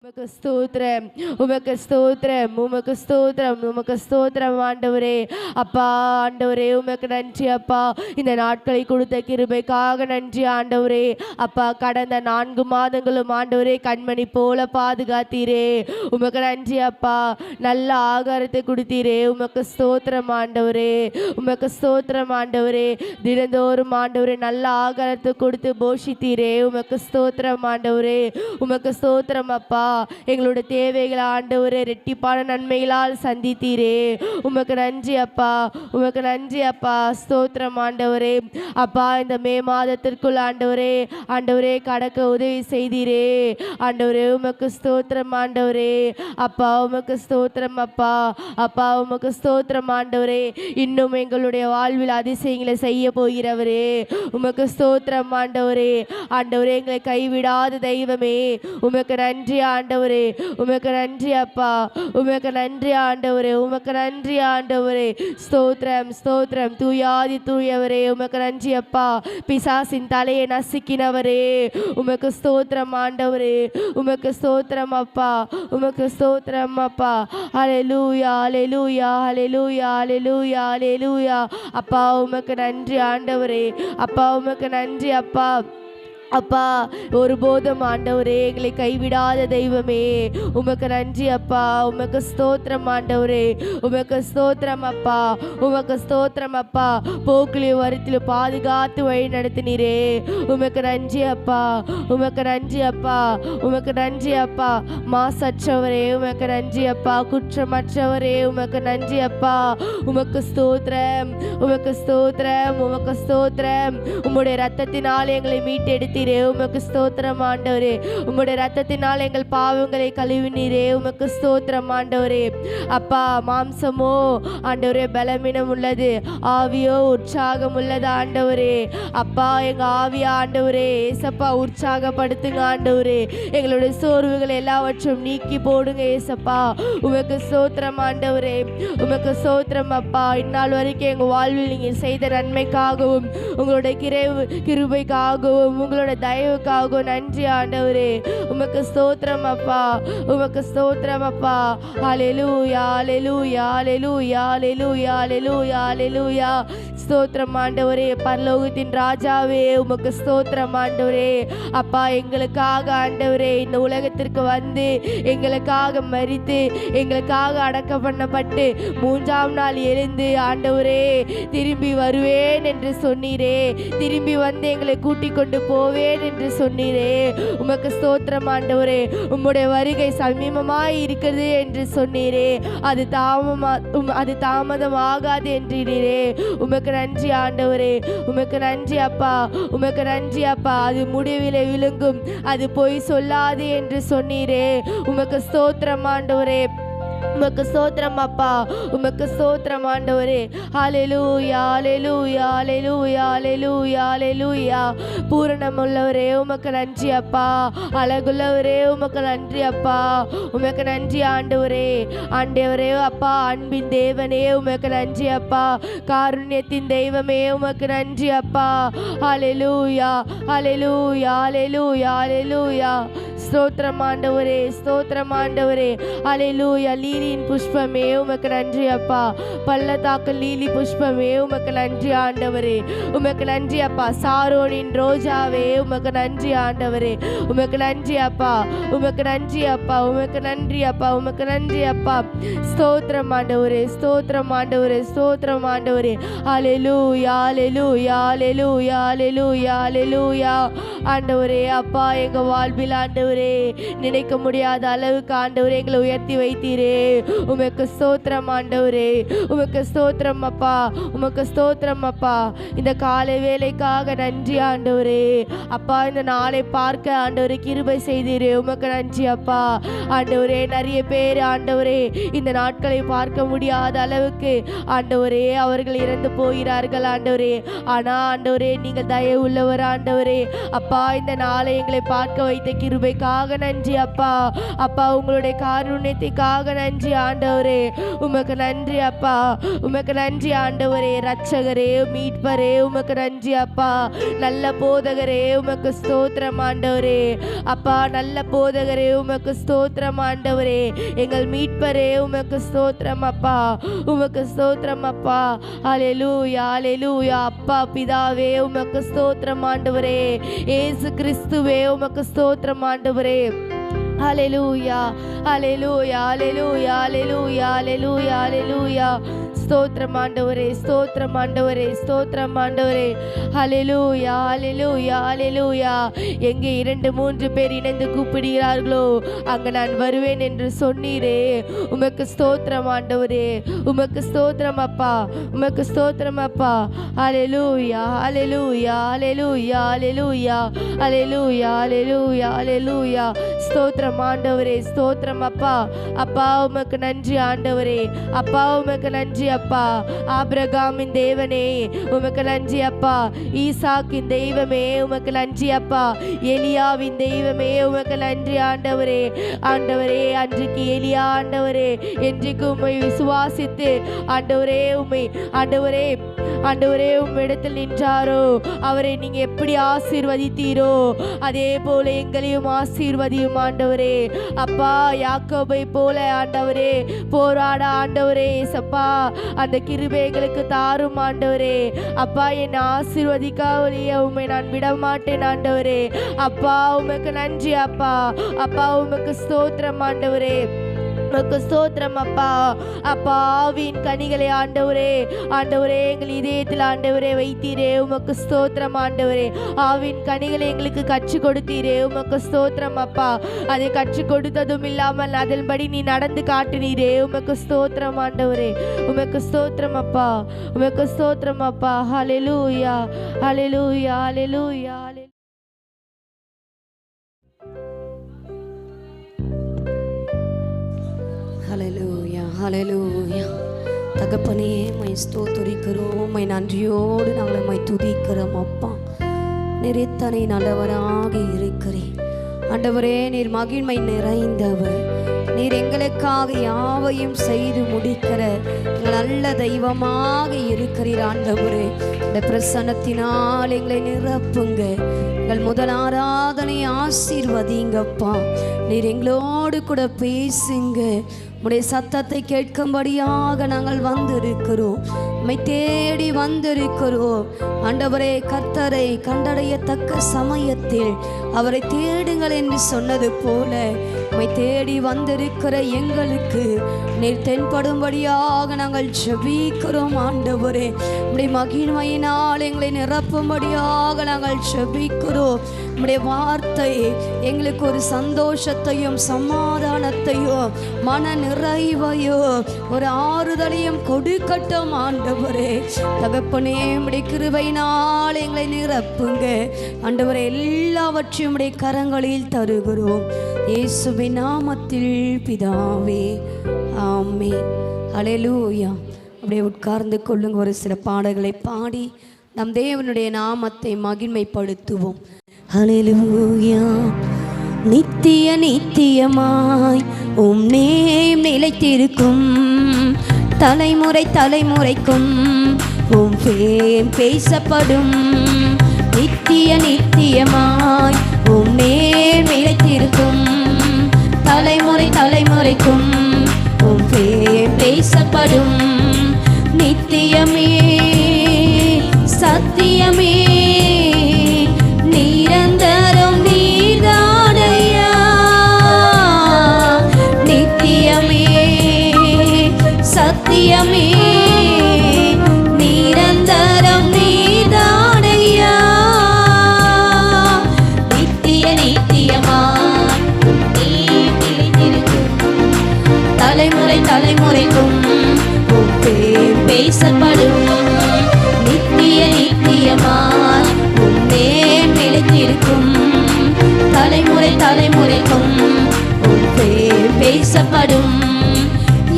உமக்கு ஸ்தோத்திரம், உமக்கு ஸ்தோத்திரம், உமக்கு ஸ்தோத்திரம், உமக்கு ஸ்தோத்திரம் ஆண்டவரே. அப்பா ஆண்டவரே உமக்கு நன்றி அப்பா. இந்த நாட்களை கொடுத்த கிருபைக்காக நன்றி ஆண்டவரே. அப்பா கடந்த 4 மாதங்களும் ஆண்டவரே கண்மணி போல பாதுகாத்தீரே. உமக்கு நன்றி அப்பா. நல்ல ஆகாரத்தை கொடுத்தீரே. உமக்கு ஸ்தோத்திரம் ஆண்டவரே. உமக்கு ஸ்தோத்திரம் ஆண்டவரே. தினந்தோறும் ஆண்டவரே நல்ல ஆகாரத்தை கொடுத்து போஷித்தீரே. உமக்கு ஸ்தோத்திரம் ஆண்டவரே. உமக்கு ஸ்தோத்திரம் அப்பா. எங்களுடைய தேவைகளை ஆண்டவரே ரெட்டிப்பான நன்மைகளால் சந்தித்தீரே. உமக்கு நன்றி அப்பா. உமக்கு நன்றி அப்பா. ஸ்தோத்திரம் ஆண்டவரே. அப்பா இந்த மே மாதத்திற்குள் ஆண்டவரே ஆண்டவரே கடக்க உதவி செய்தீரே. ஆண்டவரே உமக்கு ஸ்தோத்திரம் ஆண்டவரே. அப்பா உமக்கு ஸ்தோத்திரம் அப்பா. அப்பா உமக்கு ஸ்தோத்திரம் ஆண்டவரே. இன்னும் எங்களுடைய வாழ்வில் அதிசயங்களை செய்ய போகிறவரே உமக்கு ஸ்தோத்திரம் ஆண்டவரே. ஆண்டவரே எங்களை கைவிடாத தெய்வமே உமக்கு நன்றி ஆண்டவரே. உமக்கு நன்றி அப்பா. உமக்கு நன்றி ஆண்டவரே. உமக்கு நன்றி ஆண்டவரே. ஸ்தோத்திரம் ஸ்தோத்திரம். தூயாதி தூயவரே உமக்கு நன்றி அப்பா. பிசாசின் தலையை நசுக்கினவரே உமக்கு ஸ்தோத்திரம் ஆண்டவரே. உமக்கு ஸ்தோத்திரம் அப்பா. உமக்கு ஸ்தோத்திரம் அப்பா. ஹல்லேலூயா ஹல்லேலூயா ஹல்லேலூயா ஹல்லேலூயா ஹல்லேலூயா. அப்பா உமக்கு நன்றி ஆண்டவரே. அப்பா உமக்கு நன்றி அப்பா. அப்பா ஒருபோதும் ஆண்டவரே எங்களை கைவிடாத தெய்வமே உமக்கு நன்றி அப்பா. உமக்கு ஸ்தோத்திரம் ஆண்டவரே. உமக்கு ஸ்தோத்திரம் அப்பா. உமக்கு ஸ்தோத்திரம் அப்பா. போக்கிலும் வரத்திலும் பாதுகாத்து வழி நடத்தினீரே உமக்கு நன்றி அப்பா. உமக்கு நன்றி அப்பா. உமக்கு நன்றி அப்பா. மாசற்றவரே உமக்கு நன்றி அப்பா. குற்றமற்றவரே உமக்கு நன்றி அப்பா. உமக்கு ஸ்தோத்திரம். உமக்கு ஸ்தோத்திரம். உமக்கு ஸ்தோத்திரம். உம்முடைய இரத்தத்தினால் எங்களை மீட்டெடுத்து உமக்கு ஸ்தோத்திரம் ஆண்டவரே. உம்முடைய இரத்தத்தினால் எங்கள் பாவங்களை கழுவினீரே. உமக்கு ஸ்தோத்திரம் ஆண்டவரே. அப்பா மாம்சமோ ஆண்டவரே பலவீனம் உள்ளது, ஆவியோ உற்சாகம் உள்ளது ஆண்டவரே. அப்பா எங்க ஆவியா ஆண்டவரே ஏசப்பா உற்சாகப்படுத்துங்க ஆண்டவரே. எங்களுடைய சோர்வுகள் எல்லாவற்றும் நீக்கி போடுங்க ஏசப்பா. உமக்கு ஸ்தோத்திரம் ஆண்டவரே. உமக்கு ஸ்தோத்திரம் அப்பா. இந்நாள் வரைக்கும் எங்க வாழ்வில் நீங்க செய்த நன்மைக்காகவும் உங்களுடைய கிருபைக்காகவும் உங்களுடைய தயவுக்காக நன்றி ஆண்டவரே. உமக்கு ஸ்தோத்திரம் அப்பா. உமக்கு ஸ்தோத்திரம் அப்பா. ஹல்லேலூயா ஹல்லேலூயா ஹல்லேலூயா ஹல்லேலூயா ஹல்லேலூயா ஹல்லேலூயா. ஸ்தோத்திரம் ஆண்டவரே. பரலோகத்தின் ராஜாவே உமக்கு ஸ்தோத்திரம் ஆண்டவரே. அப்பா எங்களுக்காக ஆண்டவரே இந்த உலகத்திற்கு வந்து எங்களுக்காக மரித்து எங்களுக்காக அடக்கம் பண்ணப்பட்டு 3ஆம் நாள் எழுந்து ஆண்டவரே திரும்பி வருவேன் என்று சொன்னீரே. திரும்பி வந்து எங்களை கூட்டிக் கொண்டு போவேன் என்று சொன்னீரே. உமக்கு ஸ்தோத்திரம் ஆண்டவரே. உம்முடைய வருகை சமீபமாய் இருக்கிறது என்று சொன்னீரே. அது தாமதம் ஆகாது என்றீரே. உமக்கு நன்றி ஆண்டவரே. உமக்கு நன்றி அப்பா. உமக்கு நன்றி அப்பா. அது முடிவிலே விழுங்கும், அது பொய் சொல்லாது என்று சொன்னீரே. உமக்கு ஸ்தோத்திரம் ஆண்டவரே. உமக்கு ஸ்தோத்திரம் அப்பா. உமக்கு ஸ்தோத்திரம் ஆண்டவரே. ஹல்லேலூயா ஹல்லேலூயா ஹல்லேலூயா ஹல்லேலூயா ஹல்லேலூயா. பூரணமுள்ளவரே உமக்கு நன்றி அப்பா. அழகுள்ளவரே உமக்கு நன்றி அப்பா. உமக்கு நன்றி ஆண்டவரே. ஆண்டவரே அப்பா அன்பின் தேவனே உமக்கு நன்றி அப்பா. காருண்யத்தின் தெய்வமே உமக்கு நன்றி அப்பா. ஹல்லேலூயா ஹல்லேலூயா ஹல்லேலூயா ஹல்லேலூயா. ஸ்தோத்திரம் ஆண்டவரே. ஸ்தோத்திரம் ஆண்டவரே. ஹல்லேலூயா. லீலியின் புஷ்பமே உமக்கு நன்றி அப்பா. பள்ளத்தாக்கு லீலி புஷ்பமே உமக்கு நன்றி ஆண்டவரே. உமக்கு நன்றி அப்பா. சாரோனின் ரோஜாவே உமக்கு நன்றி ஆண்டவரே. உமக்கு நன்றி அப்பா. உமக்கு நன்றி அப்பா. உமக்கு நன்றி அப்பா. உமக்கு நன்றி அப்பா. ஸ்தோத்திரம் ஆண்டவரே. ஸ்தோத்திரம் ஆண்டவரே. ஸ்தோத்திரம் ஆண்டவரே. ஹல்லேலூயா ஹல்லேலூயா ஹல்லேலூயா ஹல்லேலூயா ஹல்லேலூயா. ஆண்டவரே அப்பா எங்க வாழ்வில் ஆண்டவரே நினைக்க முடியாத அளவுக்கு ஆண்டவரே எங்களை உயர்த்தி வைத்தீரே. உமக்கு ஸ்தோத்திரம் ஆண்டவரே. உமக்கு ஸ்தோத்திரம் அப்பா. உமக்கு ஸ்தோத்திரம் அப்பா. இந்த காலை வேலைக்காக நன்றி ஆண்டவரே. அப்பா இந்த நாளை பார்க்க ஆண்டவரே கிருபை செய்தீரே. உமக்கு நன்றி அப்பா. ஆண்டவரே நிறைய பேர் ஆண்டவரே இந்த நாட்களை பார்க்க முடியாத அளவுக்கு ஆண்டவரே அவர்கள் இறந்து போகிறார்கள் ஆண்டவரே. ஆனா ஆண்டவரே நீங்கள் தயவு உள்ளவர் ஆண்டவரே. அப்பா இந்த நாளை எங்களை பார்க்க வைத்த கிருபைக்காக கிருபைக்காக நன்றி அப்பா. அப்பா உங்களுடைய காருண்யத்திற்காக நன்றி ஆண்டவரே. உமக்கு நன்றி அப்பா, உமக்கு நன்றி ஆண்டவரே. இரட்சகரே, மீட்பரே, உமக்கு நன்றி அப்பா. நல்ல போதகரே, உமக்கு ஸ்தோத்திரம் ஆண்டவரே. அப்பா நல்ல போதகரே, உமக்கு ஸ்தோத்திரம் ஆண்டவரே. எங்கள் மீட்பரே, உமக்கு ஸ்தோத்திரம் அப்பா, உமக்கு ஸ்தோத்திரம் அப்பா. ஹல்லேலூயா, ஹல்லேலூயா. அப்பா பிதாவே, உமக்கு ஸ்தோத்திரம் ஆண்டவரே. இயேசு கிறிஸ்துவே, உமக்கு ஸ்தோத்திரம் ஆண்டவரே. ஹல்லேலூயா, ஹல்லேலூயா, ஹல்லேலூயா, ஹல்லேலூயா, ஹல்லேலூயா, ஹல்லேலூயா. ஸ்தோத்திரம் ஆண்டவரே, ஸ்தோத்திரம் ஆண்டவரே, ஸ்தோத்திரம் ஆண்டவரே. ஹல்லேலூயா, ஹல்லேலூயா, ஹல்லேலூயா. எங்கே 2-3 பேர் இணைந்து கூப்பிடுகிறார்களோ அங்கே நான் வருவேன் என்று சொன்னீரே. உமக்கு ஸ்தோத்திரம் ஆண்டவரே, உமக்கு ஸ்தோத்திரம் அப்பா, உமக்கு ஸ்தோத்திரம் அப்பா. ஹல்லேலூயா, ஹல்லேலூயா, ஹல்லேலூயா, ஹல்லேலூயா, ஹல்லேலூயா, ஹல்லேலூயா, ஹல்லேலூயா. ஸ்தோத்திரம் ஆண்டவரே, ஸ்தோத்திரம் அப்பா. அப்பா உமக்கு நன்றி ஆண்டவரே. அப்பா உமக்கு நன்றி அப்பா. ஆபிரகாமின் தேவனே உமக்கு நன்றி அப்பா. ஈசாக்கின் தெய்வமே உமக்கு நன்றி அப்பா. எலியாவின் தெய்வமே உமக்கு நன்றி ஆண்டவரே. ஆண்டவரே அன்றைக்கு எலியா ஆண்டவரே என்றைக்கு உம்மை விசுவாசித்து ஆண்டவரே உம்மை ஆண்டவரே ஆண்டவரே உம்மிடத்தில் நின்றாரோ அவரை நீங்க எப்படி ஆசீர்வதித்தீரோ அதே போல எங்களையும் ஆசீர்வதியும் ஆண்டவரே. அப்பா யாக்கோபை போல ஆண்டவரே போராட ஆண்டவரே ஏசப்பா அந்த கிருபை எங்களுக்கு தாரும் ஆண்டவரே. அப்பா என்னை ஆசீர்வதிக்காவலியே உம்மை நான் விட மாட்டேன் ஆண்டவரே. அப்பா உமக்கு நன்றி அப்பா. அப்பா உமக்கு ஸ்தோத்திரம் ஆண்டவரே, உமக்கு ஸ்தோத்திரம் அப்பா. அப்பா ஆவியின் கனிகளை ஆண்டவரே ஆண்டவரே எங்கள் இதயத்தில் ஆண்டவரே வைத்தீரே. உமக்கு ஸ்தோத்திரம் ஆண்டவரே. ஆவியின் கனிகளை எங்களுக்கு கற்றுக் கொடுத்தீரே. உமக்கு ஸ்தோத்திரம் அப்பா. அதை கற்றுக் கொடுத்ததும் இல்லாமல் அதன்படி நீ நடந்து காட்டினீரே. உமக்கு ஸ்தோத்திரம் ஆண்டவரே. உமக்கு ஸ்தோத்திரம் அப்பா, உமக்கு ஸ்தோத்திரம் அப்பா. ஹல்லேலூயா, ஹல்லேலூயா, ஹல்லேலூயா. ஹல்லேலூயா, ஹல்லேலூயா. தகப்பனே மை ஸ்தோத்திரிக்கிறோம், மை நன்றியோடு நாங்கள் மை துதிக்கிறோம் அப்பா. நீர் எத்தனை நல்லவராக இருக்கிறேன் ஆண்டவரே. நீர் மகிழ்மை நிறைந்தவர். நீர் எங்களுக்காக யாவையும் செய்து முடிக்கிற எங்கள் நல்ல தெய்வமாக இருக்கிறீர் ஆண்டவரே. இந்த பிரசன்னத்தினால் எங்களை நிரப்புங்க. எங்கள் முதல் ஆராதனை ஆசீர்வதிங்கப்பா. நீர் எங்களோடு கூட பேசுங்க. உம்முடைய சத்தத்தை கேட்கும்படியாக நாங்கள் வந்திருக்கிறோம். உம்மை தேடி வந்திருக்கிறோம் ஆண்டவரே. கர்த்தரை கண்டடையத்தக்க சமயத்தில் அவரை தேடுங்கள் என்று சொன்னது போல உம்மை தேடி வந்திருக்கிற எங்களுக்கு நீர் தென்படும்படியாக நாங்கள் ஜெபிக்கிறோம் ஆண்டவரே. உம்முடைய மகிமையினால் எங்களை நிரப்பும்படியாக நாங்கள் ஜெபிக்கிறோம். உம்முடைய வார்த்தை எங்களுக்கு ஒரு சந்தோஷத்தையும் சமாதானத்தையும் மன நிறைவையோ ஒரு ஆறுதலையும் கொடுக்கட்டும் ஆண்டவரே. தகப்பனே உம்முடைய கிருபையினால் எங்களை நிரப்புங்க ஆண்டவரே. எல்லாவற்றையும் உம்முடைய கரங்களில் தருகிறோம் இயேசுவின் நாமத்தில் பிதாவே, ஆமென். ஹல்லேலூயா. அப்படியே உட்கார்ந்து கொள்ளுங்க. ஒரு சில பாடல்களை பாடி நம் தேவனுடைய நாமத்தை மகிமைப்படுத்துவோம். ஹல்லேலூயா. நித்திய நித்தியமாய் உம் நேம் நிலைத்திருக்கும், தலைமுறை தலைமுறைக்கும் உம் பேர் பேசப்படும். நித்திய நித்தியமாய் உம் நேம் நிலைத்திருக்கும், தலைமுறை தலைமுறைக்கும் உம் பேர் பேசப்படும். நித்தியமே சத்தியமே நிரந்தரம் நீர்தானையா. நித்தியமே சத்தியமே நிரந்தரம் நீர்தானையா. நித்திய நித்தியமாய் நீர் நிலைத்திருக்கும், தலைமுறை தலைமுறைக்கும் உம் பேர் பேசப்படும். நித்திய நித்தியமாய் உம் நேம் நிலைத்திருக்கும், தலைமுறை தலைமுறைக்கும் உம் பேர் பேசப்படும்.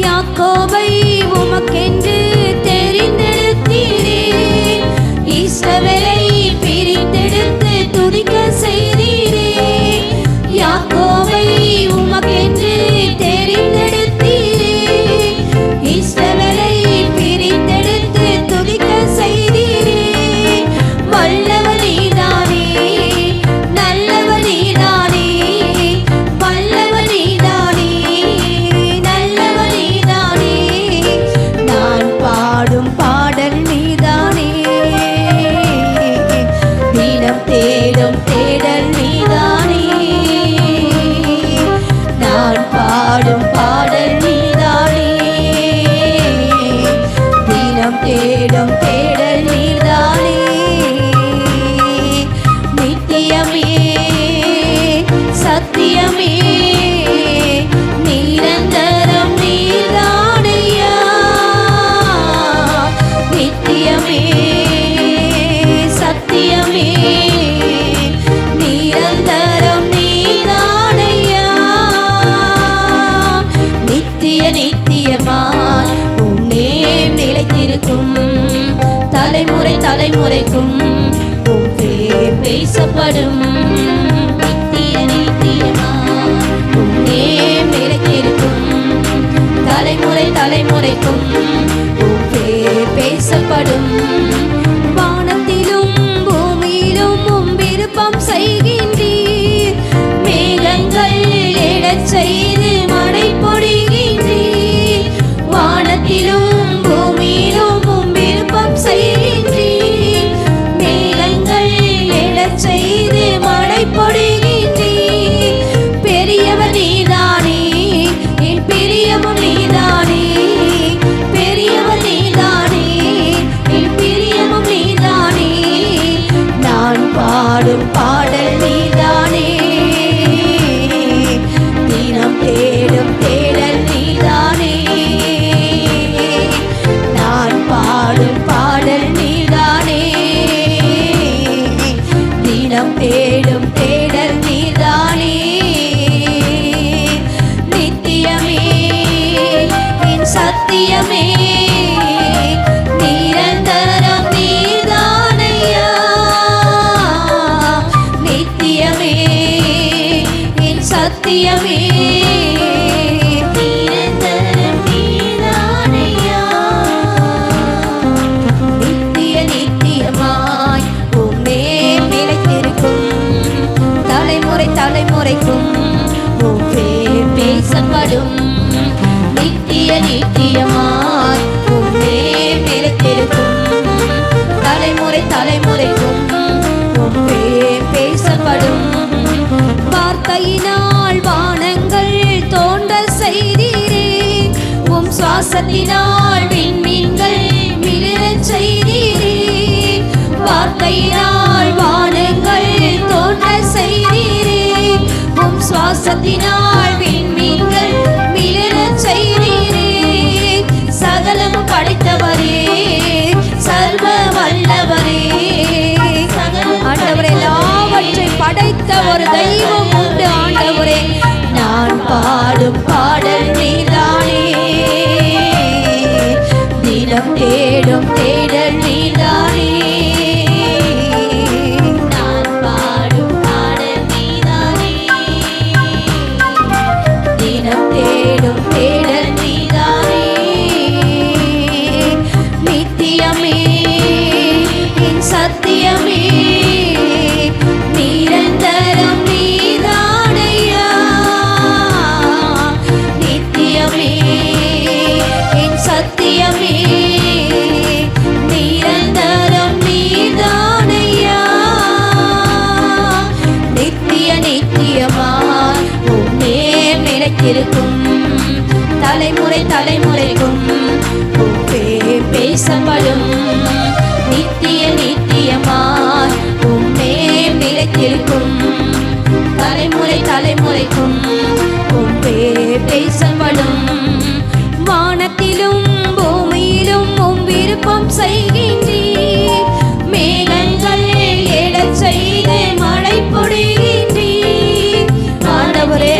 யாக்கோபை உமக்கென்று தெரிந்தெடுத்தீரே, இஸ்ரவேலை பிரித்தெடுத்து துதிக்க செய்தீரே. யாக்கோபை சத்தியமே நிரந்தரம் நீதானையா நித்தியமே சத்தியமே நிரந்தரம் நீதானையா நித்திய நித்தியமாய் உன்னே நிலைத்திருக்கும் தலைமுறை தலைமுறைக்கும் உன் பேர் பேசப்படும் நித்திய நித்தியமாய் உன்னே நிலைத்திருக்கும் தலைமுறை தலைமுறைக்கும் உன் பேர் பேசப்படும் வானத்திலும் பூமியிலும் உம் விருப்பம் செய்கின்றீர் மேகங்கள் எழச் செய்து மழை பொழிகின்றீர் வானத்திலும் பூமியிலும் உம் விருப்பம் செய்கின்றீர் மேகங்கள் எழச் செய்து மழை பொழிகின்றீர் பெரியவர் நீதானே என் பிரியமும் நீதானே பெரியவர் நீதானே என் பிரியமும் நீதானே நான் பாடும் பாடல் நீதானே தினம் தேடும் தேடல் நீதானே நான் பாடும் பாடல் நீதானே தினம் தேடும் தேடல் நீதானே நித்தியமே என் சத்தியமே நிரந்தரம் நீதானையா நித்தியமே என் சத்தியமே நிரந்தரம் நீதானையா நித்திய நித்தியமாய் உன்னே நிலைத்திருக்கும் தலைமுறை தலைமுறைக்கும் உன் பேர் பேசப்படும் நித்திய நித்தியமாய் உன்னே நிலைத்திருக்கும் தலைமுறை தலைமுறைக்கும் உன் பேர் பேசப்படும் வார்த்தையினால் வானங்கள் தோன்ற செய்தீரே உம் சுவாசத்தினால் விண்மீன்கள் மிளிரச் செய்தீரே வார்த்தையினால் வானங்கள் தோன்ற செய்தீரே உம் சுவாசத்தினால் விண்மீன்கள் மிளிரச் செய்தீரே சகலமும் படைத்தவரே சர்வ வல்லவரே ஆண்டவரே எல்லாவற்றை படைத்த ஒரு தெய்வம் உண்டு ஆண்டவரே நான் பாடும் பாடல் நீதானே தினம் தேடும் தேடல் நீதானே நான் பாடும் பாடல் நீதானே தினம் தேடும் தேடல் நீதானே நித்தியமே என் சத்தியமே நிரந்தரம் நீதானையா நித்தியமே என் சத்தியமே நிரந்தரம் நீதானையா நித்திய நித்தியமாய் உன்னே நிலைத்திருக்கும் தலைமுறை தலைமுறைக்கும் உன் பேர் பேசப்படும் நித்திய நித்தியமாய் உன்னே நிலைத்திருக்கும் தலைமுறை தலைமுறைக்கும் உன் பேர் பேசப்படும் வானத்திலும் பூமியிலும் உம் விருப்பம் செய்கின்றீர் மேகங்கள் எழச் செய்து மழை பொழிகின்றீர் ஆண்டவரே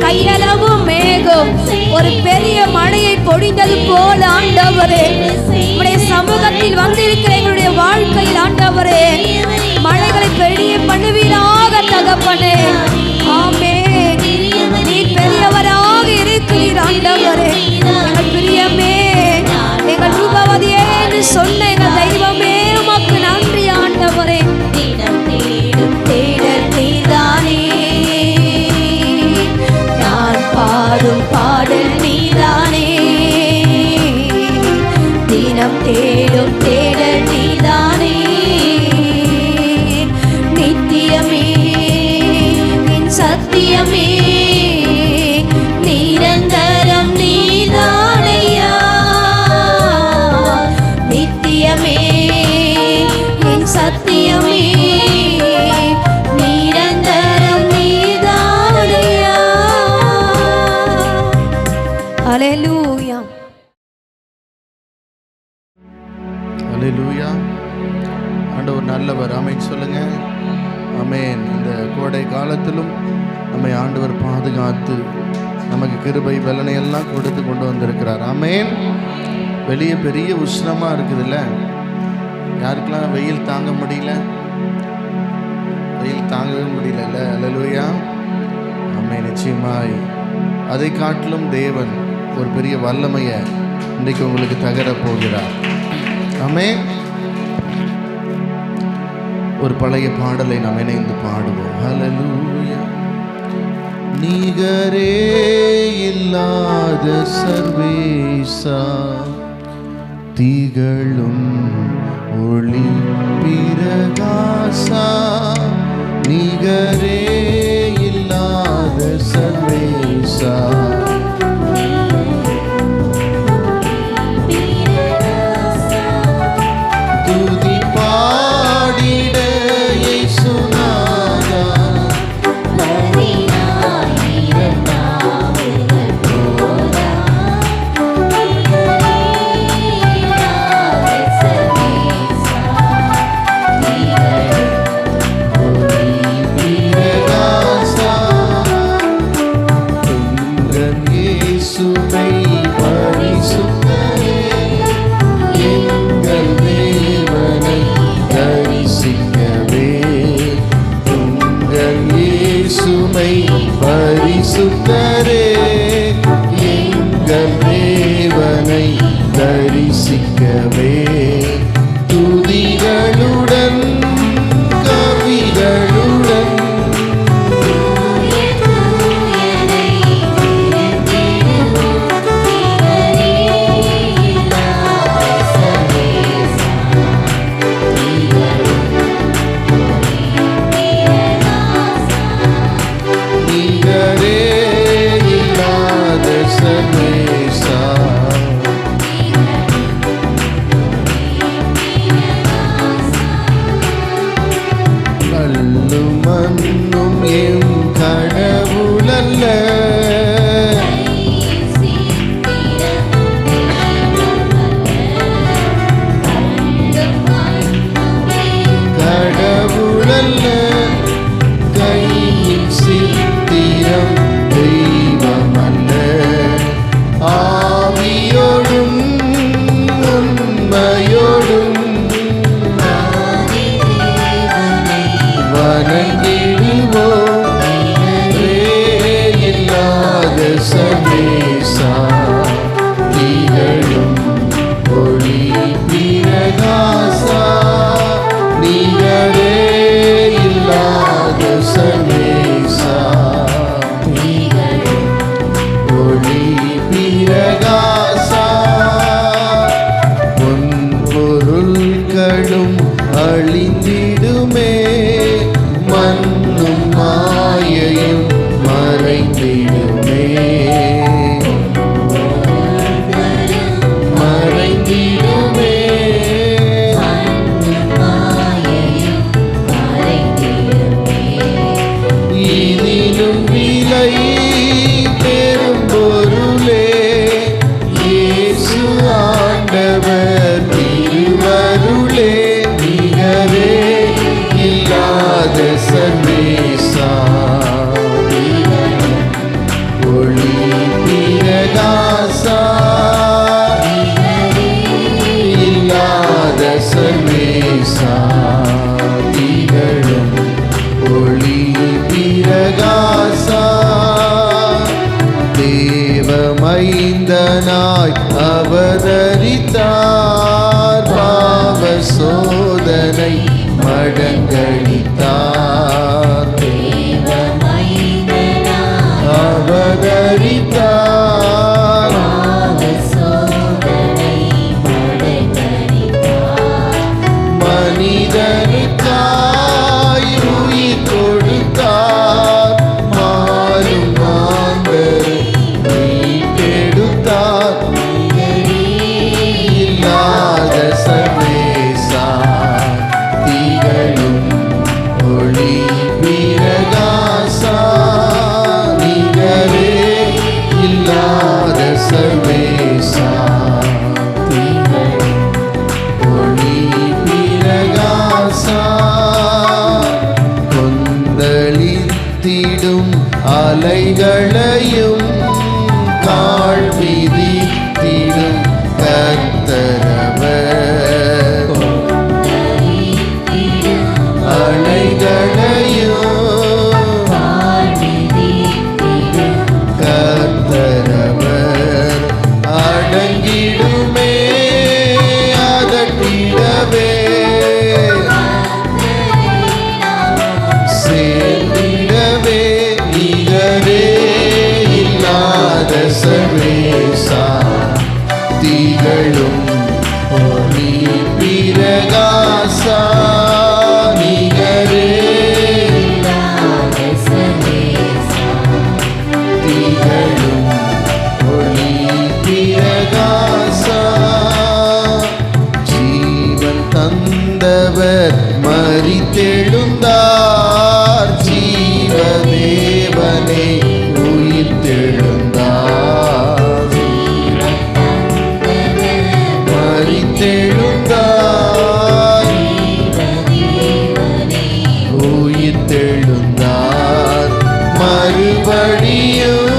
கையளவு மேகம் ஒரு பெரிய மழையை பொழிந்தது போல ஆண்டவரே உம்முடைய சமூகத்தில் வந்திருக்கிற எங்களுடைய வாழ்க்கையில் ஆண்டவரே மழைகளை பெரிய பண்ணுவீராக தகப்பனே ஆமென் நீ பெரியவராக இருக்கிறீர் ஆண்டவரே எங்கள் பிரியமே எங்கள் ரூபவதியே என்று சொன்ன எங்கள் தெய்வமே உமக்கு நன்றி ஆண்டவரே தினம் தேடும் தேடல் நீதானே நான் பாடும் பாடல் நீதானே தினம் தேடும் தேடல் நீதானே நித்தியமே என் சத்தியமே நிரந்தரம் நீதானையா நித்தியமே என் சத்தியமே நிரந்தரம் நீதானையா ஹல்லேலூயா. ஹல்லேலூயா. ஆண்டவர் நல்லவர். ஆமென் சொல்லுங்க. ஆமென். இந்த கோடை காலத்திலும் நம்மை ஆண்டவர் பாதுகாத்து நமக்கு கிருபை பலனை எல்லாம் கொடுத்து கொண்டு வந்திருக்கிறார். ஆமென். வெளியே பெரிய உஷ்ணமா இருக்குதுல்ல, யாருக்கெல்லாம் வெயில் தாங்க முடியல? வெயில் தாங்கவே முடியல. ஹல்லேலூயா. ஆமென். நிச்சயமாய் அதை காட்டிலும் தேவன் ஒரு பெரிய வல்லமையை இன்றைக்கு உங்களுக்கு தகர போகிறார். ஆமென். ஒரு பழைய பாடலை நாம் இணைந்து பாடுவோம். ஹல்லேலூயா. நிகரே இல்லாத சர்வேசா, திகழும் ஒளி பிரகாசா, நிகரே இல்லாத சர்வேசா, துதி பாடிட இயேசுநாதா, பரிசுத்தரே, எங்கள் தேவனை தரிசிக்கவே துதிகளுடன் கவிகளுடன் மண்ணும் எம் கடவுளல்ல, கடவுளல்ல, கையின் சித்திரம் தெய்வமல்ல, ஆவியோடும் உண்மையோடும் வணங்கிடுவோம். இல்லாத சர்வேசா, திகழும் ஒளி பிரகாசா, நிகரே இல்லாத சர்வேசா, திகழும் ஒளி பிரகாசா, பொன்பொருள்களும் அழிந்திடுமே, மண்ணும் மாயையும் மறைந்திடுமே, மறைந்திடுமே, இதிலும் விலை பெரும் பொருளே, இயேசு ஆண்டவர் திருவருளே, நிகரே இல்லாத சர்வேசா, ஒளி பிரகாசா, இல்லாத சர்வேசா, திகழும் ஒளி பிரகாசா, தேவ மைந்தனாய் அவதரித்தார், பாவ சோதனை மடங்கடித்தார், அவதரித்தார், மனிதனுக்காய் உயிர் கொடுத்தார், மாறும் மாந்தரை மீட்டெடுத்தார், இல்லாத சர்வேசா, திகழும் ஒளி பிரகாசா, நிகரே இல்லாத சர்வேசா ஒளி பிரகாசா கொந்தளித்திடும் அலைகளையும் கால் மிதித்திடும் கர்த்தரவர் அலைகளையும் கர்த்தரவர் அடங்கிடுமே அதட்டிடவே சேர்ந்திடவே நிகரே இல்லாத சர்வேசா திகழும் ஒளி பிரகாசா நிகரே இல்லாத சர்வேசா திகழும் ஒளி பிரகாசா ஜீவன் தந்தவர் மரித்தெழுந்தார் ஜீவதேவனே உயிர்த்தெழுந்தார் மரித்தெழுந்தார் உயிர்த்தெழுந்தார் மறுபடியும்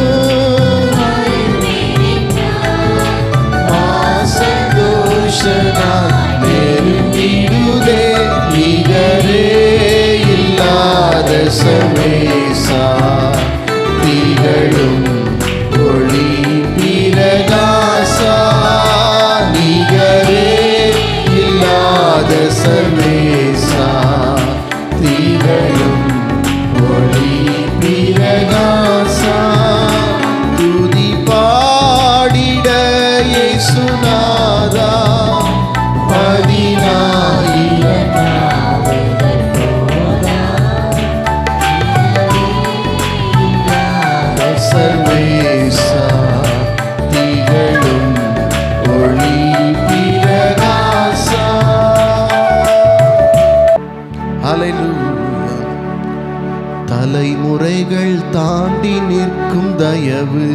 சந்தோஷனால் நெருங்கிடுதே நிகரே இல்லாத சர்வேசா திகழும் ஒளி பிரகாசா நிகரே இல்லாத சர்வேசா திகழும் ஒளி பிரகாசா துதி பாடிட இயேசுநாதா சர்வேசா திகழும் ஒளி பிரகாசா. ஹல்லேலூயா. தலைமுறைகள் தாண்டி நிற்கும் தயவு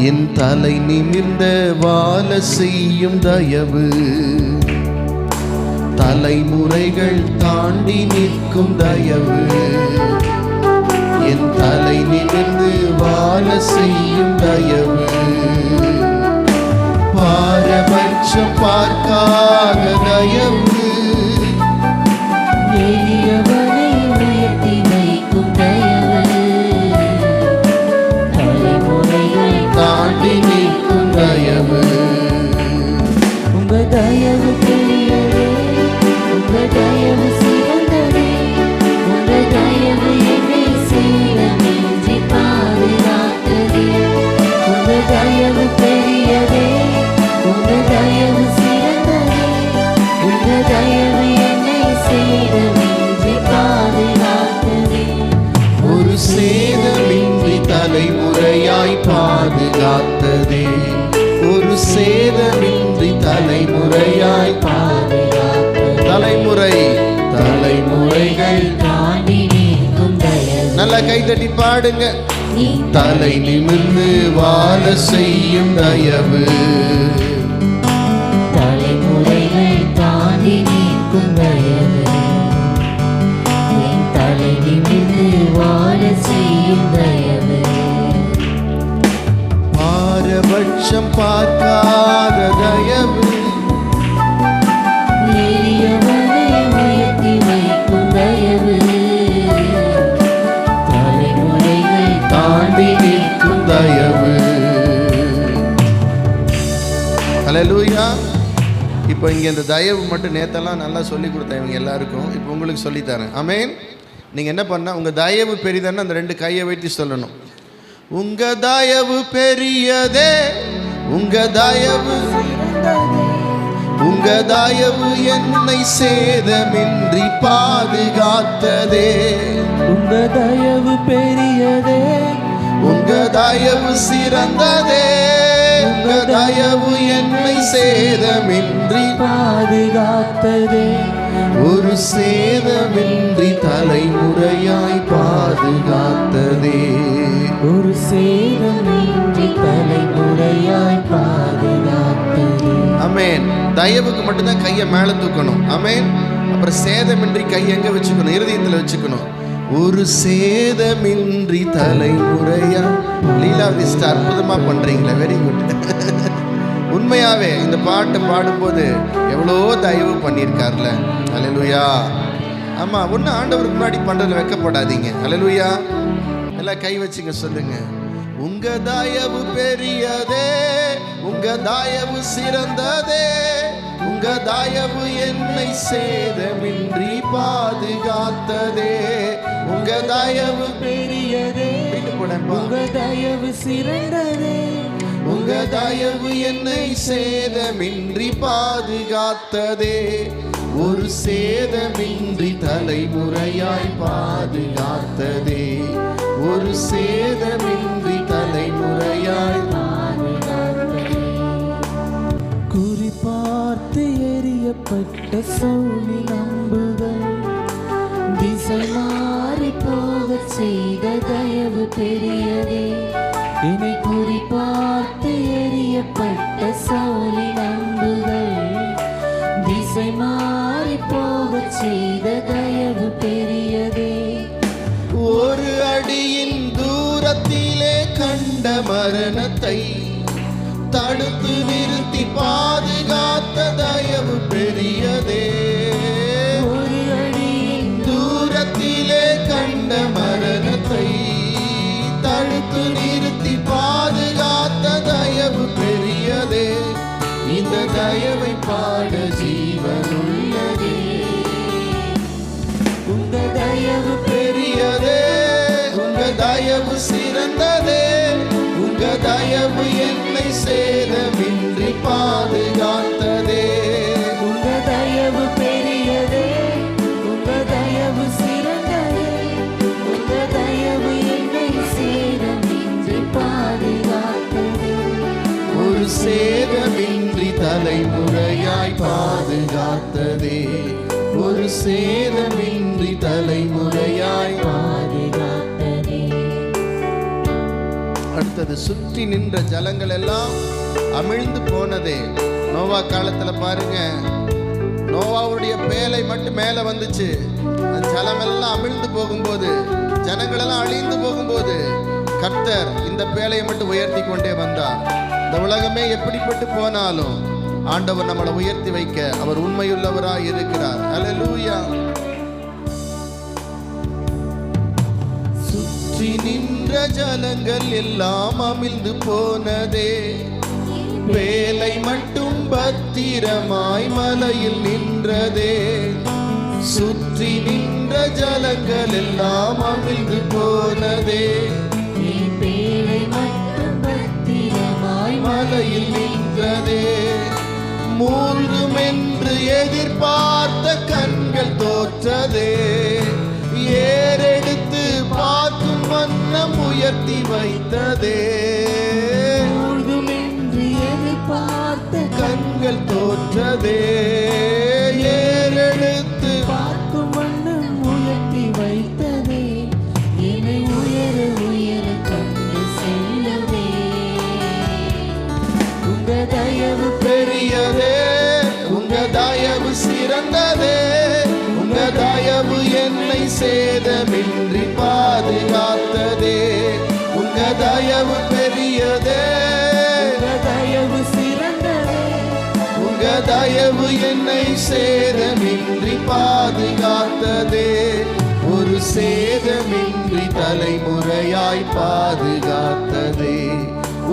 என் தலை நிமிர்ந்த வாழ செய்யும் தயவு தலைமுறைகள் தாண்டி நிற்கும் தயவு என் தலை நிமிர்ந்து வாழ செய்யும் தயவு பாரபட்சம் பார்க்காத தயவு எளியவனை உயர்த்தி வைக்கும் தயவு தலைமுறைகள் தாண்டி நிற்கும் தயவு உங்க தயவு பெரியதே உங்க தயவு சிறந்ததே உங்க தயவு என்னை சேதமின்றி பாதுகாத்ததே உங்க தயவு பெரியதே உங்க தயவு சிறந்ததே உங்க தயவு என்னை சேதமின்றி பாதுகாத்ததே ஒரு சேதமின்றி தலைமுறையாய் பாதுகாத்ததே ஒரு சேதமின்றி தலைமுறையாய் தலைமுறைகள் தாண்டி நிற்கும் தயவு நல்ல கைதட்டி பாடுங்க தலை நிமிர்ந்து வாழ செய்யும் தயவு தலைமுறைகள் தாண்டி நிற்கும் தயவு என் தலை நிமிர்ந்து வாழ செய்யும் தயவு பாரபட்சம் பார்க்காத தயவு எளியவனை உயர்த்தி வைக்கும் தயவு தலைமுறைகள் தாண்டி நிற்கும் தயவு. ஹல்லேலூயா. இப்போ இங்கே இந்த தயவு மட்டும் நேத்தெல்லாம் நல்லா சொல்லி கொடுத்தேன் இவங்க எல்லாருக்கும். இப்போ உங்களுக்கு சொல்லித்தரேன். ஆமென். நீங்கள் என்ன பண்ணால் உங்கள் தயவு பெரிதான்னு அந்த ரெண்டு கையை வைத்து சொல்லணும். உங்க தயவு பெரியதே உங்க தயவு உங்க தயவு என்னை சேதமின்றி பாதுகாத்ததே உங்க தயவு பெரியதே உங்க தயவு சிறந்ததே உங்க தயவு என்னை சேதமின்றி பாதுகாத்ததே ஒரு சேதமின்றி தலைமுறையாய் பாதுகாத்ததே ஒரு சேதமின்றி தயவுக்கு மட்டும்தான் கையை மேலே தூக்கணும். ஆமென். அப்புறம் சேதமின்றி கை எங்க வச்சுக்கணும்? இருதயத்தில் வச்சுக்கணும். ஒரு சேதமின்றி தலைமுறையா. லீலாவதி ஸ்டார் அற்புதமா பண்றீங்களா? Very good. உண்மையாவே இந்த பாட்டு பாடும்போது எவ்வளோ தயவு பண்ணியிருக்கார்ல. அல்லேலூயா. ஆமா, ஒன்று ஆண்டவருக்கு முன்னாடி பண்றதுல வெக்கப்படாதீங்க. அல்லேலூயா. எல்லாம் கை வச்சுங்க, சொல்லுங்க. உங்க தயவு பெரியதே, உங்க தயவு சிறந்ததே, உங்க தயவு என்னை சேதமின்றி பாதுகாத்ததே, உங்க தயவு பெரியதே, உங்க தயவு சிறந்ததே, உங்க தயவு என்னை சேதமின்றி பாதுகாத்ததே, ஒரு சேதமின்றி தலைமுறையாய் பாதுகாத்ததே, ஒரு சேதமின்றி தலைமுறையாய் பாதுகாத்ததே. குறிப்பார்த்து எரியப்பட்ட சோழி நம்புகள் திசை மாறி போகச் செய்த தயவு பெரியதே. என்னை குறிப்பார்த்து எரியப்பட்ட சோழி நம்புகள் திசை மாறி போகச் செய்த தயவு பெரியதே. ஒரு அடியின் தூரத்திலே கண்ட மரணத்தை தடுத்து நிறுத்தி பாதுகாத்த தயவு பெரியதே. ஒரு அடியின் தூரத்திலே கண்ட மரணத்தை தடுத்து நிறுத்தி பாதுகாத்த தயவு பெரியதே. இந்த தயவை பாட ஜீவனுள்ளதே. உங்க தயவு பெரியதே, உங்க தயவு சிறந்ததே, உங்க தயவு என்னை சேதமின்றி பாதுகாத்ததே. உங்க தயவு பெரியதே, உங்க தயவு சிறந்ததே, உங்க தயவு என்னை சேதமின்றி பாதுகாத்ததே. ஒரு சேதமின்றி தலைமுறையாய் பாதுகாத்ததே, ஒரு சேதமின்றி தலைமுறையாய் பாதுகாத்ததே. அடுத்தது, சுற்றி நின்ற ஜலங்கள் எல்லாம் அமிழ்ந்து போனதே. நோவா காலத்துல பாருங்க, நோவாவுடைய பேலை மட்டும் மேல வந்துச்சு. அந்த ஜலமெல்லாம் அமிழ்ந்து போகும்போது, ஜனங்கள் எல்லாம் அழிந்து போகும்போது, கர்த்தர் இந்த பேலையை மட்டும் உயர்த்தி கொண்டே வந்தார். இந்த உலகமே எப்படிப்பட்டு போனாலும் ஆண்டவர் நம்மளை உயர்த்தி வைக்க அவர் உண்மையுள்ளவராய் இருக்கிறார். அல்லேலூயா. சுற்றி நின்ற ஜலங்கள் எல்லாம் அமிழ்ந்து போனதே, வேலை மட்டும் பத்திரமாய் மலையில் நின்றதே. சுற்றி நின்ற ஜலங்கள் எல்லாம் அமிழ்ந்து போனதே, பேழை மட்டும் பத்திரமாய் மலையில் நின்றதே. மூழ்கும் என்று எதிர்பார்த்த கண்கள் தோற்றதே, ஏறெடுத்து பார்க்கும் வண்ணம் உயர்த்தி வைத்ததே. மூழ்கும் என்று எதிர்பார்த்த கண்கள் தோற்றதே, ஏறெடுத்து பார்க்கும் வண்ணம் உயர்த்தி வைத்ததே. என்னை உயர உயர கண்டு செல்லவே. உங்க தயவு பெரியதே, உங்க தயவு சிறந்ததே, உங்க தயவு என்னை சேதமின்றி பாதுகாத்ததே. உங்க தயவு பெரியதே, உங்க தயவு சிறந்ததே, உங்க தயவு என்னை சேதமின்றி பாதுகாத்ததே. ஒரு சேதமின்றி தலைமுறையாய் பாதுகாத்ததே,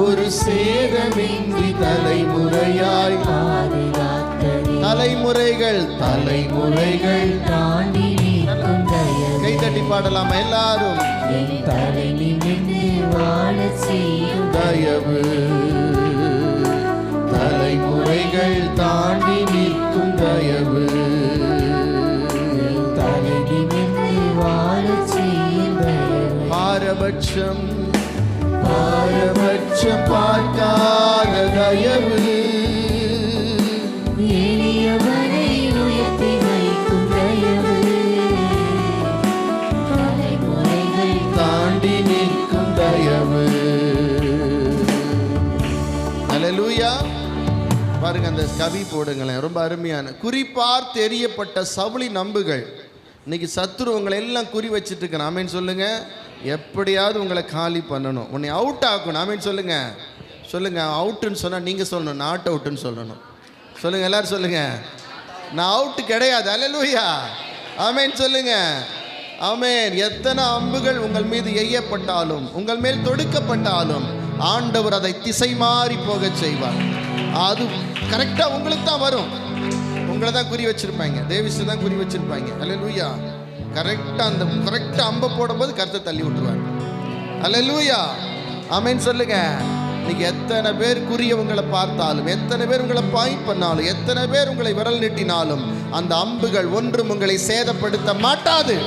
ஒரு சேதமின்றி தலைமுறையாய் பாதுகாத்ததே. தலைமுறைகள் தலைமுறைகள் தாண்டி நிற்கும் தயவு கைத்தட்டி பாடலாமா எல்லாரும்? என் தலை நிமிர்ந்து வாழச் செய்யும் தயவு தலைமுறைகள் தாண்டி நிற்கும் தயவு, என் தலை நிமிர்ந்து வாழச் செய்யும் தயவு. பாரபட்சம் பாரபட்சம் பார்க்காத தயவு, எளியவரை உயர்த்தி வைக்கும் தயவு. தலைமுறைகள் தாண்டி நிற்கும் தயவு. அல்லேலூயா. பாருங்க, அந்த கவி போடுங்களேன், ரொம்ப அருமையான. குறிப்பார் தெரியப்பட்ட சவுளின் அம்புகள். இன்னைக்கு சத்துரு உங்களை எல்லாம் குறி வச்சுட்டு இருக்கேன். ஆமேன்னு சொல்லுங்க. எப்படியாவது உங்களை காலி பண்ணணும், உன்னை அவுட் ஆக்கணும். ஆமேன்னு சொல்லுங்க. சொல்லுங்க, அவுட்டுன்னு சொன்னால் நீங்கள் சொல்லணும், நாட் அவுட்டுன்னு சொல்லணும். சொல்லுங்க, எல்லாரும் சொல்லுங்க, நான் அவுட்டு கிடையாது. அல்லேலூயா, ஆமேன் சொல்லுங்க. ஆமேன். எத்தனை அம்புகள் உங்கள் மீது எய்யப்பட்டாலும், உங்கள் மேல் தொடுக்கப்பட்டாலும், ஆண்டவர் அதை திசை மாறி போக செய்வார். அது கரெக்டாக உங்களுக்கு தான் வரும். உங்களை தான் குறி வச்சிருப்பாங்க, தேவிஸை தான் குறி வச்சிருப்பாங்க. அல்லேலூயா. கரெக்டாக அந்த கரெக்டாக அம்பை போடும்போது கர்த்தர் தள்ளி விட்டுருவார். அல்லேலூயா, ஆமேன் சொல்லுங்க. இன்னைக்கு எத்தனை பேர் குறிய உங்களை பார்த்தாலும், எத்தனை பேர் உங்களை பாயிண்ட் பண்ணாலும், எத்தனை பேர் உங்களை விரல் நீட்டினாலும், அந்த அம்புகள் ஒன்றும் உங்களை சேதப்படுத்த மாட்டாது.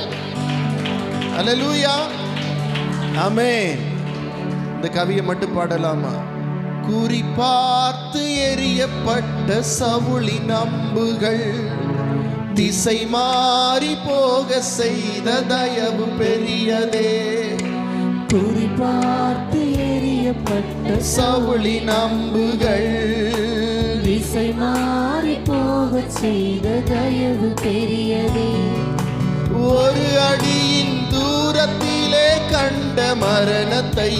அல்லேலூயா, ஆமென். இந்த கவியை மட்டும் பாடலாமா? குறி பார்த்து எரியப்பட்ட சவுளின் அம்புகள் திசை மாறி போக செய்த தயவு பெரியதே. குறி பார்த்து எரியப்பட்ட சவுளின் அம்புகள் திசை மாறி போக செய்த தயவு பெரியதே. ஒரு அடியின் தூரத்திலே கண்ட மரணத்தை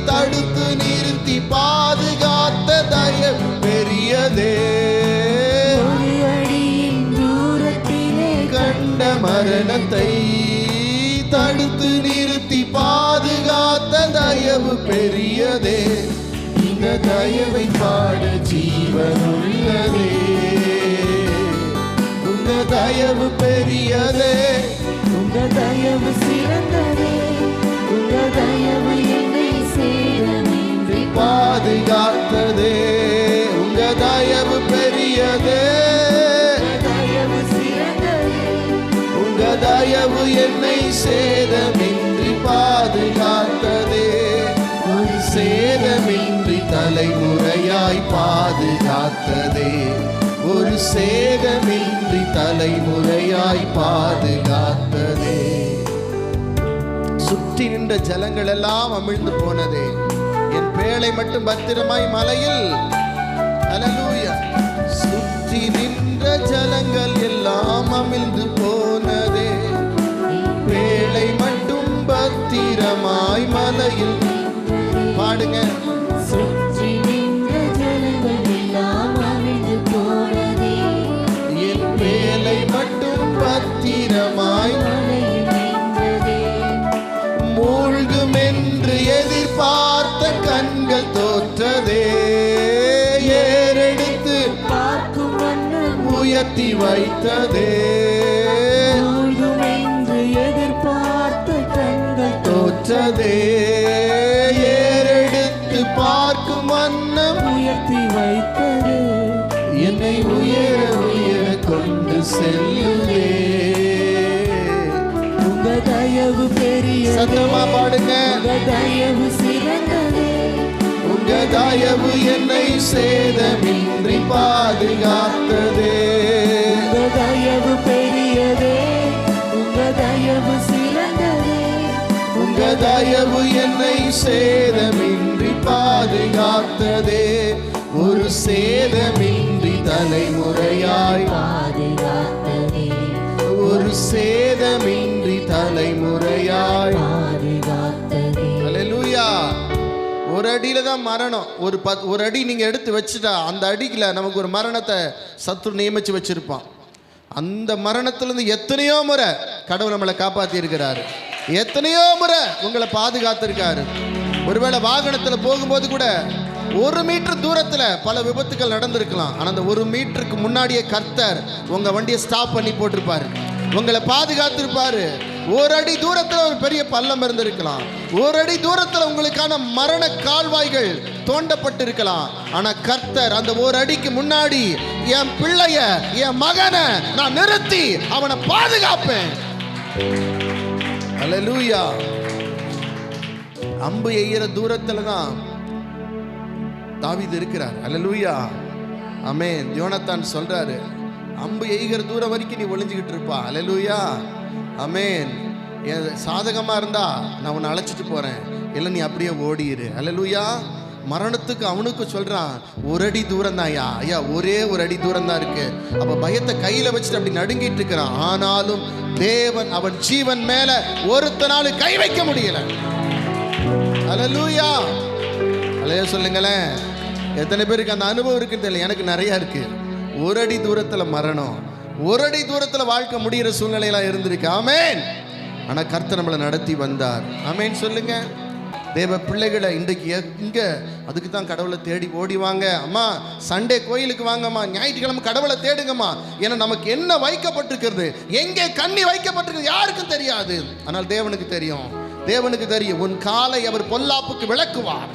தடுத்து நிறுத்தி பாதுகாத்த தயவு பெரியதே. ஒரு அடியின் தூரத்திலே கண்ட மரணத்தை தடுத்து நிறுத்தி பாதுகாத்த தயவு பெரியதே. இந்த தயவை பாட ஜீவன் உள்ளதே. உங்க தயவு பெரியதே, உங்க தயவு சிறந்ததே. உங்க தயவு என்னை சேதமின்றி பாதுகாத்ததே. உங்க தயவு பெரியதே, தயவு சிறந்ததே. உங்க தயவு என்னை சேதமின்றி பாதுகாத்ததே. ஒரு சேதமின்றி தலைமுறையாய் பாதுகாத்ததே. ஒரு சேதமின்றி தலைமுறையாய் பாதுகாத்ததே. சுற்றி நின்ற ஜலங்கள் எல்லாம் அமிழ்ந்து போனதே. என் பேழை மட்டும் பத்திரமாய் மலையில். அல்லேலூயா. சுற்றி நின்ற ஜலங்கள் எல்லாம் அமிழ்ந்து போனதே. பேழை மட்டும் பத்திரமாய் மலையில். பாடுங்க. சுற்றி நின்ற ஜனங்கள் எல்லாம் அழிந்து போனதே. என் பேழை மட்டும் பத்திரமாய் மலையில் நின்றதே. மூழ்கும் என்று எதிர்பார்த்த கண்கள் தோற்றதே. ஏறெடுத்து பார்க்கும் வண்ணம் உயர்த்தி வைத்ததே. மூழ்கும் என்று எதிர்பார்த்த கண்கள் தோற்றதே. ஏறெடுத்து பார்க்கும் வண்ணம் உயர்த்தி வைத்தது. என்னை உயர உயர கொண்டு செல்லுதே. உங்க தயவு பெரிய சத்தமா பாடுங்க. உங்க தயவு சிறந்ததே. உங்க தயவு என்னை சேதமின்றி பாதுகாத்ததே. உங்க தயவு பெரியதே. உங்க தயவு சிறந்ததே. உங்க தயவு என்னை சேதமின்றி பாதுகாத்ததே. ஒரு சேதமின்றி தலைமுறையாய் பாதுகாத்ததே. ஒரு சேதமின்றி தலைமுறையாய். பாதுகாத்ததே. அல்லேலூயா. ஒரு அடியில தான் மரணம். ஒரு அடி நீங்க எடுத்து வச்சுட்டா அந்த அடிக்குல நமக்கு ஒரு மரணத்தை சத்துரு நியமிச்சு வச்சிருப்பான். அந்த மரணத்திலிருந்து எத்தனையோ முறை கடவுள் நம்மளை காப்பாத்தி இருக்கிறாரு. எத்தனையோ முறை உங்களை பாதுகாத்திருக்காரு. ஒருவேளை வாகனத்தில் போகும்போது கூட 1 மீட்டர் தூரத்தில் பல விபத்துகள் நடந்திருக்கலாம். ஆனால் அந்த 1 மீட்டருக்கு முன்னாடியே கர்த்தர் உங்க வண்டியை ஸ்டாப் பண்ணி போட்டிருப்பாரு, உங்களை பாதுகாத்திருப்பாரு. 1 அடி தூரத்தில் ஒரு பெரிய பள்ளம் இருந்திருக்கலாம். 1 அடி தூரத்தில் உங்களுக்கான மரண கால்வாய்கள் தோண்டப்பட்டு இருக்கலாம். ஆனா கர்த்தர் அந்த 1 அடிக்கு முன்னாடி என் பிள்ளைய, என் மகனை நான் நிறுத்தி அவனை பாதுகாப்பேன். அல்லேலூயா. அம்பு எய்கிற தூரத்துல தான் தாவீது இருக்கிறார். அல்லேலூயா, ஆமென். யோனத்தான் சொல்றாரு, அம்பு எய்கிற தூரம் வரைக்கும் நீ ஒளிஞ்சுக்கிட்டு இருப்பா. அல்லேலூயா, ஆமென். சாதகமா இருந்தா நான் உன்னை அழைச்சிட்டு போறேன், இல்லை நீ அப்படியே ஓடிரு. அல்லேலூயா, மரணத்துக்கு அவனுக்கு சொல்றான், ஒரு அடி தூரம் தான் ஐயா, ஒரே ஒரு அடி தூரம் தான் இருக்கு. அப்ப பயத்தை கையில வச்சுட்டு அப்படி நடுங்கிட்டு இருக்கிறான். ஆனாலும் தேவன் அவன் ஜீவன் மேல ஒருத்தனாலும் கை வைக்க முடியல. அல்லேலூயா, அல்லேலூயா சொல்லுங்களேன். எத்தனை பேருக்கு அந்த அனுபவம் இருக்குன்னு தெரியல, எனக்கு நிறைய இருக்கு. ஒரு அடி தூரத்துல மரணம், ஒரு அடி தூரத்துல வாழ்க்கை முடிகிற சூழ்நிலையெல்லாம் இருந்திருக்கு. ஆமேன். ஆனா கர்த்தர் நம்மளை நடத்தி வந்தார். ஆமேன் சொல்லுங்க. தேவ பிள்ளைகளை இன்றைக்கு இங்க அதுக்கு தான் கடவுளை தேடி ஓடிவாங்க. அம்மா சண்டே கோயிலுக்கு வாங்கம்மா, ஞாயிற்றுக்கிழமை கடவுளை தேடுங்கம்மா. ஏன்னா நமக்கு என்ன வைக்கப்பட்டிருக்கிறது, எங்கே கண்ணி வைக்கப்பட்டிருக்கிறது யாருக்கும் தெரியாது. ஆனால் தேவனுக்கு தெரியும். தேவனுக்கு தெரியும். உன் காலை அவர் பொல்லாப்புக்கு விளக்குவார்,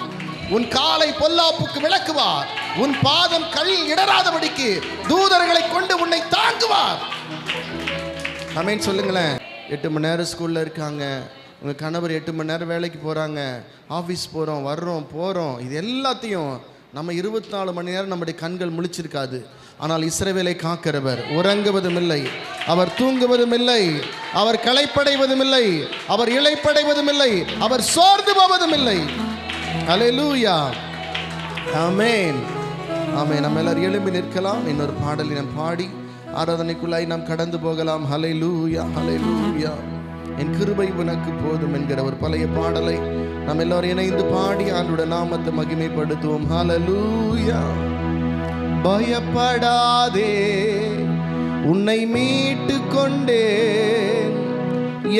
உன் காலை பொல்லாப்புக்கு விளக்குவார், உன் பாதம் கல்லில் இடராதபடிக்கு தூதர்களை கொண்டு உன்னை தாங்குவார். ஆமென் சொல்லுங்களேன். 8 மணி நேரம் ஸ்கூல்ல இருக்காங்க, உங்கள் கணவர் 8 மணி நேரம் வேலைக்கு போகிறாங்க, ஆஃபீஸ் போகிறோம், வர்றோம், போகிறோம். இது எல்லாத்தையும் நம்ம 24 மணி நேரம் நம்முடைய கண்கள் முழிச்சிருக்காது. ஆனால் இஸ்ரவேலை காக்கிறவர் உறங்குவதும் இல்லை, அவர் தூங்குவதும் இல்லை, அவர் களைப்படைவதும் இல்லை, அவர் இளைப்படைவதும் இல்லை, அவர் சோர்ந்து போவதும் இல்லை. அல்லேலூயா, ஆமென், ஆமென். நம்ம எல்லாரும் எழும்பி நிற்கலாம். இன்னொரு பாடலை நாம் பாடி ஆராதனைக்குள்ளாய் நாம் கடந்து போகலாம். ஹல்லேலூயா, ஹல்லேலூயா. என் கிருபை உனக்கு போதும் என்கிற ஒரு பழைய பாடலை நாம் எல்லாரும் இணைந்து பாடி ஆண்டவருடைய நாமத்தை மகிமைப்படுத்துவோம். ஹல்லேலூயா. பயப்படாதே, உன்னை மீட்டு கொண்டேன்,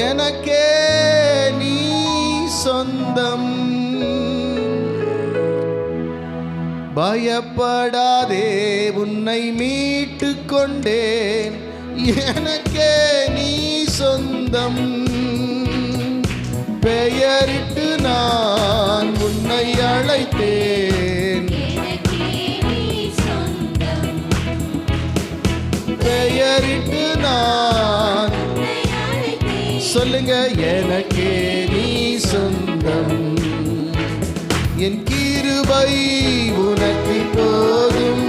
எனக்கே நீ சொந்தம். பயப்படாதே, உன்னை மீட்டு கொண்டேன், எனக்கே நீ சொந்தம். பெயரிட்டு நான் உன்னை அழைத்தேன், பெயரிட்டு நான் சொல்லுங்க, எனக்கே நீ சொந்தம். என் கிருபை உனக்கு போதும்,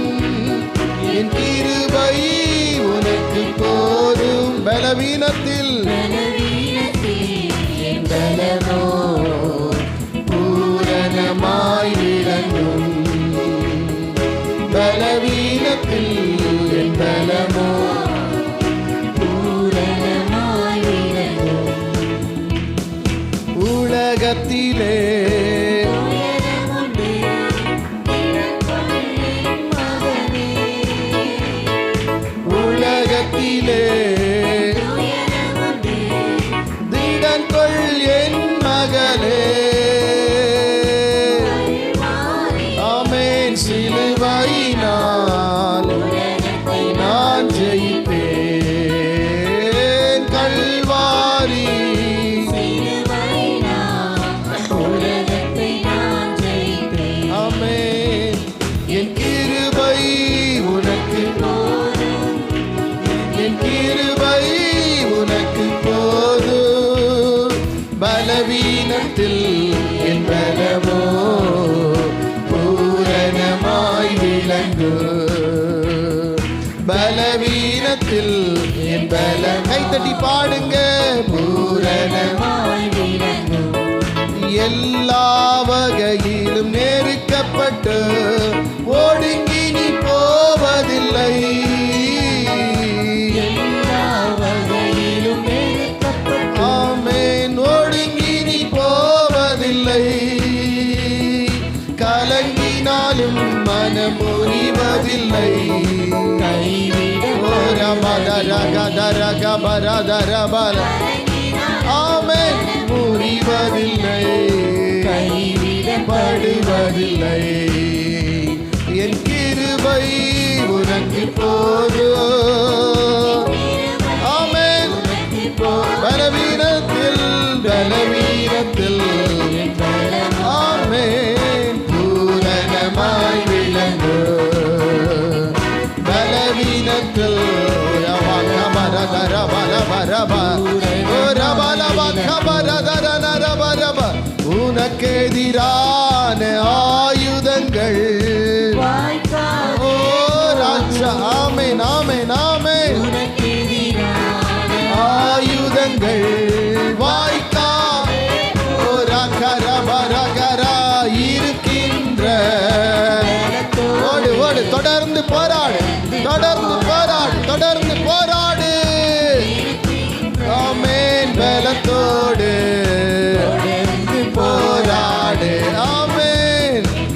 என் கிருபை உனக்கு போதும். பலவீனத்தில் என் பலமோ பூரணமாய் விளங்கும். பலவீனத்தில் என் பலமோ பூரணமாய் விளங்கும். உலகத்திலே திடன் கொள் என் மகளே. ஆமென். சிலுவையினால் நான் ஜெயித்தேன், கல்வாரி ஆமென். என் கிருபை உனக்கு, என் கிருபை உனக்கு போதும். பலவீனத்தில் என் பலமோ பூரணமாய் விளங்கும். பலவீனத்தில் என் பலம். கைத்தட்டி பாடுங்க. பூரணமாய் விளங்கும். எல்லா வகையிலும் நெருக்கப்பட்டு ஒடுங்கி நீ போவதில்லை. ஆமென். ஒடுங்கி நீ போவதில்லை. கலங்கினாலும் மனம் முறிவதில்லை. ஆமென். முறிவதில்லை, கைவிடப்படுவதில்லை. என் கிருபை உனக்கு போதும். ஆமென். பலவீனத்தில், பலவீனத்தில் ஆமென் பூரணமாய் விளங்கும். பலவீனத்தில் உனக்கு எதிரான ஆயுதங்கள் ஓ ராஜா. ஆமென், ஆமென், ஆமென். ஆயுதங்கள் வாய்க்கா இருக்கின்ற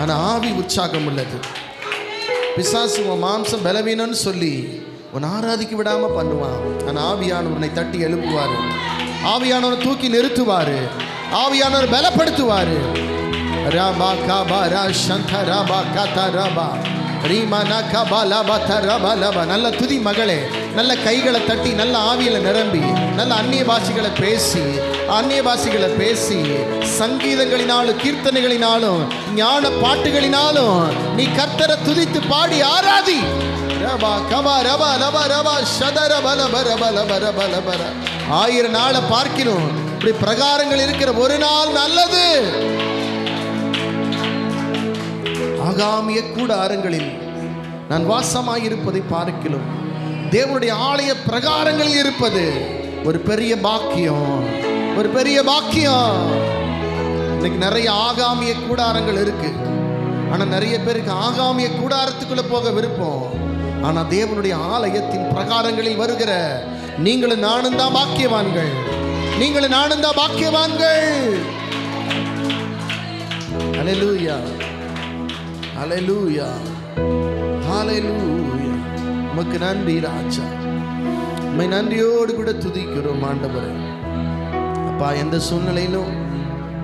ஆனால் ஆவி உற்சாகம் உள்ளது. பிசாசு உன் மாம்சம் பலவீனம்னு சொல்லி உன்னை ஆராதிக்க விடாமல் பண்ணுவான். ஆனால் ஆவியானவர் உன்னை தட்டி எழுப்புவார். ஆவியானவர் தூக்கி நிறுத்துவார். ஆவியானவர் பலப்படுத்துவார். ராபா காபா ரா சந்த ராபா காத்தா ராபா ரீமானா காபா லாபா தராபா லாபா. நல்ல துதி மகளே, நல்ல கைகளை தட்டி நல்ல ஆவியில் நிரம்பி நல்ல அந்நிய பாஷைகளை பேசி சங்கீதங்களினாலும் கீர்த்தனைகளினாலும் ஞான பாட்டுகளினாலும் நீ கர்த்தரை துதித்து பாடி ஆராதி. ரபா கபா ரபா லபா ரபா ஷதர பல பர பல பர பல பர. 1000 நாளை பார்க்கிறோம். இப்படி பிரகாரங்கள் இருக்கிற ஒரு நாள் நல்லது. ஆகாமிய கூடாரங்களில் நான் வாசமாயிருப்பதை பார்க்கிறோம். தேவனுடைய ஆலய பிரகாரங்களில் இருப்பது ஒரு பெரிய பாக்கியம், ஒரு பெரிய பாக்கியம். இன்னைக்கு நிறைய ஆகாமிய கூடாரங்கள் இருக்கு. ஆனா நிறைய பேருக்கு ஆகாமிய கூடாரத்துக்குள்ள போக விருப்பம். ஆனா தேவனுடைய ஆலயத்தின் பிரகாரங்களில் வருகிற நீங்களும் நானும் தான் பாக்கியவான்கள். நீங்களும் நானும் தான் பாக்கியவான்கள். ஹல்லேலூயா, ஹல்லேலூயா, ஹல்லேலூயா. உமக்கு நன்றி ராஜா. உம்மை நன்றியோடு கூட துதிக்கிறோம் ஆண்டவரே. அப்பா, எந்த சூழ்நிலையிலும்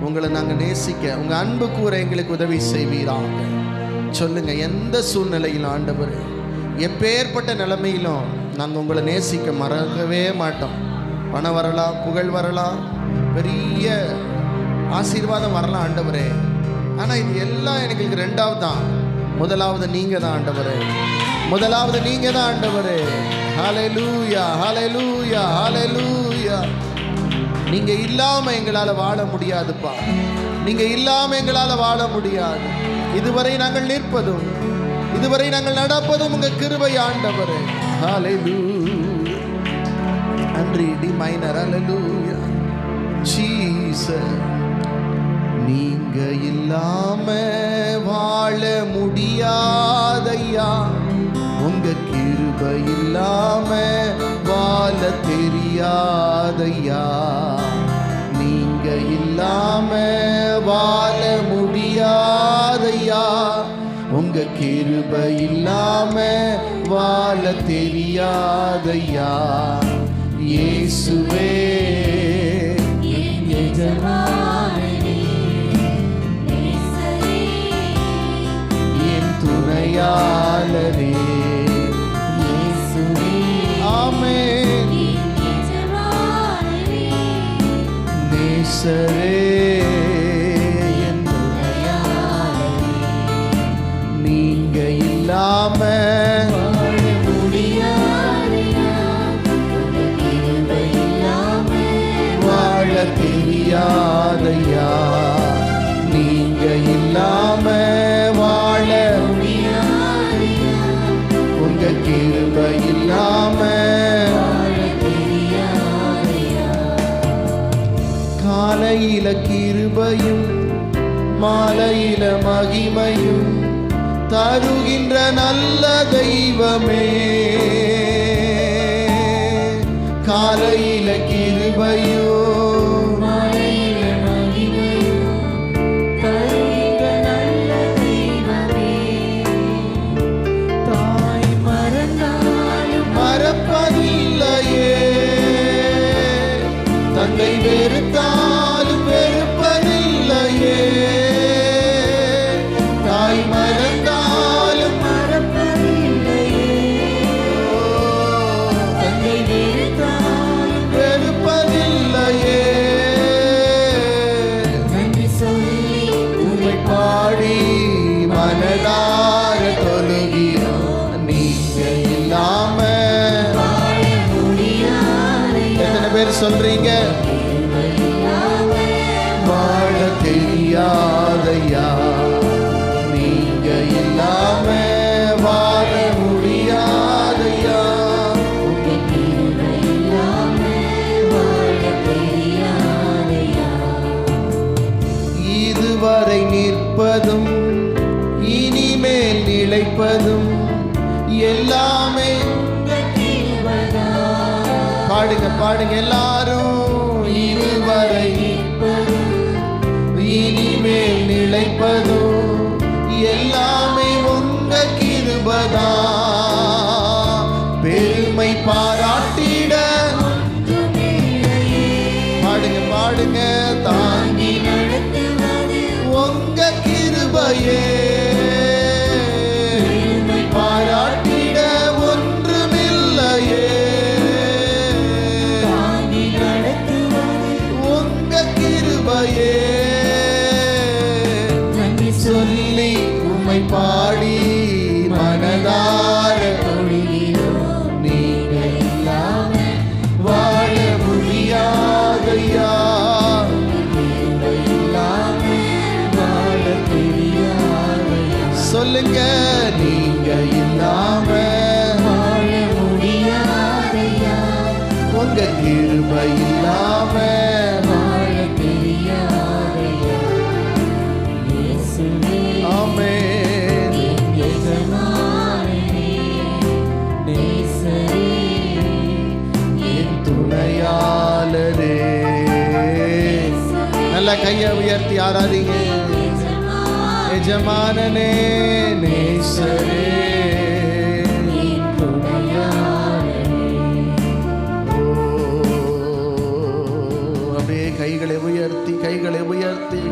உங்களை நாங்கள் நேசிக்க உங்கள் அன்பு கூற எங்களுக்கு உதவி செய்வீராக. சொல்லுங்க, எந்த சூழ்நிலையிலும் ஆண்டவரே, எப்பேற்பட்ட நிலைமையிலும் நாங்கள் உங்களை நேசிக்க மறக்கவே மாட்டோம். பணம் வரலாம், புகழ் வரலாம், பெரிய ஆசீர்வாதம் வரலாம் ஆண்டவரே. ஆனால் இது எல்லாம் எனக்கு ரெண்டாவது தான். முதலாவது நீங்கள் தான் ஆண்டவரே. முதலாவது நீங்கள் தான் ஆண்டவரே. ஹல்லேலூயா, ஹல்லேலூயா, ஹல்லேலூயா. நீங்கள் இல்லாமல் எங்களால் வாழ முடியாதுப்பா. நீங்கள் இல்லாமல் எங்களால் வாழ முடியாது. இதுவரை நாங்கள் நிற்பதும் இதுவரை நாங்கள் நடப்பதும் உங்கள் கிருபை ஆண்டவரே. ஹல்லேலூயா. நன்றி டி மைனர். ஹல்லேலூயா ஜீசஸ். நீங்க இல்லாம வாழ முடியாதையா. உங்க கிருபை இல்லாம வாழ தெரியாதையா. நீங்க இல்லாம வாழ முடியாதையா. உங்க கிருபை இல்லாம வாழ தெரியாதையா. இயேசுவே எஜமானனே, என் துணையாளரே. இயேசுவே ஆமென். நேசரே என் துணையாளரே. நீங்க இல்லாம வாழ முடியாதையா. வாழ தெரியாதையா. நீங்க இல்லாம வாழ முடியாதையா. உங்க கிருபை இல்லாம வாழ தெரியாதையா. காலையில கிருபையும் மாலையில மகிமையும் தருகின்ற நல்ல தெய்வமே. காலையில கிருபையும் மாலையில மகிமையும் தருகின்ற நல்ல தெய்வமே. தாய் மறந்தாலும் மறப்பதில்லையே. தந்தை வெறுத்தாலும் வெறுப்பதில்லையே. தாய் மறந்தாலும் மறப்பதில்லையே. தந்தை வெறுத்தாலும் வெறுப்பதில்லையே. நன்றி சொல்லி உம்மை பாடி மனதார தொழுகிறோம். நீங்க இல்லாம வாழ முடியாதையா. எத்தனை பேர் சொல்றீங்க? வாழ தெரியாதையா. நீங்க இல்லாம வாழ முடியாதையா. உங்க கிருபை இல்லாம வாழ தெரியாதையா. இதுவரை நிற்பதும் இனிமேல் நிலைப்பதும் எல்லாமே பாடுங்க பாடுங்க எல்லாரும். இதுவரை நிற்பதும் இனிமேல் நிலைப்பதும் உம்மை பாடி மனதார தொழுகிறோம். நீங்க இல்லாம வாழ முடியாதையா, வாழ தெரியாதையா. சொல்லுங்க, நீங்க இல்லாம வாழ முடியாதையா, உங்க கிருபை இல்லாம வாழ தெரியாதையா. இயேசுவே ஆமென். எஜமானனே, நேசரே, என் துணையாளரே. நல்ல கையை உயர்த்தி ஆராதிங்க. எஜமானனே, நேசரே, அப்படியே கைகளை உயர்த்தி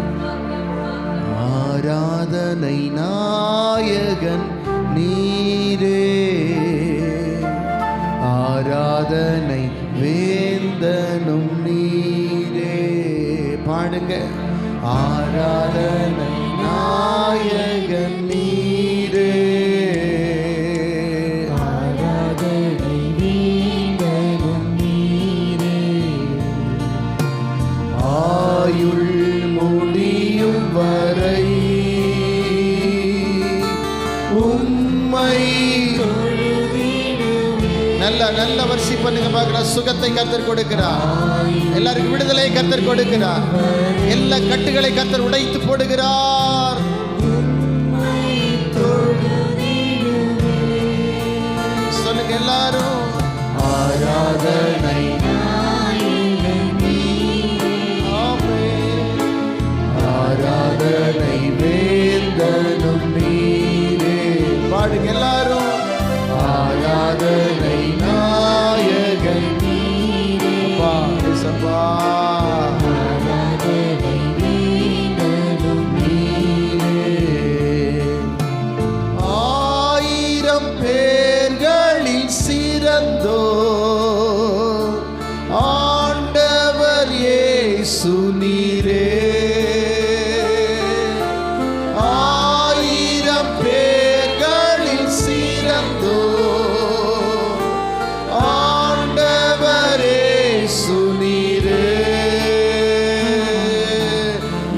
ஆராதனை நாயகன் நீரே, ஆராதனை வேந்தனும் நீரே. பாடுங்க. ஆராதனை நாயகன் நீரே, ஆராதனை வீண்டனும் நீரே. ஆயுள் முடியும் வரை உம்மை நல்ல வர்ஷி பண்ணுங்க பார்க்கலாம். சுகத்தை கர்த்தர் கொடுக்கிறார், எல்லாருக்கும் விடுதலை கர்த்தர் கொடுக்கிறார், எல்லா கட்டுகளை கர்த்தர் உடைத்து போடுகிறார். சொல்லுங்க எல்லாரும். ஆராதனை ஆமென். ஆராதனை வேந்தனும் நீரே. பாடுங்க எல்லாரும். ஆராதனை நாயகன் நீரே. சபா ஆராதனை வீண்டனும் நீரே. ஆயிரம் பேர்களில் சிறந்தோ ஆண்டவர் இயேசு நீரே. ஆயிரம் பேர்களில் சிறந்தோ ஆண்டவர் இயேசு நீரே.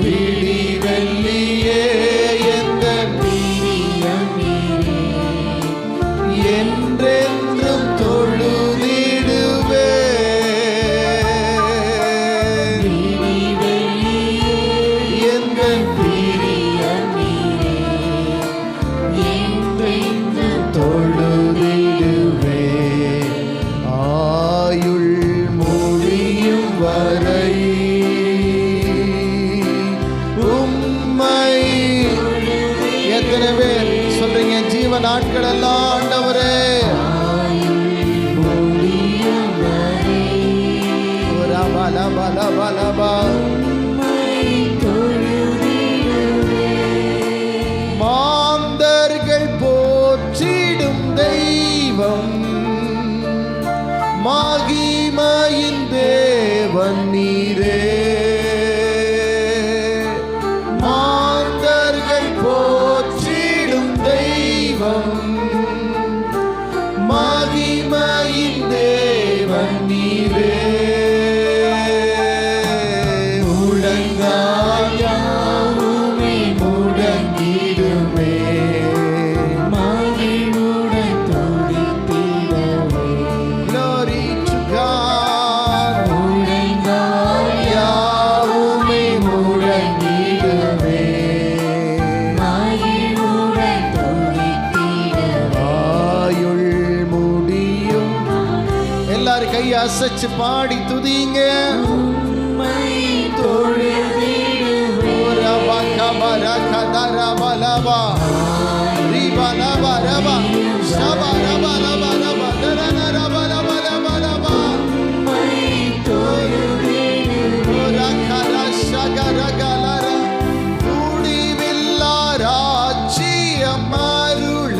விழி வெள்ளியே எந்தன் பிரியம் நீரே. என்றென்றும் தொழுதிடுவே. விழி வெள்ளியே எந்தன் பிரியம் நீரே. என்றென்றும் தொழுதிடுவே. ஆயுள் முடியும் வரை உம்மை. எத்தனை பேர் சொல்றீங்க ஜீவ நாட்கள் எல்லாம் ஆண்டவரே? முடியும் வரை உம்மை தொழுதிடுவே. மாந்தர்கள் போற்றிடும் தெய்வம், மகிமையின் தேவன் நீரே. மாந்தர்கள் போற்றிடும் தெய்வம், மகிமையின் தேவன் நீரே. முழங்கால் யாவுமே முடங்கிடுமே. மகிழ்வுடன் துதித்திடவே. Glory to God. முழங்கால் யாவுமே முழங்கிடுமே. மகிழ்வுடன் துதித்திடவே. ஆயுள் முடியும். எல்லாரும் கையை அசைச்சு பாடி துதிங்க. உம்மை தொழுதிடுவே. ரபகபரகதரபலபா. ரிபலபரபா. ஷபரபலபலபா. தரனரபலபலபலபா. உம்மை தொழுதிடுவே. ரகரஷகரகலர. முடிவில்லா ராஜ்யம் அருள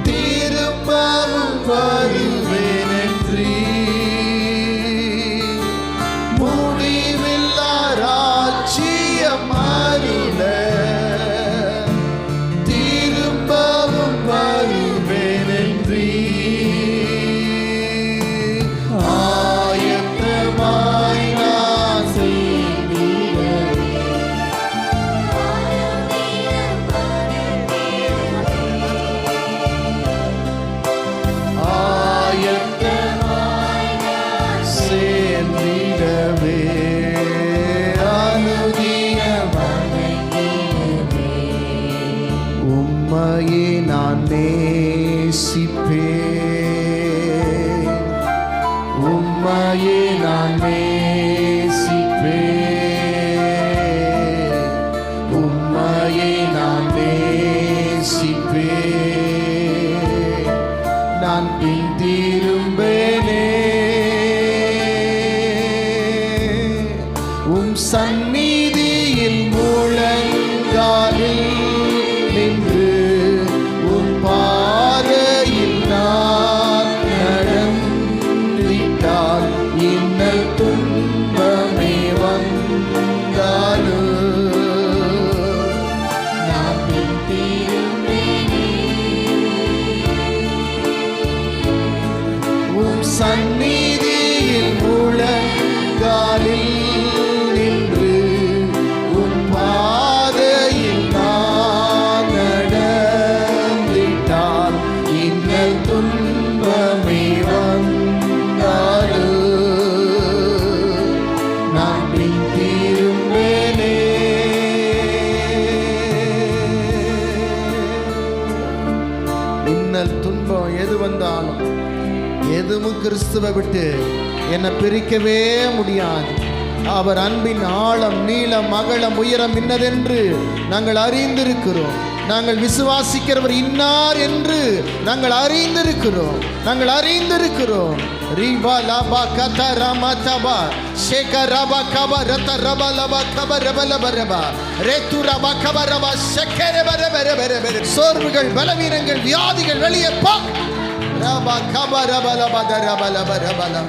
திரும்பவும் வருவேனென்றீ. முடிவில்லா ராஜ்யம் அருள நேசிப்பேன், உம்மையே நான் நேசிப்பேன், உம்மையே நான் நேசிப்பேன், நான் பின் திரும்பேனே. உம் சந்நிதியில் முழங்காலில் நின்று உம் பாதையில் நான் நடந்திட்டால் இன்னல் துன்பமே வந்தாலும் நான் பின் திரும்பேனே. உம் சந்நிதியில் முழங்காலில் நின்று உம் பாதையில் நான் நடந்திட்டால் இன்னல் துன்பமே வந்தாலும் நான் பின் திரும்பேனே. இன்னல் துன்பம் எது வந்தாலும் எதுவும் கிறிஸ்துவை விட்டு என்னை பிரிக்கவே முடியாது. அவர் அன்பின் ஆழம் நீளம் அகலம் உயரம் இன்னதென்று நாங்கள் அறிந்திருக்கிறோம். நாங்கள் விசுவாசிக்கிறவர் இன்னார் என்று நாங்கள் அறிந்திருக்கிறோம். ரீபா லாபா கத ராமா தபா ஷேக ரபா கபா ரத ரபா லபா கபா ரபா லபா ரபா ரேத்து ரபா கபா ரபா ஷக்கரே பர பர பர பர. சோர்வுகள் பலவீனங்கள் வியாதிகள் வெளியே போ. ரபா கபா ரபா லபா ரபா லபா ரபா லபா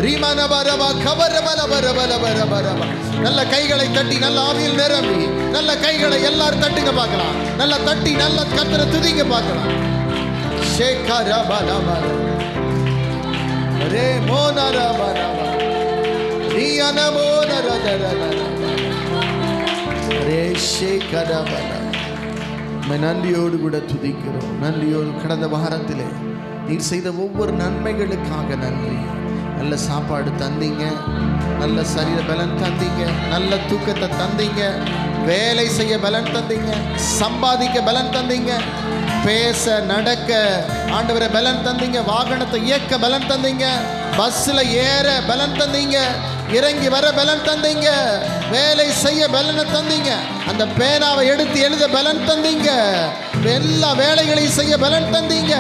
ரீமா நபா ரபா கபா ரபா லபா ரபா லபா ரபா ரபா. நல்ல கைகளை தட்டி நல்ல ஆவியில் நிரம்பி நல்ல கைகளை எல்லாரும் தட்டுங்க பார்க்கலாம். நல்ல தட்டி நல்ல கர்த்தரை துதிங்க பார்க்கலாம். ஷேகா ரபா லபா ரே மோனா ரபா ரபா ரியான மோனா ரபா ரபா ரே ஷேகா ரபா ரபா. நன்றியோடு கூட துதிக்கிறோம். நன்றியோடு கடந்த வாரத்திலே நீர் செய்த ஒவ்வொரு நன்மைகளுக்காக நன்றி. நல்ல சாப்பாடு தந்தீங்க, நல்ல சரீர பலன் தந்தீங்க, நல்ல தூக்கத்தை தந்தீங்க, வேலை செய்ய பலன் தந்தீங்க, சம்பாதிக்க பலன் தந்தீங்க, பேச நடக்க ஆண்டவரை பலன் தந்தீங்க, வாகனத்தை இயக்க பலன் தந்தீங்க, பஸ்ஸில் ஏற பலன் தந்தீங்க, இறங்கி வர பலன் தந்தீங்க, வேலை செய்ய பலனை தந்தீங்க, அந்த பேனாவை எடுத்து எழுத பலன் தந்தீங்க, எல்லா வேலைகளையும் செய்ய பலன் தந்தீங்க.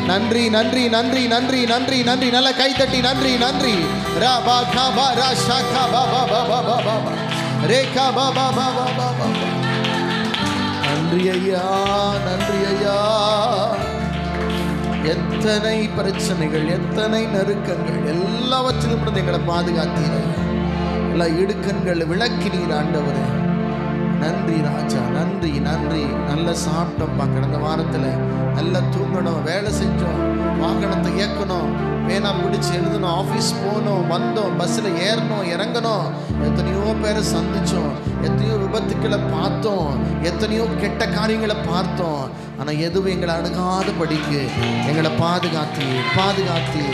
நன்றி நன்றி நன்றி நன்றி நன்றி நன்றி. நல்ல கைத்தட்டி நன்றி நன்றி. ரா பா கா பா ரா ஷா கா பா பா பா பா பா பா பா ரே கா பா பா பா பா பா பா. நன்றி ஐயா, நன்றி ஐயா. எத்தனை பிரச்சனைகள், எத்தனை நெருக்கங்கள், எல்லாவற்றிலும் இருந்து எங்களை பாதுகாத்தீர்கள். எல்லா இடுக்கண்கள் விளக்கினீர் ஆண்டவரே. நன்றி ராஜா, நன்றி நன்றி. நல்ல சாப்பிட்டோம்ப்பா கடந்த வாரத்தில், நல்லா தூங்கணும், வேலை செஞ்சோம், வாகனத்தை இயக்கணும், பேனா பிடிச்சி எழுதணும், ஆஃபீஸ் போகணும், வந்தோம், பஸ்ஸில் ஏறணும் இறங்கணும், எத்தனையோ பேரை சந்தித்தோம், எத்தனையோ விபத்துக்களை பார்த்தோம், எத்தனையோ கெட்ட காரியங்களை பார்த்தோம். ஆனால் எதுவும் எங்களை அணுகாத படிக்கு எங்களை பாதுகாத்தி பாதுகாத்தி.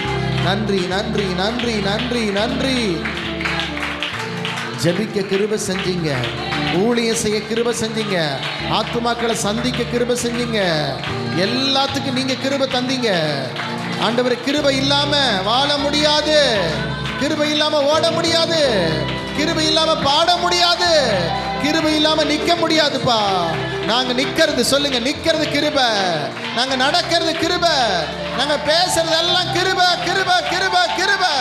நன்றி நன்றி நன்றி நன்றி நன்றி. ஜெபிக்க கிருபை செஞ்சீங்க, ஊழியம் செய்ய கிருபை செஞ்சீங்க, ஆத்துமாக்களை சந்திக்க கிருபை செஞ்சீங்க, எல்லாத்துக்கும் நீங்க கிருபை தந்தீங்க ஆண்டவரே. கிருபை இல்லாம வாழ முடியாது, கிருபை இல்லாம ஓட முடியாது, கிருபை இல்லாம பாட முடியாது, கிருபை இல்லாம நிக்க முடியாதுப்பா. நாங்க நிக்கிறது சொல்லுங்க, நிக்கிறது கிருபை, நாங்க நடக்கிறது கிருபை, நாங்க பேசுறது எல்லாம் கிருபை கிருபை கிருபை கிருபை.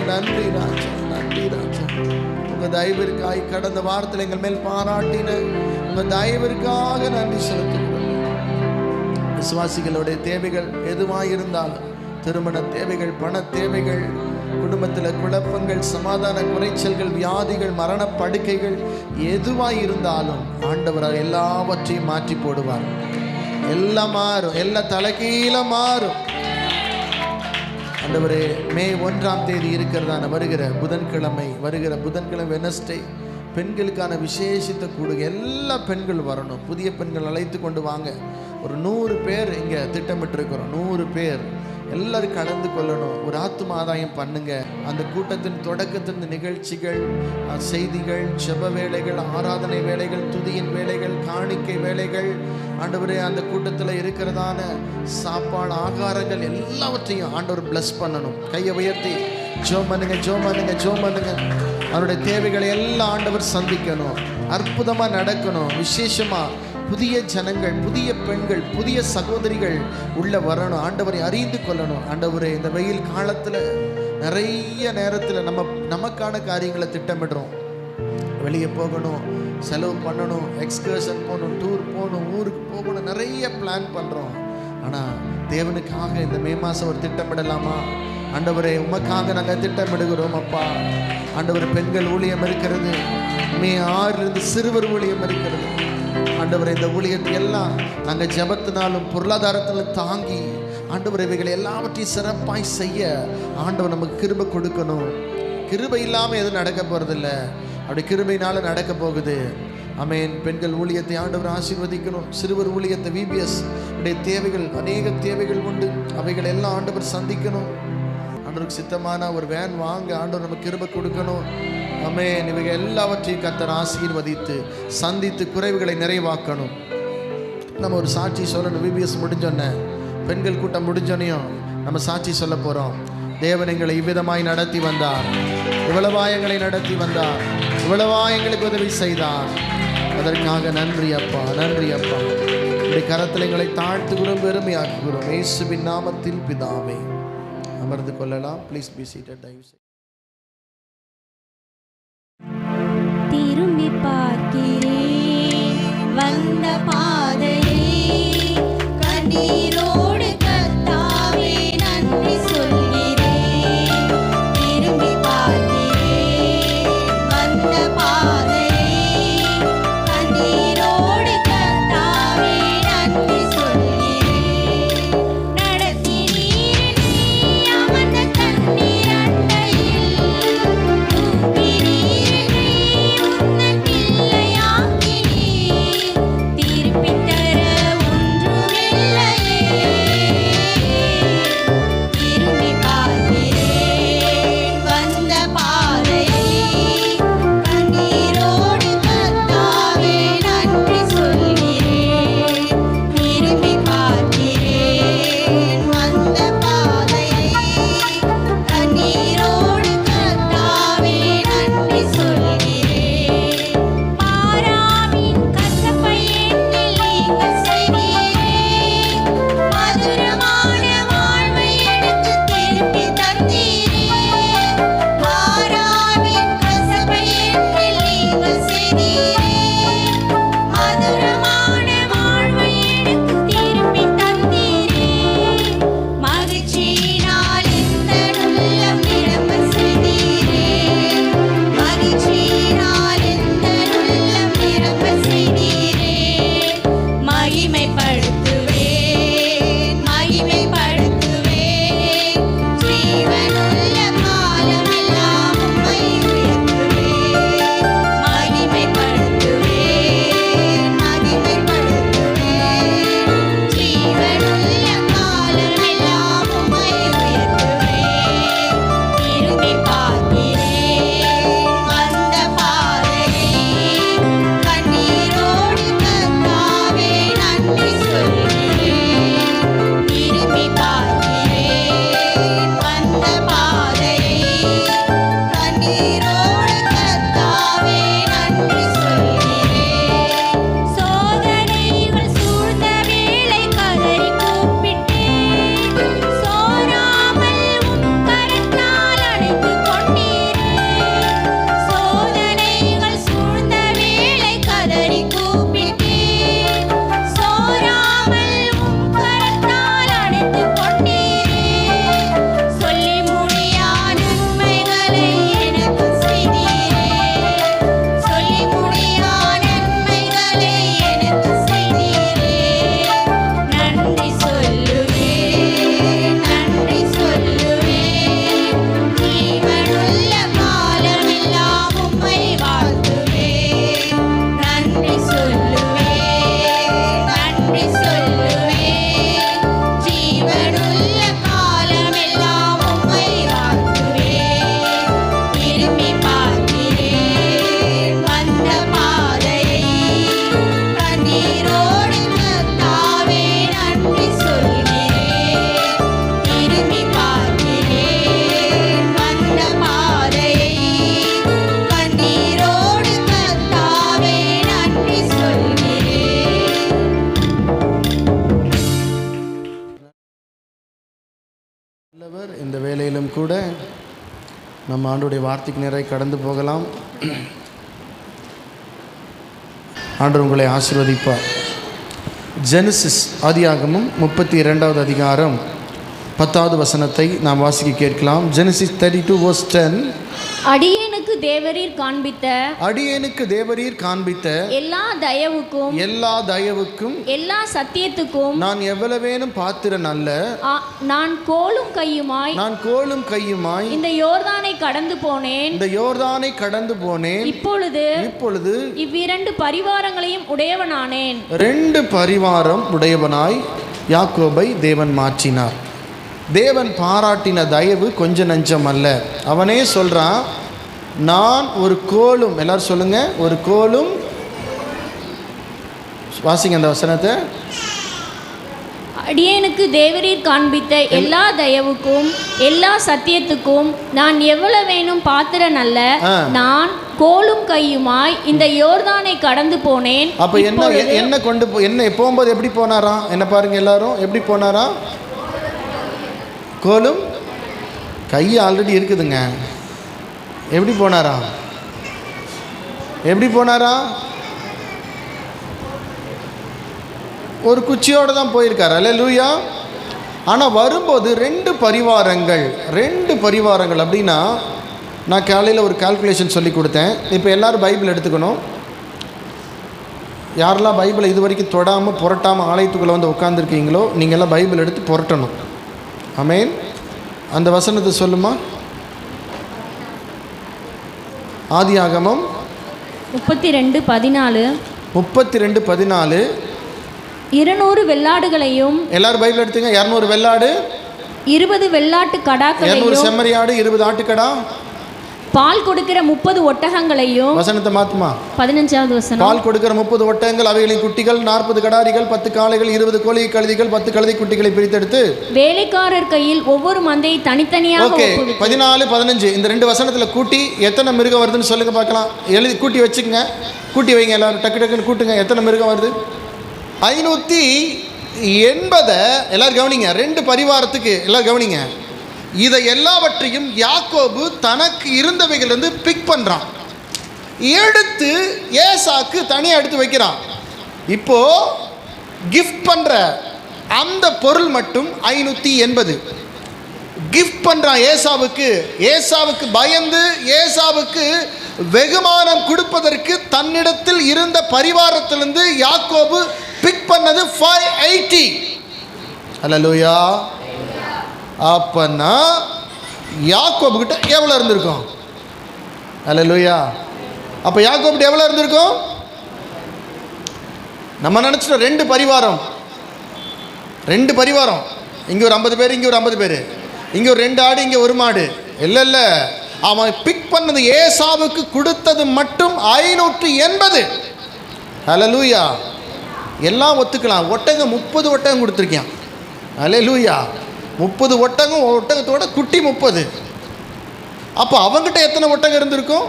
நன்றி ராஜா, நன்றி ராஜா. உங்க தயவிற்காய் கடந்த வாரத்தில் எங்கள் மேல் பாராட்டின உங்க தயவிற்காக நன்றி செலுத்துகிறோம். விசுவாசிகளுடைய தேவைகள் எதுவாயிருந்தாலும், திருமண தேவைகள், பண தேவைகள், குடும்பத்தில் குழப்பங்கள், சமாதான குறைச்சல்கள், வியாதிகள், மரண படுக்கைகள் எதுவாயிருந்தாலும் ஆண்டவர் எல்லாவற்றையும் மாற்றி போடுவார். எல்லாம் மாறும், எல்லாம் தலைகீழ மாறும். ஆண்டவரே, மே 1ஆம் தேதி இருக்கிறதான வருகிற புதன்கிழமை வெனஸ்டே பெண்களுக்கான விசேஷித்த கூடுகை. எல்லா பெண்கள் வரணும், புதிய பெண்கள் அழைத்து கொண்டு வாங்க. ஒரு 100 பேர் இங்கே திட்டமிட்டிருக்கிறோம். 100 பேர் எல்லாரும் கலந்து கொள்ளணும். ஒரு ஆத்தும ஆதாயம் பண்ணுங்க. அந்த கூட்டத்தின் தொடக்கத்தின் நிகழ்ச்சிகள், செய்திகள், ஜெப வேலைகள், ஆராதனை வேலைகள், துதியின் வேலைகள், காணிக்கை வேலைகள், ஆண்டவரே அந்த கூட்டத்தில் இருக்கிறதான சாப்பாடு ஆகாரங்கள் எல்லாவற்றையும் ஆண்டவர் பிளஸ் பண்ணணும். கையை உயர்த்தி ஜெபம் பண்ணுங்க, ஜெபம் பண்ணுங்க, ஜெபம் பண்ணுங்க. அவருடைய தேவைகளை எல்லாம் ஆண்டவர் சந்திக்கணும். அற்புதமா நடக்கணும். விசேஷமா புதிய ஜனங்கள், புதிய பெண்கள், புதிய சகோதரிகள் உள்ள வரணும். ஆண்டவரை அறிந்து கொள்ளணும். ஆண்டவரே, இந்த வெயில் காலத்தில் நிறைய நேரத்தில் நமக்கான காரியங்களை திட்டமிடுறோம். வெளியே போகணும், செலவு பண்ணணும், எக்ஸ்கர்ஷன் போகணும், டூர் போகணும், ஊருக்கு போகணும், நிறைய பிளான் பண்ணுறோம். ஆனால் தேவனுக்காக இந்த மே மாதம் ஒரு திட்டமிடலாமா? ஆண்டவரே, உமக்காக நாங்கள் திட்டமிடுகிறோம் அப்பா. ஆண்டவர், பெண்கள் ஊழியம் இருக்கிறது, மே 6 சிறுவர் ஊழியம் இருக்கிறது. ஆண்டவரை, இந்த ஊழியத்தை எல்லாம் நாங்கள் ஜெபத்தினாலும் பொருளாதாரத்திலும் தாங்கி ஆண்டவர் இவைகளை எல்லாவற்றையும் சிறப்பாய் செய்ய ஆண்டவர் நமக்கு கிருபை கொடுக்கணும். கிருபை இல்லாமல் எதுவும் நடக்க போகிறதில்ல. அப்படி கிருபையினால நடக்க போகுது. ஆமென். பெண்கள் ஊழியத்தை ஆண்டவர் ஆசீர்வதிக்கணும். சிறுவர் ஊழியத்தை VBS உடைய தேவைகள், அநேக தேவைகள் உண்டு. அவைகள் எல்லாம் ஆண்டவர் சந்திக்கணும். ஆண்டவருக்கு சித்தமான ஒரு வேன் வாங்க ஆண்டவர் நமக்கு கிருபை கொடுக்கணும். ஆமென். இவைகள் எல்லாவற்றையும் கர்த்தர் ஆசீர்வதித்து சந்தித்து குறைவுகளை நிறைவாக்கணும். நம்ம ஒரு சாட்சி சொல்லணும். VBS முடிஞ்சோன்னே, பெண்கள் கூட்டம் முடிஞ்சோன்னையும் நம்ம சாட்சி சொல்ல போகிறோம். தேவன் எங்களை இவ்விதமாய் நடத்தி வந்தார், இவ்வளவா எங்களை நடத்தி வந்தார், இவ்வளவா எங்களுக்கு உதவி செய்தார். அதற்காக நன்றி அப்பா, நன்றி அப்பா. இப்படி கரத்தில் எங்களை தாழ்த்துகிறோம், பெருமையாக்குகிறோம். இயேசுவின் நாமத்தில் பிதாவே. அமர்ந்து கொள்ளலாம். Please be seated. தயவு செய்து திரும்பி பார்க்கிறேன் வந்த பாதையை, கண்ணீரோடு கர்த்தாவே நன்றி சொல்கிறேன். திரும்பி பார்க்கிறேன் வந்த பாதையை, கண்ணீரோடு கர்த்தாவே நன்றி சொல்கிறேன். நடத்தினீர் நீ அமர்ந்த தண்ணீர் அண்டையில், தூக்கினீர் நீ உந்தன் பிள்ளையாக்கினீர். திருப்பித் தர ஒன்றுமில்லையே. திரும்பி பார்க்கிறேன் வந்த பாதையை, கண்ணீரோடு கர்த்தாவே நன்றி சொல்கிறேன். திரும்பி பார்க்கிறேன் வந்த பாதையை, கண்ணீரோடு கர்த்தாவே நன்றி சொல்கிறேன். பாராவின் கசப்பை என்னில் நீங்க செய்தீரே, மதுரமான வாழ்வை எனக்கு திருப்பி தந்தீரே. பாராவின் கசப்பை என்னில் நீங்க செய்தீரே, மதுரமான வாழ்வை எனக்கு திருப்பி தந்தீரே. மகிழ்ச்சியினால் இந்த உள்ளம் நிரம்ப செய்தீரே, மகிழ்ச்சியினால் இந்த உள்ளம் நிரம்ப செய்தீரே. மகிமைப்படுத்துவேன், மகிமைப்படுத்துவேன், ஜீவனுள்ள காலமெல்லாம் உம்மை உயர்த்துவேன். மகிமைப்படுத்துவேன், ஆண்டவருடைய வார்த்தைக்கு நிறைய கடந்து போகலாம். ஆண்டவர் உங்களை ஆசீர்வதிப்பார். ஜெனசிஸ் ஆதியாகமம் 32வது அதிகாரம் 10வது வசனத்தை நாம் வாசிக்க கேட்கலாம். ஜெனசிஸ் 32:10. அடியேனுக்கு தேவரீர் காண்பித்த எல்லா தயவுக்கும் எல்லா சத்தியத்துக்கும் நான் எவ்வளவேனும் பாத்திரன் அல்ல. நான் கோலும் கையுமாய் இந்த யோர்தானை கடந்து போனேன். இப்பொழுது இவ்விரண்டு பரிவாரங்களையும் உடையவனானேன். 2 பரிவாரம் உடையவனாய் யாக்கோபை தேவன் மாற்றினார். தேவன் பாராட்டின தயவு கொஞ்ச நஞ்சம் அல்ல. அவனே சொல்றான், நான் ஒரு கோலும், எல்லாரும் சொல்லுங்க, ஒரு கோலும். வாசிங்க அந்த வசனத்தை. அடியேனுக்கு தேவரீர் காண்பித்த எல்லா தயவுக்கும் எல்லா சத்தியத்துக்கும் நான் எவ்வளவேனும் பாத்திரன் அல்ல. நான் கோலும் கையுமாய் இந்த யோர்தானை கடந்து போனேன். அப்ப என்ன போகும்போது எப்படி போனாராம்? என்ன பாருங்க எல்லாரும், எப்படி போனாராம்? கோலும் கை ஆல்ரெடி இருக்குதுங்க. எப்படி போனாரா? ஒரு குச்சியோடு தான் போயிருக்கார். அல்லேலூயா. ஆனால் வரும்போது 2 பரிவாரங்கள் அப்படின்னா, நான் காலையில் ஒரு கால்குலேஷன் சொல்லி கொடுத்தேன். இப்போ எல்லோரும் பைபிள் எடுத்துக்கணும். யாரெல்லாம் பைபிளை இது வரைக்கும் தொடாமல் புரட்டாமல் ஆலயத்துக்குள்ளே வந்து உட்காந்துருக்கீங்களோ, நீங்கள் எல்லாம் பைபிள் எடுத்து புரட்டணும். ஆமென். அந்த வசனத்தை சொல்லுமா? ஆதியாகமம் 32:14. 32:14. 200 வெள்ளாடுகளையும், எல்லாரும் பைபிள் எடுத்துங்க. 200 வெள்ளாடு, 20 வெள்ளாட்டு கடாக்களையும், 200 செம்மறியாடு, 20 ஆட்டுக்கடா, பால் கொடுக்கிற 30 ஒட்டகங்களையும். வசனத்தை மாத்துமா? 15வது வசனம். பால் கொடுக்கிற 30 ஒட்டகங்கள், அவைகளின் குட்டிகள் 40 கடாரிகள், 10 காளைகள், 20 கோழி கழுதைகள், 10 கழுதை குட்டிகளை பிரித்தெடுத்து வேலைக்காரர் கையில் ஒவ்வொரு மந்தையை தனித்தனியாக. ஓகே, 14, 15 இந்த 2 வசனத்துல கூட்டி எத்தனை மிருகம் வருதுன்னு சொல்லுங்க பார்க்கலாம். எழுதி கூட்டி வச்சுக்கங்க, கூட்டி வைங்க எல்லாரும், டக்கு டக்குன்னு கூட்டுங்க. எத்தனை மிருகம் வருது? 580. எல்லாரும் கவனிங்க, 2 பரிவாரத்துக்கு எல்லாரும் கவனிங்க. இதை எல்லாவற்றையும் யாக்கோபு தனக்கு இருந்தவைகளிலிருந்து பிக் பண்ணுறான், எடுத்து ஏசாக்கு தனியாக எடுத்து வைக்கிறான். இப்போ கிஃப்ட் பண்ணுற அந்த பொருள் மட்டும் 580 கிஃப்ட் பண்ணுறான் ஏசாவுக்கு. ஏசாவுக்கு பயந்து ஏசாவுக்கு வெகுமானம் கொடுப்பதற்கு தன்னிடத்தில் இருந்த பரிவாரத்திலிருந்து யாக்கோபு பிக் பண்ணது 580. அல்லேலூயா. அப்பன்னா யாக்கோபு கிட்ட எவ்வளோ இருந்திருக்கும்? அல்லேலூயா. அப்போ யாக்கோபு எவ்வளோ இருந்திருக்கும்? நம்ம நினச்சிட்டோம் 2 பரிவாரம். இங்கே ஒரு 50 பேர், இங்கே ஒரு 50 பேர், இங்கே ஒரு 2 ஆடு, இங்கே 1 மாடு. இல்லை, அவன் பிக் பண்ணது ஏசாவுக்கு கொடுத்தது மட்டும் 580. அல்லேலூயா. எல்லாம் ஒத்துக்கலாம். ஒட்டகம் 30 ஒட்டகம் கொடுத்துருக்கான். அல்லேலூயா. 30 ஒட்டகம், ஒட்டகத்தோட குட்டி 30. அப்போ அவங்ககிட்ட எத்தனை ஒட்டகம் இருந்திருக்கும்?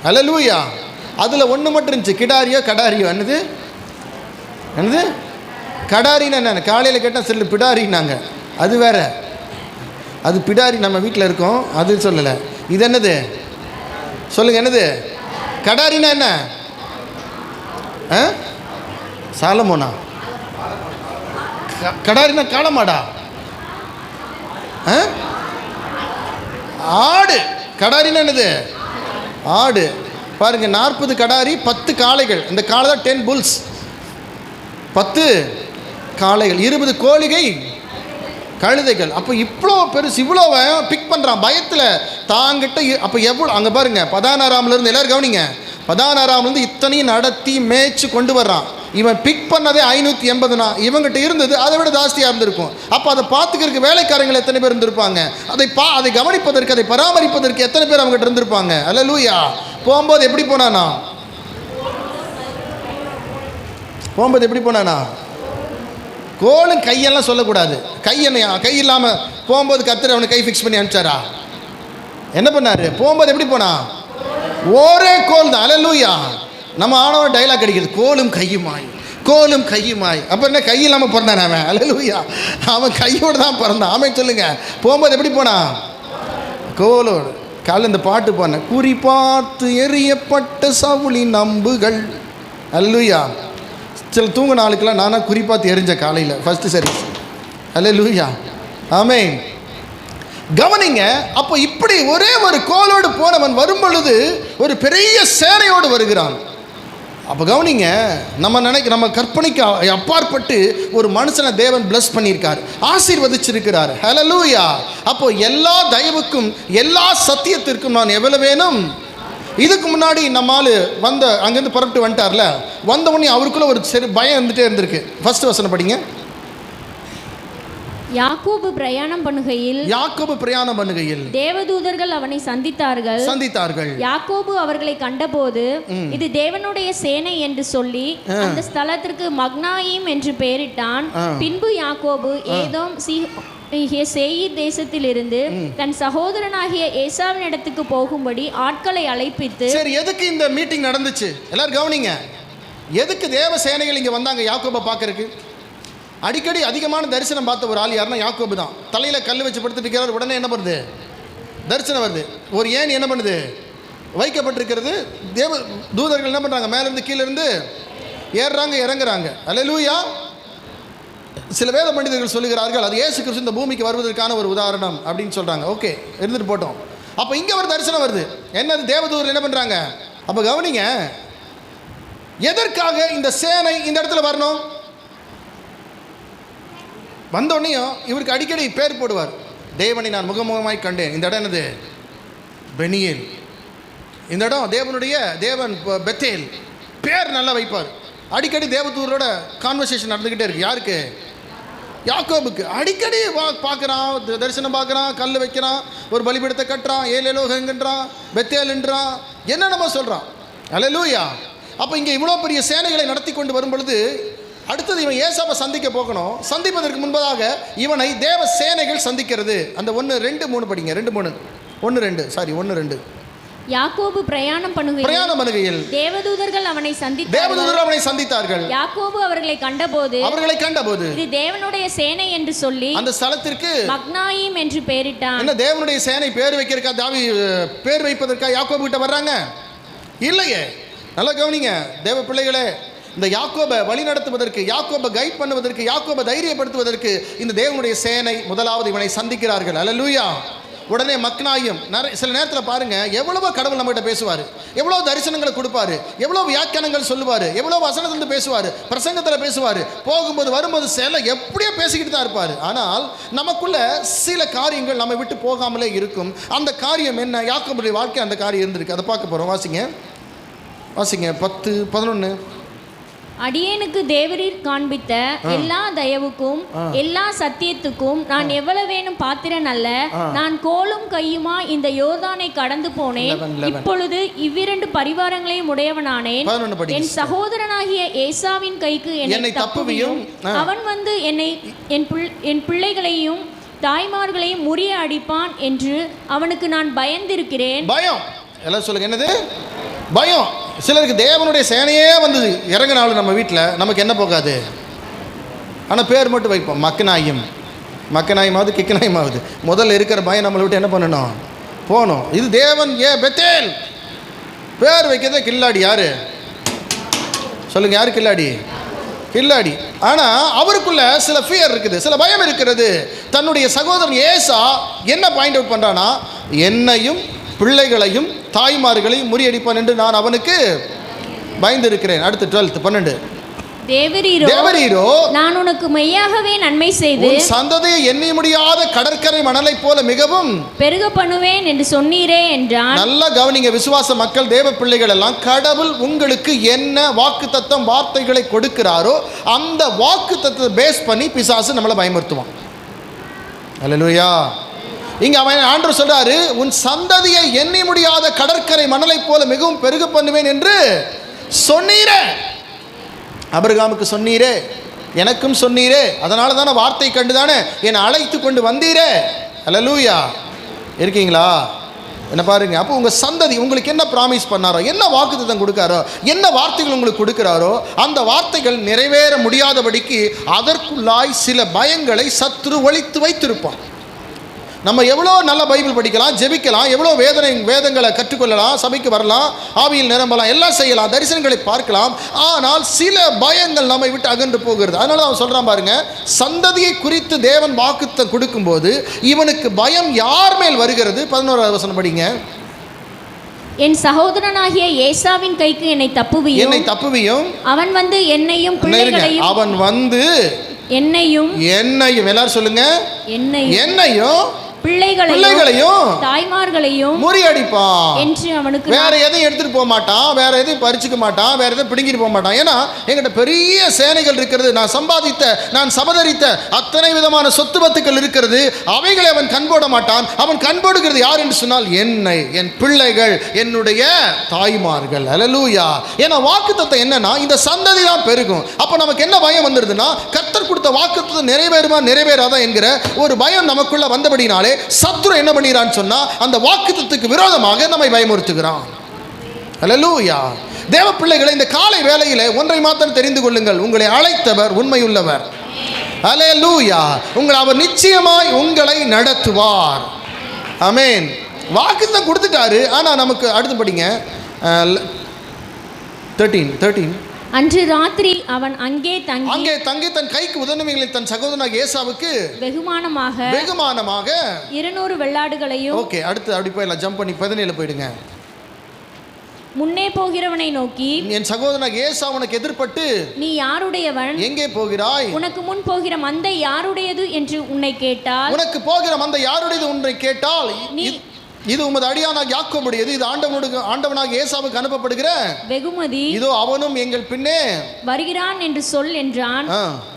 அல்லேலூயா. அதில் ஒன்று மட்டும் இருந்துச்சு, கடாரியோ. என்னது கடாரின்னு என்ன? காலையில் கேட்டால் சொல்லு பிடாரின்னாங்க. அது வேற, அது பிடாரி நம்ம வீட்டில் இருக்கோம், அது சொல்லலை. இது என்னது சொல்லுங்க, என்னது கடாரின்னா என்ன? சாலமோனா? கடாரின்னா காளமாடா? ஆடு. கடாரின்னா என்னது? ஆடு. பாருங்க, 40 கடாரி, 10 காளைகள். இந்த காளை தான் 10 புல்ஸ். 10 காளைகள், 20 கோழிகை கழுதைகள். அப்போ இவ்வளோ பெருசு, இவ்வளோ பிக் பண்ணுறான் பயத்தில் தாங்கிட்ட. அப்போ எவ்வளோ அங்கே பாருங்க, 16ஆம்லேருந்து எல்லாரும் கவனிங்க, 16ஆம்லேருந்து இத்தனையும் நடத்தி மேய்ச்சி கொண்டு வர்றான். இவன் பிக் பண்ணதே 580. இவங்ககிட்ட இருந்தது அதை விட ஜாஸ்தியாக இருந்திருக்கும். அப்போ அதை பார்த்துக்கிறதுக்கு வேலைக்காரங்கள் எத்தனை பேர் இருந்திருப்பாங்க? அதை கவனிப்பதற்கு, அதை பராமரிப்பதற்கு எத்தனை பேர் அவங்ககிட்ட இருந்திருப்பாங்க? அல்லேலூயா. போகும்போது எப்படி போனானா? கோலும் கையெல்லாம் சொல்லக்கூடாது. கை இல்லாமல் போகும்போது கத்துற அவனை கை ஃபிக்ஸ் பண்ணி அனுப்பிச்சாரா? என்ன பண்ணாரு? போகும்போது எப்படி போனா? ஒரே கோல் தான். அல்லேலூயா. நம்ம ஆனவன் டைலாக் அடிக்கிறது, கோலும் கையுமாய். அப்போ என்ன, கை இல்லாமல் பிறந்தான் அவன்? அல்லேலூயா. அவன் கையோடு தான் பிறந்தான். ஆமென் சொல்லுங்க. போகும்போது எப்படி போனா? கோலோடு. காலைல இந்த பாட்டு பாடின, குறிப்பாத்து எறியப்பட்ட சவுளின் அம்புகள். அல்லேலூயா. சில தூங்கின ஆளுக்கெல்லாம் நானாக குறிப்பாத்து எரிஞ்ச காலையில் ஃபஸ்ட்டு சர்வீஸ். அல்லேலூயா. ஆமென். கவனிங்க, அப்போ இப்படி ஒரே ஒரு கோலோடு போனவன் வரும் பொழுது ஒரு பெரிய சேனையோடு வருகிறான். அப்போ கவனிங்க, நம்ம கற்பனைக்கு அப்பாற்பட்டு ஒரு மனுஷனை தேவன் பிளஸ் பண்ணியிருக்கார், ஆசீர்வதிச்சிருக்கிறார். ஹல்லேலூயா. அப்போ எல்லா தயவுக்கும் எல்லா சத்தியத்திற்கும் நான் எவ்வளவு வேணும். இதுக்கு முன்னாடி நம்மால் அங்கேருந்து புறப்பட்டு வந்துட்டார்ல, வந்த உடனே அவருக்குள்ள ஒரு சரி பயம் இருந்துகிட்டே இருந்திருக்கு. ஃபர்ஸ்ட் வசனம் படிங்க. யாக்கோபு பிரயாணம் பண்ணுகையில் தேவதூதர்கள் அவனை சந்தித்தார்கள். யாக்கோபு அவர்களை கண்டபோது இது தேவனுடைய சேனை என்று சொல்லி அந்த ஸ்தலத்திற்கு மக்னாயிம் என்று பெயரிட்டான். பின்பு யாக்கோபு ஏதோம் சேயீர் தேசத்திலிருந்து தன் சகோதரனாகிய ஏசாவின் இடத்துக்கு போகும்படி ஆட்களை அழைப்பித்து. சரி, எதுக்கு இந்த மீட்டிங் நடந்துச்சு? எல்லாரும் கவனிங்க. எதுக்கு தேவ சேனைகள் இங்க வந்தாங்க யாக்கோபை பார்க்கறதுக்கு? அடிக்கடி அதிகமான தரிசனம் பார்த்த ஒரு ஆள் யாருன்னா யாக்கோபு தான். தலையில் கல் வச்சு படுத்துட்டு இருக்கிறார். உடனே என்ன பண்ணுது? தரிசனம் வருது. ஒரு ஏணி என்ன பண்ணுது? வைக்கப்பட்டிருக்கிறது. தேவ தூதர்கள் என்ன பண்ணுறாங்க? மேலேருந்து கீழேருந்து ஏறுறாங்க, இறங்குறாங்க. அல்லேலூயா. சில வேத பண்டிதர்கள் சொல்லுகிறார்கள் அது இயேசு கிறிஸ்து இந்த பூமிக்கு வருவதற்கான ஒரு உதாரணம் அப்படின்னு சொல்கிறாங்க. ஓகே, இருந்துட்டு போட்டோம். அப்போ இங்கே ஒரு தரிசனம் வருது. என்னது? தேவதூதர்கள் என்ன பண்ணுறாங்க? அப்போ கவனிங்க, எதற்காக இந்த சேனை இந்த இடத்துல வரணும்? வந்தோடனையும் இவருக்கு அடிக்கடி பேர் போடுவார். தேவனை நான் முகமுகமாய் கண்டேன். இந்த இடம் என்னது? பெனியேல். இந்த இடம் தேவன் பெத்தேல். பேர் நல்லா வைப்பார். அடிக்கடி தேவதூதரோட கான்வர்சேஷன் நடந்துக்கிட்டே இருக்கு. யாருக்கு? யாக்கோபுக்கு. அடிக்கடி பார்க்குறான், தரிசனம் பார்க்குறான், கல் வைக்கிறான், ஒரு பலிபீடத்தை கட்டுறான், ஏலேலோகங்கன்றான், பெத்தேல்ன்றான், என்னென்னமோ சொல்கிறான். அல்லேலூயா. அப்போ இங்கே இவ்வளோ பெரிய சேனைகளை நடத்தி கொண்டு வரும் பொழுது அடுத்தது இவன் ஏசாவை சந்திக்க போகணும். சந்திப்பதற்கு முன்பதாக இவனை தேவ சேனைகள் சந்திக்கிறது. அந்த 1-2-3 படிங்க. 1-2 யாக்கோபு பிரயாணம் பண்ணுகையில் தேவதூதர்கள் அவனை சந்தித்தார்கள். யாக்கோபு அவர்களை கண்டபோது இது தேவனுடைய சேனை என்று சொல்லி அந்த ஸ்தலத்திற்கு மக்னாயிம் என்று பெயரிட்டான். என்ன தேவனுடைய சேனை பேர் வைக்கிறதுக்கா தாவி பேர் வைப்பதற்கா யாக்கோபு கிட்ட வர்றாங்க? இல்லையே. நல்லா கவனிங்க தேவ பிள்ளைகளே. இந்த யாக்கோபை வழி நடத்துவதற்கு, யாக்கோபை கைட் பண்ணுவதற்கு, யாக்கோபை தைரியப்படுத்துவதற்கு இந்த தேவனுடைய சேனை முதலாவது இவனை சந்திக்கிறார்கள். அல்லேலூயா. உடனே மக்னாயும் சில நேரத்தில் பாருங்க, எவ்வளவோ கடவுள் நம்மகிட்ட பேசுவார், எவ்வளோ தரிசனங்களை கொடுப்பாரு, எவ்வளோ வியாக்கியானங்கள் சொல்லுவார், எவ்வளோ வசனத்திலிருந்து பேசுவார், பிரசங்கத்தில் பேசுவார், போகும்போது வரும்போது சில எப்படியோ பேசிக்கிட்டு தான் இருப்பார். ஆனால் நமக்குள்ள சில காரியங்கள் நம்ம விட்டு போகாமலே இருக்கும். அந்த காரியம் என்ன? யாக்கோபுடைய வாழ்க்கை அந்த காரியம் இருந்திருக்கு. அதை பார்க்க போகிறோம். வாசிங்க 10-11. அடியேனுக்கு தேவரீர் காண்பித்த எல்லா தயவுக்கும் எல்லா சத்தியத்துக்கும் நான் எவ்வளவேனும் பாத்திரன் அல்ல. நான் கோலும் கையுமா இந்த யோர்தானை கடந்து போனேன். இப்பொழுது இவ்விரண்டு பரிவாரங்களையும் உடையவனானேன். என் சகோதரனாகிய ஏசாவின் கைக்கு என்னை தப்புவியும். அவன் வந்து என் பிள்ளைகளையும் தாய்மார்களையும் முறிய அடிப்பான் என்று அவனுக்கு நான் பயந்திருக்கிறேன். பயம். எல்லாம் சொல்லுங்க, என்னது? பயம். சிலருக்கு தேவனுடைய சேனையே வந்து இறங்கினாலும் நம்ம வீட்டில் நமக்கு என்ன போகாது, ஆனால் பேர் மட்டும் வைப்போம். மக்கனாயுமாவது கிக்கனாயுமாவது. முதல்ல இருக்கிற பயம் நம்மளை விட்டு என்ன பண்ணணும்? போகணும். இது தேவன் பெத்தேல் பேர் வைக்கிறதே கில்லாடி. யாரு சொல்லுங்க? யாரு கில்லாடி? ஆனால் அவருக்குள்ள சில ஃபியர் இருக்குது, சில பயம் இருக்கிறது. தன்னுடைய சகோதரன் ஏசா என்ன பாயிண்ட் அவுட் பண்ணுறான்னா, என்னையும் பிள்ளைகளையும் தாய்மார்களையும் முறியடிப்பான் என்று நான் அவனுக்கு பயந்திருக்கிறேன். அடுத்து 12 தேவரீரோ நான் உனக்கு மெய்யாகவே நன்மை செய்து உன் சந்ததியை எண்ணி முடியாத கடற்கரை மணலை போல மிகவும் பெருக பண்ணுவேன் என்று சொன்னீரே என்றான். நல்லா கவனிங்க விசுவாச மக்கள், தேவ பிள்ளைகள் எல்லாம், கடவுள் உங்களுக்கு என்ன வாக்குத்தத்தம் வார்த்தைகளை கொடுக்கிறாரோ அந்த வாக்குத்தத்தத்தை பேஸ் பண்ணி பிசாசு நம்மளை பயமுறுத்துவான். அல்லேலூயா. இங்க அவன் ஆண்டவர் சொல்றாரு, உன் சந்ததியை எண்ணி முடியாத கடற்கரை மணலை போல மிகவும் பெருக பண்ணுவேன் என்று சொன்னீரே. ஆபிரகாமுக்கு சொன்னீரே, எனக்கும் சொன்னீரே, அதனால தானே வார்த்தை கண்டுதானே என்னை அழைத்து கொண்டு வந்தீரே. அல்லேலூயா. இருக்கீங்களா? என்ன பாருங்க. அப்போ உங்க சந்ததி உங்களுக்கு என்ன ப்ராமிஸ் பண்ணாரோ, என்ன வாக்குத்தத்தம் கொடுக்காரோ, என்ன வார்த்தைகள் உங்களுக்கு கொடுக்கிறாரோ அந்த வார்த்தைகள் நிறைவேற முடியாதபடிக்கு அதற்குள்ளாய் சில பயங்களை சத்துரு ஒளித்து வைத்திருப்பான். நம்ம எவ்வளோ நல்ல பைபிள் படிக்கலாம், ஜெபிக்கலாம், எவ்வளோ வேதங்களை கற்றுக்கொள்ளலாம், சபைக்கு வரலாம், ஆவியில் நிரம்பலாம், எல்லாம் செய்யலாம், தரிசனங்களை பார்க்கலாம். ஆனால் சில பயங்கள் நம்மை விட்டு அகன்று போகிறது. அதனால அவன் சொல்கிறான் பாருங்க, சந்ததியை குறித்து தேவன் வாக்குத்தத்தம் கொடுக்கும்போது இவனுக்கு பயம் யார் மேல் வருகிறது? 11வது வசனம் படிங்க. என் சகோதரனாகிய ஏசாவின் கைக்கு என்னை தப்புவியும் அவன் வந்து என்னையும் பிள்ளைகளையும் எல்லாரும் சொல்லுங்க, என்னையும் பிள்ளைகளையும் தாய்மார்களையும் முறியடிப்பான் என்று அவனுக்கு வேற எதையும் எடுத்துட்டு போக மாட்டான், வேற எதையும் பறிச்சுக்க மாட்டான், வேற எதையும் பிடுங்கிட்டு போக மாட்டான். ஏன்னா எங்கிட்ட பெரிய சேனைகள் இருக்கிறது, நான் சபதரித்த அத்தனை விதமான சொத்து பத்துக்கள் இருக்கிறது, அவைகளை அவன் கண்போட மாட்டான். அவன் கண்போடுகிறது யார் என்று சொன்னால் என்னை, என் பிள்ளைகள், என்னுடைய தாய்மார்கள். அல்லேலூயா. ஏன்னா வாக்குத்தத்தம் என்னன்னா இந்த சந்ததி தான் பெருகும். அப்ப நமக்கு என்ன பயம் வந்துருதுன்னா, கர்த்தர் கொடுத்த வாக்குத்தத்தம் நிறைவேறுமா நிறைவேறாதா என்கிற ஒரு பயம் நமக்குள்ள வந்தபடினாலே சத்துரு என்ன பண்ணிறான்னு சொன்னா அந்த வாக்குத்தத்தத்துக்கு விரோதமாக நம்மை பயமுறுத்துகிறான். அல்லேலூயா. தேவ பிள்ளைகளை, இந்த காலை வேளையிலே ஒன்றை மாத்திரம் தெரிந்து கொள்ளுங்கள், உங்களை அழைத்தவர் உண்மையுள்ளவர். அல்லேலூயா. அவர் நிச்சயமாய் உங்களை நடத்துவார். ஆமென். வாக்குத்தத்தம் கொடுத்துட்டாரு. ஆனா நமக்கு அடுத்து படிங்க 13. அன்று ராத்திரி அவன் அங்கே தங்கி தன் கைக்கு உதவிகளை தன் சகோதரனாகிய ஏசாவுக்கு வெகுமானமாக 200 வெள்ளாடுகளையும். ஓகே, அடுத்து அப்படி போயிடலாம், ஜம்ப் பண்ணி 17 போயிடுங்க. முன்னே போகிறவனை நோக்கி, என் சகோதரனாகிய ஏசா உனக்கு எதிர்பட்டு, நீ யாருடையவன், எங்கே போகிறாய், உனக்கு முன் போகிற மந்தை யாருடையது என்று உன்னை கேட்டால், உனக்கு போகிற மந்தை யாருடையது உன்னை கேட்டால், இது உமது அடியானாக யாக்கோபுடையது, இது ஆண்டவனாக ஏசாவுக்கு அனுப்பப்படுகிற வெகுமதி, இதோ அவனும் எங்கள் பின்னே வருகிறான் என்று சொல் என்றான்.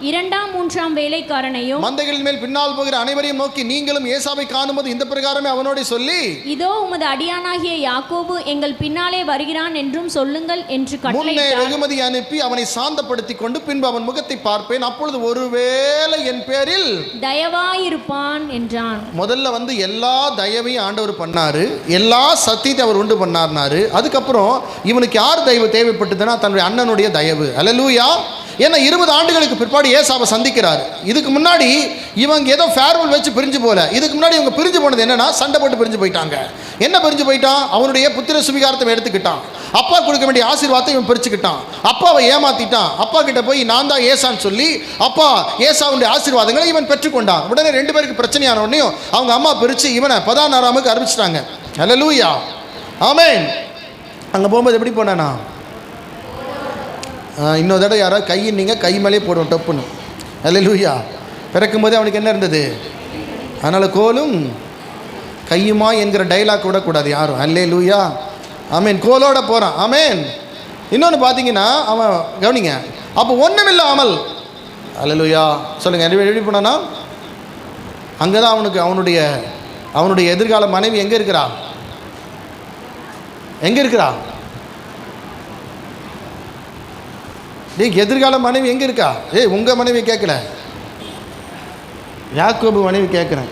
2ஆம் 3ஆம் வேலைக்காரனையும் மந்தைகளின் மேல் பின்னால் போகிற அனைவரையும் நோக்கி, நீங்களும் ஏசாவை காணும்போது இந்த பிரகாரமே அவனோட சொல்லி, இதோ உமது அடியானாகிய யாக்கோபு எங்கள் பின்னாலே வருகிறான் என்றும் சொல்லுங்கள் என்று கட்டளையிட்டார். முன்னே வெகுமதி அனுப்பி அவனை சாந்தப்படுத்தி கொண்டு பின்பு அவன் முகத்தை பார்ப்பேன், அப்பொழுது ஒருவேளை என் பேரில் தயவாயிருப்பான் என்றான். முதல்ல வந்து எல்லா தயவையும் ஆண்டவர் பண்ணாரு, எல்லா சத்தியத்தை அவர் உண்டு பண்ணார்னாரு. அதுக்கப்புறம் இவனுக்கு யார் தயவு தேவைப்பட்டதுன்னா தன்னுடைய அண்ணனுடைய தயவு. அல்லேலூயா. ஏன்னா 20 ஆண்டுகளுக்கு பிற்பாடு ஏசாவை சந்திக்கிறார். இதுக்கு முன்னாடி இவங்க ஏதோ ஃபேர்வெல் வச்சு பிரிஞ்சு போல, இதுக்கு முன்னாடி இவங்க பிரிஞ்சு போனது என்னன்னா சண்டை போட்டு பிரிஞ்சு போயிட்டாங்க. என்ன பிரிஞ்சு போயிட்டான்? அவனுடைய புத்திர சுவிகாரத்தை எடுத்துக்கிட்டான், அப்பா கொடுக்க வேண்டிய ஆசீர்வாதத்தை இவன் பிரிச்சுக்கிட்டான், அப்பாவை ஏமாத்திட்டான். அப்பா கிட்ட போய் நான் தான் ஏசான்னு சொல்லி அப்பா ஏசாவுடைய ஆசீர்வாதங்களை இவன் பெற்றுக்கொண்டான். உடனே 2 பேருக்கு பிரச்சனையான உடனே அவங்க அம்மா பிரித்து இவனை 16ஆமுக்கு அறிவிச்சிட்டாங்க. அல்லேலூயா. ஆமென். அங்கே போகும்போது எப்படி போனானா, இன்னொரு தடவை யாராவது கையின் நீங்கள் கை மேலே போடுவோம் டப்புன்னு. அல்லேலூயா. பிறக்கும்போதே அவனுக்கு என்ன இருந்தது? அதனால் கோலும் கையுமா என்கிற டைலாக் விடக்கூடாது யாரும். அல்லேலூயா. ஆமேன். கோலோட போகிறான். ஆமேன். இன்னொன்று பார்த்தீங்கன்னா அவன் கவனிங்க, அப்போ ஒன்றுமில்லாமல் அல்லேலூயா சொல்லுங்கள் எப்படி போனான்னா, அங்கே தான் அவனுக்கு அவனுடைய எதிர்கால மனைவி எங்கே இருக்கிறா? எதிர்கால மனைவி எங்கே இருக்கா? உங்கள் மனைவி கேட்கல, யாக்கோபு மனைவி கேட்குறேன்.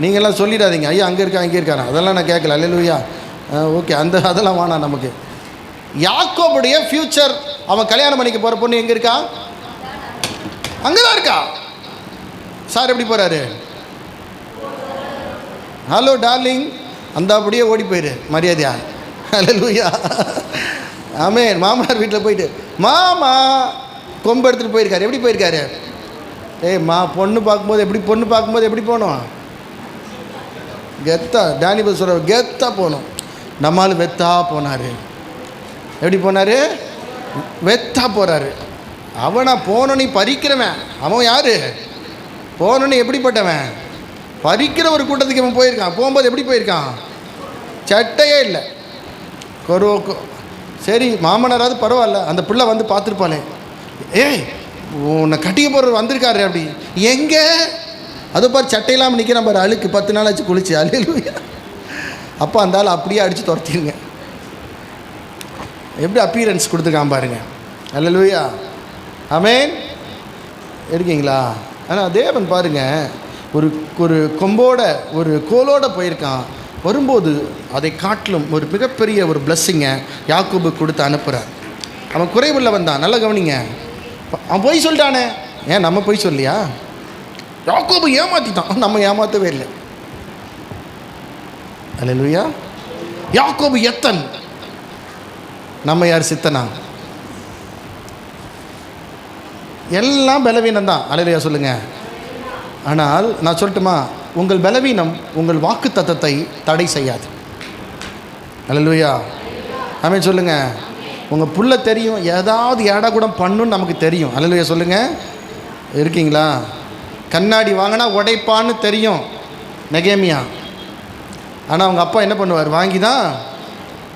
நீங்கள்லாம் சொல்லிடாதீங்க ஐயா அங்கே இருக்கா இங்கே இருக்காரா, அதெல்லாம் நான் கேட்கல. அல்லேலூயா. ஓகே, அதெல்லாம் வேணாம் நமக்கு. யாக்கோபுடைய ஃப்யூச்சர், அவன் கல்யாணம் பண்ணிக்க போகிற பொண்ணு எங்கே இருக்கா? அங்கே தான் இருக்கா. சார் எப்படி போகிறாரு? ஹலோ டார்லிங், அந்த அப்படியே ஓடி போயிரு மரியாதையா. அல்லேலூயா. ஆமென். மாமனார் வீட்டில் போயிட்டு மாமா கொம்பு எடுத்துகிட்டு போயிருக்காரு. எப்படி போயிருக்காரு? பொண்ணு பார்க்கும்போது எப்படி போனோம்? கெத்தா. டேனியல் சொல்ற கெத்தா போனோம். நம்மால் வெத்தா போனார். எப்படி போனார்? வெத்தா போகிறாரு. அவனா போனோன்னு பறிக்கிறவன். அவன் யார்? போனோன்னு எப்படிப்பட்டவன்? பறிக்கிற ஒரு கூட்டத்துக்கு அவன் போயிருக்கான். போகும்போது எப்படி போயிருக்கான்? சட்டையே இல்லை. சரி மாமனாராவது பரவாயில்ல, அந்த பிள்ளை வந்து பார்த்துருப்பானே, உன்னை கட்டிக்க போகிறவர் வந்திருக்காரு. அப்படி எங்கே? அதை பாரு சட்டையெல்லாம் நிற்கிறான் பாரு, அழுக்கு 10 நாள் ஆச்சு குளிச்சு. அல்லேலூயா. அப்போ அந்த ஆள் அப்படியே அடித்து துரத்திடுங்க. எப்படி அப்பீரன்ஸ் கொடுத்துருக்கான் பாருங்க. அல்லேலூயா. ஆமென். இருக்கீங்களா? ஆனால் தேவன் பாருங்க, ஒரு கொம்போட ஒரு கோலோட போயிருக்கான். வரும்போது அதை காட்டிலும் ஒரு மிகப்பெரிய ஒரு பிளஸ்ஸிங்கை யாக்கோபு கொடுத்து அனுப்புகிறார். அவன் குறைவுள்ளவன் தான். நல்லா கவனிங்க. அவன் போய் சொல்லிட்டானே, ஏன் நம்ம போய் சொல்லியா? யாக்கோபு ஏமாற்றிட்டான், நம்ம ஏமாற்றவே இல்லை. அல்லேலூயா. யாக்கோபு எத்தன், நம்ம யார் சித்தனா? எல்லாம் பலவீனம் தான். அல்லேலூயா சொல்லுங்க. ஆனால் நான் சொல்லட்டுமா, உங்கள் பலவீனம் உங்கள் வாக்கு தத்தத்தை தடை செய்யாது. அல்லேலூயா. ஆமென் சொல்லுங்க. உங்கள் புள்ள தெரியும் ஏதாவது ஏடா கூட பண்ணுன்னு நமக்கு தெரியும். அல்லேலூயா சொல்லுங்க. இருக்கீங்களா? கண்ணாடி வாங்கினா உடைப்பான்னு தெரியும் நெகேமியா. ஆனால் அவங்க அப்பா என்ன பண்ணுவார்? வாங்கி தான்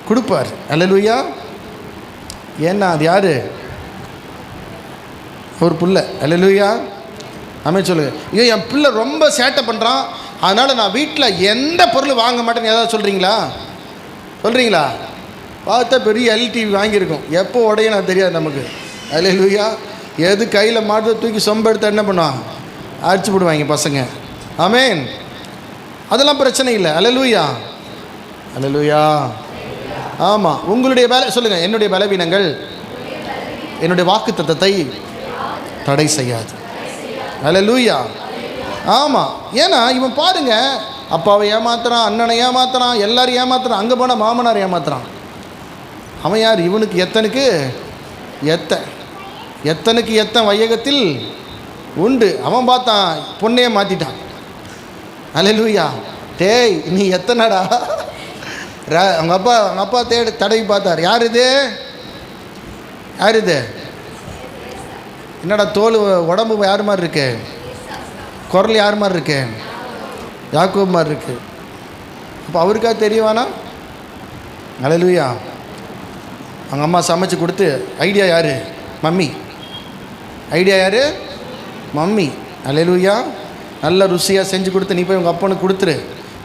கொடுப்பார். அல்லேலூயா. ஏன்னா அது யார்? ஒரு புள்ள. அல்லேலூயா. ஆமென் சொல்லுங்க. ஐயோ என் பிள்ளை ரொம்ப சேட்டை பண்ணுறான், அதனால் நான் வீட்டில் எந்த பொருள் வாங்க மாட்டேன்னு ஏதாவது சொல்கிறீங்களா? சொல்கிறீங்களா? பார்த்தா பெரிய எல்டிவி வாங்கியிருக்கோம், எப்போ உடையும் நான் தெரியாது நமக்கு. அல்லேலூயா. எது கையில் மாட்டு தூக்கி சொம்ப எடுத்து என்ன பண்ணுவான்? அடிச்சு போடுவாங்க பசங்க. ஆமென். அதெல்லாம் பிரச்சனை இல்லை. அல்லேலூயா. அல்லேலூயா. ஆமாம். உங்களுடைய சொல்லுங்கள், என்னுடைய பலவீனங்கள் என்னுடைய வாக்கு தத்தத்தை தடை செய்யாது. அல்லேலூயா. ஆமாம். ஏன்னா இவன் பாருங்க, அப்பாவை ஏமாத்துறான், அண்ணனை ஏமாத்துறான், எல்லாரும் ஏமாத்துறான், அங்கே போனால் மாமனார் ஏமாத்துறான். அவன் யார்? இவனுக்கு எத்தனுக்கு எத்தன் வையகத்தில் உண்டு. அவன் பார்த்தான், பொண்ணையே மாற்றிட்டான். அல்லேலூயா. டேய் நீ எத்தனடா? அவங்க அப்பா தடவி பார்த்தார். யார் இது? என்னடா தோல் உடம்பு யார் மாதிரி இருக்கு? குரல் யார் மாதிரி இருக்கு? யாக்கோபு மாதிரி இருக்கு. அப்போ அவருக்கா தெரியவானா? அல்லேலூயா. அவங்க அம்மா சமைச்சு கொடுத்து, ஐடியா யார்? மம்மி. ஐடியா யார்? மம்மி. அல்லேலூயா. நல்ல ருசியாக செஞ்சு கொடுத்து நீ போய் உங்கள் அப்பனுக்கு கொடுத்துரு,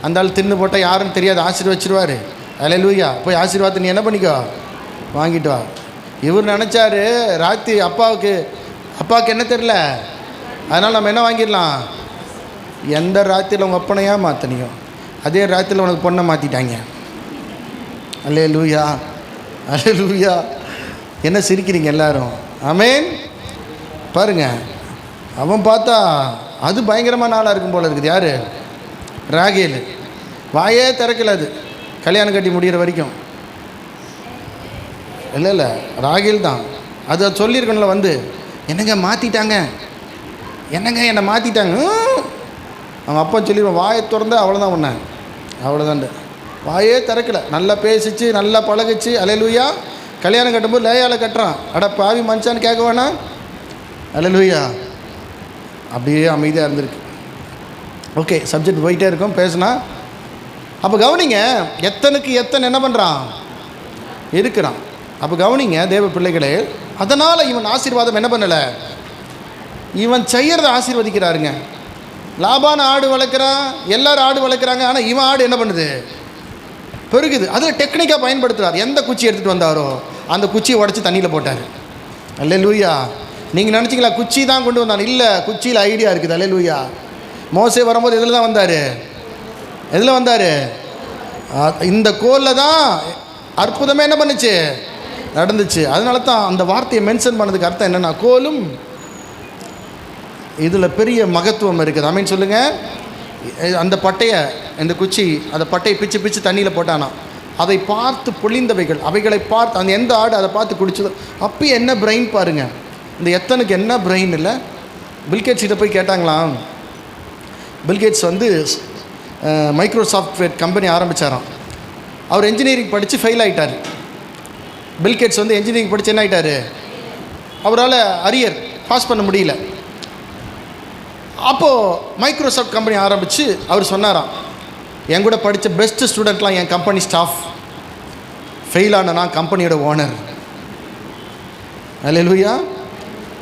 அந்த ஆள் தின்னு போட்டால் யாருன்னு தெரியாது, ஆசீர்வச்சிருவார். அல்லேலூயா. போய் ஆசீர்வாதத்தை நீ என்ன பண்ணிக்கோ, வாங்கிட்டு வா. இவர் நினச்சாரு ராத்திரி அப்பாவுக்கு என்ன தெரில, அதனால் நம்ம என்ன வாங்கிடலாம். எந்த ராத்திரியில் உங்கள் அப்பனையா மாற்றினியோ அதே ராத்திரியில் உனக்கு பொண்ணை மாற்றிட்டாங்க. அல்லேலூயா. அல்லேலூயா. என்ன சிரிக்கிறீங்க எல்லாரும்? ஆமென். பாருங்க, அவன் பார்த்தா அது பயங்கரமான நாளாக இருக்கும் போல இருக்குது. யார்? ராகேல். வாயே திறக்கல அது கல்யாணம் கட்டி முடிகிற வரைக்கும். இல்லை ராகேல் தான். அது சொல்லியிருக்கணும்ல, வந்து என்னங்க மாற்றிட்டாங்க, என்னை மாற்றிட்டாங்க. அவன் அப்பா சொல்லிடுவான், வாயை திறந்த அவ்வளோதான் ஒன்று, அவ்வளோதான். வாயே திறக்கலை, நல்லா பேசிச்சு, நல்லா பழகிச்சு. அல்லேலூயா. கல்யாணம் கட்டும்போது லேயால் கட்டுறான். அட பாவி மனுஷான்னு கேட்க வேணாம். அல்லேலூயா. அப்படியே அமைதியாக இருந்திருக்கு. ஓகே, சப்ஜெக்ட் போயிட்டே இருக்கும் பேசுனா. அப்போ கவனிங்க, எத்தனை என்ன பண்ணுறான்? இருக்கிறான். அப்போ கவனிங்க தேவ பிள்ளைகளே, அதனால் இவன் ஆசீர்வாதம் என்ன பண்ணலை, இவன் செய்கிறத ஆசீர்வதிக்கிறாருங்க. லாபான ஆடு வளர்க்குறான், எல்லோரும் ஆடு வளர்க்குறாங்க, ஆனால் இவன் ஆடு என்ன பண்ணுது? பெருகுது. அதில் டெக்னிக்காக பயன்படுத்துகிறார். எந்த குச்சி எடுத்துகிட்டு வந்தாரோ அந்த குச்சியை உடச்சி தண்ணியில் போட்டார். அல்லேலூயா. நீங்கள் நினச்சிங்களா குச்சி தான் கொண்டு வந்தான்? இல்லை, குச்சியில் ஐடியா இருக்குது. அல்லேலூயா. மோசே வரும்போது எதில் தான் வந்தார்? இந்த கோலில் தான் அற்புதமே என்ன பண்ணுச்சு, நடந்துச்சு. அதனால தான் அந்த வார்த்தையை மென்ஷன் பண்ணதுக்கு அர்த்தம் என்னென்னா, கோலும் இதில் பெரிய மகத்துவம் இருக்குது. ஆமென் சொல்லுங்கள். அந்த பட்டையை, இந்த குச்சி அந்த பட்டையை பிச்சு தண்ணியில் போட்டானா, அதை பார்த்து பொழிந்தவைகள், அவைகளை பார்த்து அந்த எந்த ஆடு அதை பார்த்து குடிச்சதோ, அப்போ என்ன பிரெயின் பாருங்கள். இந்த எத்தனுக்கு என்ன பிரெயின் இல்லை. பில்கேட்ஸ் கிட்ட போய் கேட்டாங்களாம். பில்கேட்ஸ் வந்து மைக்ரோசாஃப்ட்வேர் கம்பெனி ஆரம்பித்தாராம். அவர் என்ஜினியரிங் படித்து ஃபெயில் ஆகிட்டார். பில்கேட்ஸ் வந்து என்ஜினியரிங் படித்து என்ன ஆகிட்டார், அவரால் அரியர் பாஸ் பண்ண முடியல. அப்போது மைக்ரோசாஃப்ட் கம்பெனி ஆரம்பித்து அவர் சொன்னாராம், என் கூட படித்த பெஸ்ட்டு ஸ்டூடெண்ட்லாம் என் கம்பெனி ஸ்டாஃப், ஃபெயில் ஆன நான் கம்பெனியோட ஓனர். அல்லேலூயா.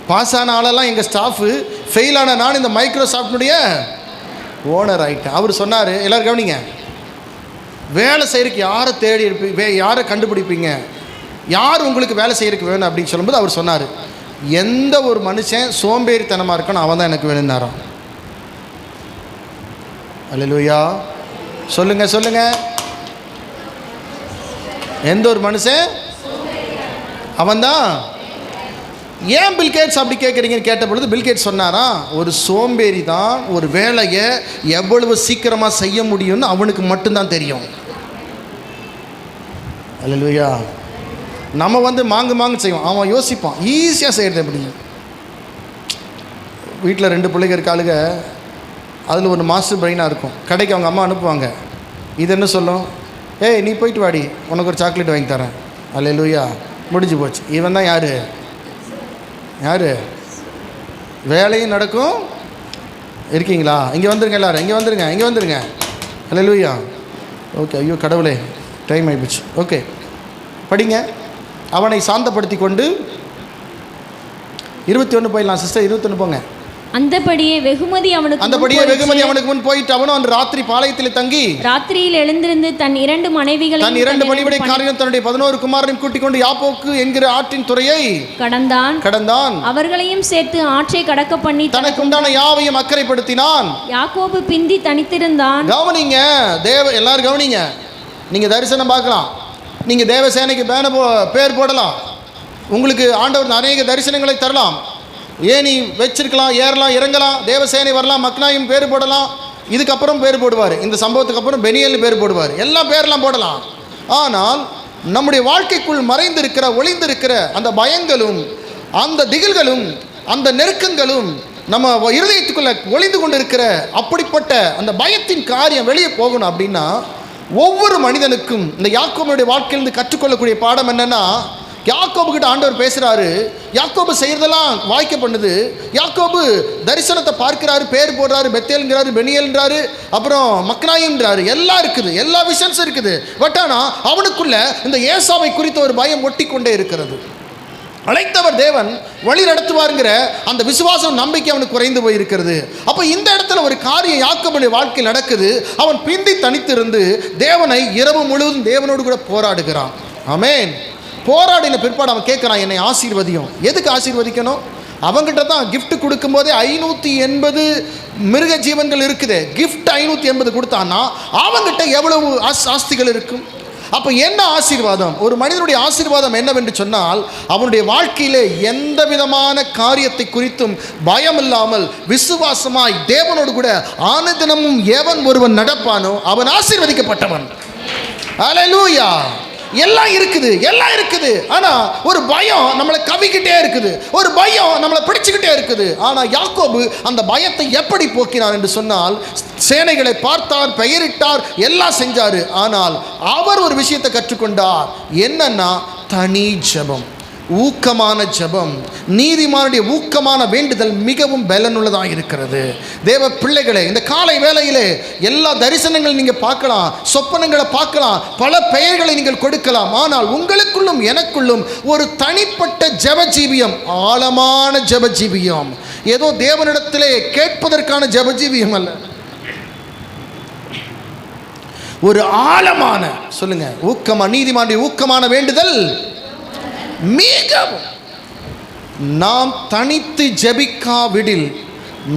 பாஸ் ஆன ஆளெல்லாம் எங்கள் ஸ்டாஃபு, ஃபெயில் ஆன நான் இந்த மைக்ரோசாஃப்டுடைய ஓனர் ஆகிட்டேன். அவர் சொன்னார், எல்லோரும் கவனிங்க, வேலை செய்கிறதுக்கு யாரை தேடி இருப்பீங்க, யாரை கண்டுபிடிப்பீங்க, யார் உங்களுக்கு வேலை செய்கிறதுக்கு வேணும் அப்படின்னு சொல்லும்போது அவர் சொன்னார், எந்த ஒரு மனுஷன் சோம்பேறித்தனமாக இருக்கணும் அவன் தான் எனக்கு வேணும்னாராம். அல்லேலூயா. சொல்லுங்கள். எந்த ஒரு மனுஷன் அவன்தான். ஏன் பில்கேட்ஸ் அப்படி கேட்குறீங்கன்னு கேட்ட பொழுது பில்கேட்ஸ் சொன்னாரா, ஒரு சோம்பேறி தான் ஒரு வேலையை எவ்வளவு சீக்கிரமாக செய்ய முடியும்னு அவனுக்கு மட்டும்தான் தெரியும். அல்லேலூயா. நம்ம வந்து மாங்கு செய்வோம், அவன் யோசிப்பான் ஈஸியாக செய்கிறது எப்படி. வீட்டில் 2 பிள்ளைங்க இருக்காளுங்க, அதில் ஒரு மாஸ்டர் பிரெயினாக இருக்கும். கடைக்கு அவங்க அம்மா அனுப்புவாங்க, இது என்ன சொல்லும், ஏய் நீ போயிட்டு வாடி, உனக்கு ஒரு சாக்லேட் வாங்கி தரேன். அல்லேலூயா, முடிஞ்சு போச்சு. இவன் தான் யார்? வேலையும் நடக்கும். இருக்கீங்களா? இங்கே வந்துருங்க எல்லோரும், இங்கே வந்துருங்க. அல்லேலூயா. ஓகே, ஐயோ கடவுளே, டைம் ஆகிப்போச்சு. ஓகே, படிங்க. அவனை சாந்தப்படுத்தி கொண்டு 21 போயிடலாம் சிஸ்டர், 21 போங்க. அந்தபடியே வெகுமதி அவனுக்கு முன் போயிட்டு அவனும் அந்த ராத்திரி பாளையத்தில் தங்கி ராத்திரியில் எழுந்திருந்து தன் 2 மனைவிகளையும் தன்னுடைய 11 குமாரனையும் கூட்டிக் கொண்டு யாப்போக்கு என்கிற ஆற்றின் துறையை கடந்தான். அவர்களையும் சேர்த்து ஆற்றை கடக்க பண்ணி தனக்கு உண்டான யாவையும் அக்கறைப்படுத்தினான். யாக்கோபு பிந்தி தனித்திருந்தான். கவனிங்க, எல்லாரும் கவனிங்க. நீங்க தரிசனம் பார்க்கலாம், நீங்க தேவசேனைக்கு பேர் போடலாம், உங்களுக்கு ஆண்டவர் அநேக தரிசனங்களை தரலாம், ஏன் நீ வச்சிருக்கலாம், ஏறலாம், இறங்கலாம், தேவசேனை வரலாம், மக்னாயும் பேர் போடலாம், இதுக்கப்புறம் பேர் போடுவார், இந்த சம்பவத்துக்கு அப்புறம் பெனியல் பேர் போடுவார், எல்லா பேர்லாம் போடலாம். ஆனால் நம்முடைய வாழ்க்கைக்குள் மறைந்திருக்கிற ஒளிந்திருக்கிற அந்த பயங்களும் அந்த திகில்களும் அந்த நெருக்கங்களும் நம்ம இருதயத்துக்குள்ள ஒளிந்து கொண்டு இருக்கிற அப்படிப்பட்ட அந்த பயத்தின் காரியம் வெளியே போகணும் அப்படின்னா ஒவ்வொரு மனிதனுக்கும் இந்த யாக்கோபுடைய வாழ்க்கையிலிருந்து கற்றுக்கொள்ளக்கூடிய பாடம் என்னன்னா, யாக்கோபு கிட்ட ஆண்டவர் பேசுகிறாரு, யாக்கோபு செய்கிறதெல்லாம் வாய்க்க பண்ணுது. யாக்கோபு தரிசனத்தை பார்க்கிறாரு, பேர் போடுறாரு, பெத்தேல்ங்கிறாரு, பெனியல்ன்றாரு, அப்புறம் மக்னாயின்றாரு, எல்லாம் இருக்குது, எல்லா விஷன்ஸும் இருக்குது. பட் ஆனால் அவனுக்குள்ள இந்த ஏசாவை குறித்த ஒரு பயம் ஒட்டி கொண்டே இருக்கிறது. அழைத்தவர் தேவன் வழி நடத்துவாருங்கிற அந்த விசுவாசம் நம்பிக்கை அவனுக்கு குறைந்து போயிருக்கிறது. அப்போ இந்த இடத்துல ஒரு காரியம் யாக்கோபுடைய வாழ்க்கையில் நடக்குது. அவன் பிந்தி தனித்திருந்து தேவனை இரவு முழுவதும் தேவனோடு கூட போராடுகிறான். ஆமென். போராடின பிற்பாடு அவன் கேட்குறான், என்னை ஆசீர்வதியும். எதுக்கு ஆசீர்வதிக்கணும்? அவங்ககிட்ட தான் கிஃப்ட் கொடுக்கும்போதே 580 மிருக ஜீவன்கள் இருக்குது. கிஃப்ட் 580 கொடுத்தான்னா அவங்ககிட்ட எவ்வளவு ஆஸ்திகள் இருக்கும்? அப்போ என்ன ஆசீர்வாதம்? ஒரு மனிதனுடைய ஆசீர்வாதம் என்னவென்று சொன்னால், அவனுடைய வாழ்க்கையிலே எந்த விதமான காரியத்தை குறித்தும் பயம் இல்லாமல் விசுவாசமாய் தேவனோடு கூட ஆனதினமும் எவன் ஒருவன் நடப்பானோ அவன் ஆசீர்வதிக்கப்பட்டவன். அல்லேலூயா. எல்லாம் இருக்குது. ஆனா ஒரு பயம் நம்மளை கவிக்கிட்டே இருக்குது, ஒரு பயம் நம்மளை பிடிச்சுக்கிட்டே இருக்குது. ஆனா யாக்கோபு அந்த பயத்தை எப்படி போக்கினார் என்று சொன்னால், சேனைகளை பார்த்தார், பெயரிட்டார், எல்லாம் செஞ்சாரு. ஆனால் அவர் ஒரு விஷயத்தை கற்றுக்கொண்டார். என்னன்னா, தனி ஜெபம், ஊக்கமான ஜெபம். நீதிமானுடைய ஊக்கமான வேண்டுதல் மிகவும் பலனுள்ளதாக இருக்கிறது. தேவ பிள்ளைகளே, இந்த காலை வேளையிலே எல்லா தரிசனங்களும் நீங்கள் பார்க்கலாம், சொப்பனங்களை பார்க்கலாம், பல பெயர்களை நீங்கள் கொடுக்கலாம். ஆனால் உங்களுக்குள்ளும் எனக்குள்ளும் ஒரு தனிப்பட்ட ஜெபஜீவியம், ஆழமான ஜெபஜீவியம், ஏதோ தேவனிடத்திலே கேட்பதற்கான ஜெபஜீவியம் அல்ல, ஒரு ஆழமான, சொல்லுங்க, ஊக்கமான, நீதிமானுடைய ஊக்கமான வேண்டுதல் மிகவும். நாம் தனித்து ஜெபிக்காவிடில்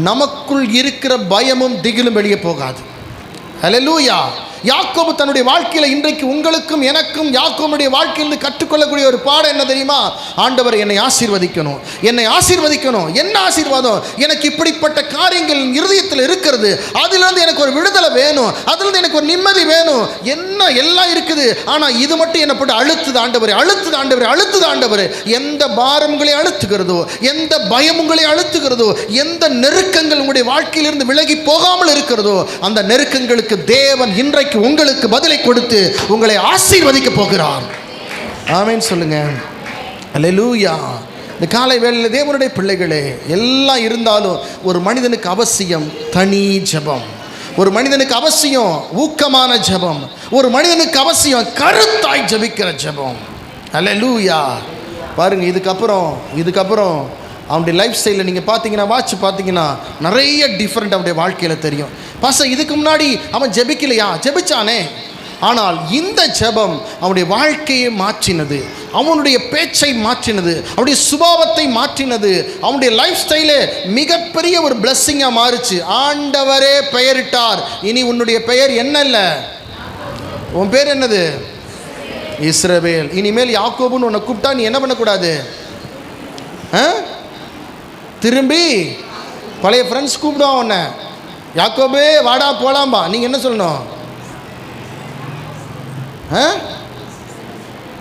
நமக்குள் இருக்கிற பயமும் திகிலும் வெளியே போகாது. அல்லேலூயா. யாக்கோபு தன்னுடைய வாழ்க்கையில் இன்றைக்கு உங்களுக்கும் எனக்கும் யாக்கோபுடைய வாழ்க்கையிலிருந்து கற்றுக்கொள்ளக்கூடிய ஒரு பாடம் என்ன தெரியுமா? ஆண்டவர் என்னை ஆசீர்வதிக்கணும். என்ன ஆசீர்வாதம்? எனக்கு இப்படிப்பட்ட காரியங்கள் இருதயத்தில் இருக்கிறது, அதிலிருந்து எனக்கு ஒரு விடுதலை வேணும், அதிலிருந்து எனக்கு ஒரு நிம்மதி வேணும். என்ன எல்லாம் இருக்குது, ஆனால் இது மட்டும் என்னை போட்டு அழுத்துது ஆண்டவரே. எந்த பாரம் உங்களை அழுத்துகிறதோ, எந்த பயம் உங்களை அழுத்துகிறதோ, எந்த நெருக்கங்கள் உங்களுடைய வாழ்க்கையிலிருந்து விலகி போகாமல் இருக்கிறதோ, அந்த நெருக்கங்களுக்கு தேவன் இன்றைக்கு உங்களுக்கு பதிலை கொடுத்து உங்களை ஆசீர்வதிக்க போகிறார். ஆமென் சொல்லுங்க. அல்லேலூயா. இந்த காலை வேளையில் தேவனுடைய பிள்ளைகளே, எல்லாம் இருந்தாலும் ஒரு மனிதனுக்கு அவசியம் தனி ஜெபம், ஒரு மனிதனுக்கு அவசியம் ஊக்கமான ஜெபம், ஒரு மனிதனுக்கு அவசியம் கருத்தாய் ஜெபிக்கிற ஜெபம். அல்லேலூயா. பாருங்க, இதுக்கப்புறம் அவனுடைய லைஃப் ஸ்டைலில் நீங்கள் பார்த்தீங்கன்னா, வாட்ச் பார்த்தீங்கன்னா நிறைய டிஃப்ரெண்ட் அவனுடைய வாழ்க்கையில் தெரியும். இதுக்கு முன்னாடி அவன் ஜெபிக்கலையா? ஜெபிச்சானே. ஆனால் இந்த ஜெபம் அவனுடைய வாழ்க்கையை மாற்றினது, அவனுடைய பேச்சை மாற்றினது, அவனுடைய சுபாவத்தை மாற்றினது, அவனுடைய லைஃப் ஸ்டைலே மிகப்பெரிய ஒரு பிளஸ்ஸிங்காக மாறுச்சு. ஆண்டவரே பெயரிட்டார், இனி உன்னுடைய பெயர் என்ன இல்லை, உன் பேர் என்னது? இஸ்ரவேல். இனிமேல் யாக்கோபுன்னு உன்னை கூப்பிட்டா நீ என்ன பண்ணக்கூடாது? திரும்பி பழைய ஃப்ரெண்ட்ஸ் கூப்பிடுவான் உன்னை, யாக்கோபே வாடா போலாம்பா. நீங்கள் என்ன சொல்லணும்?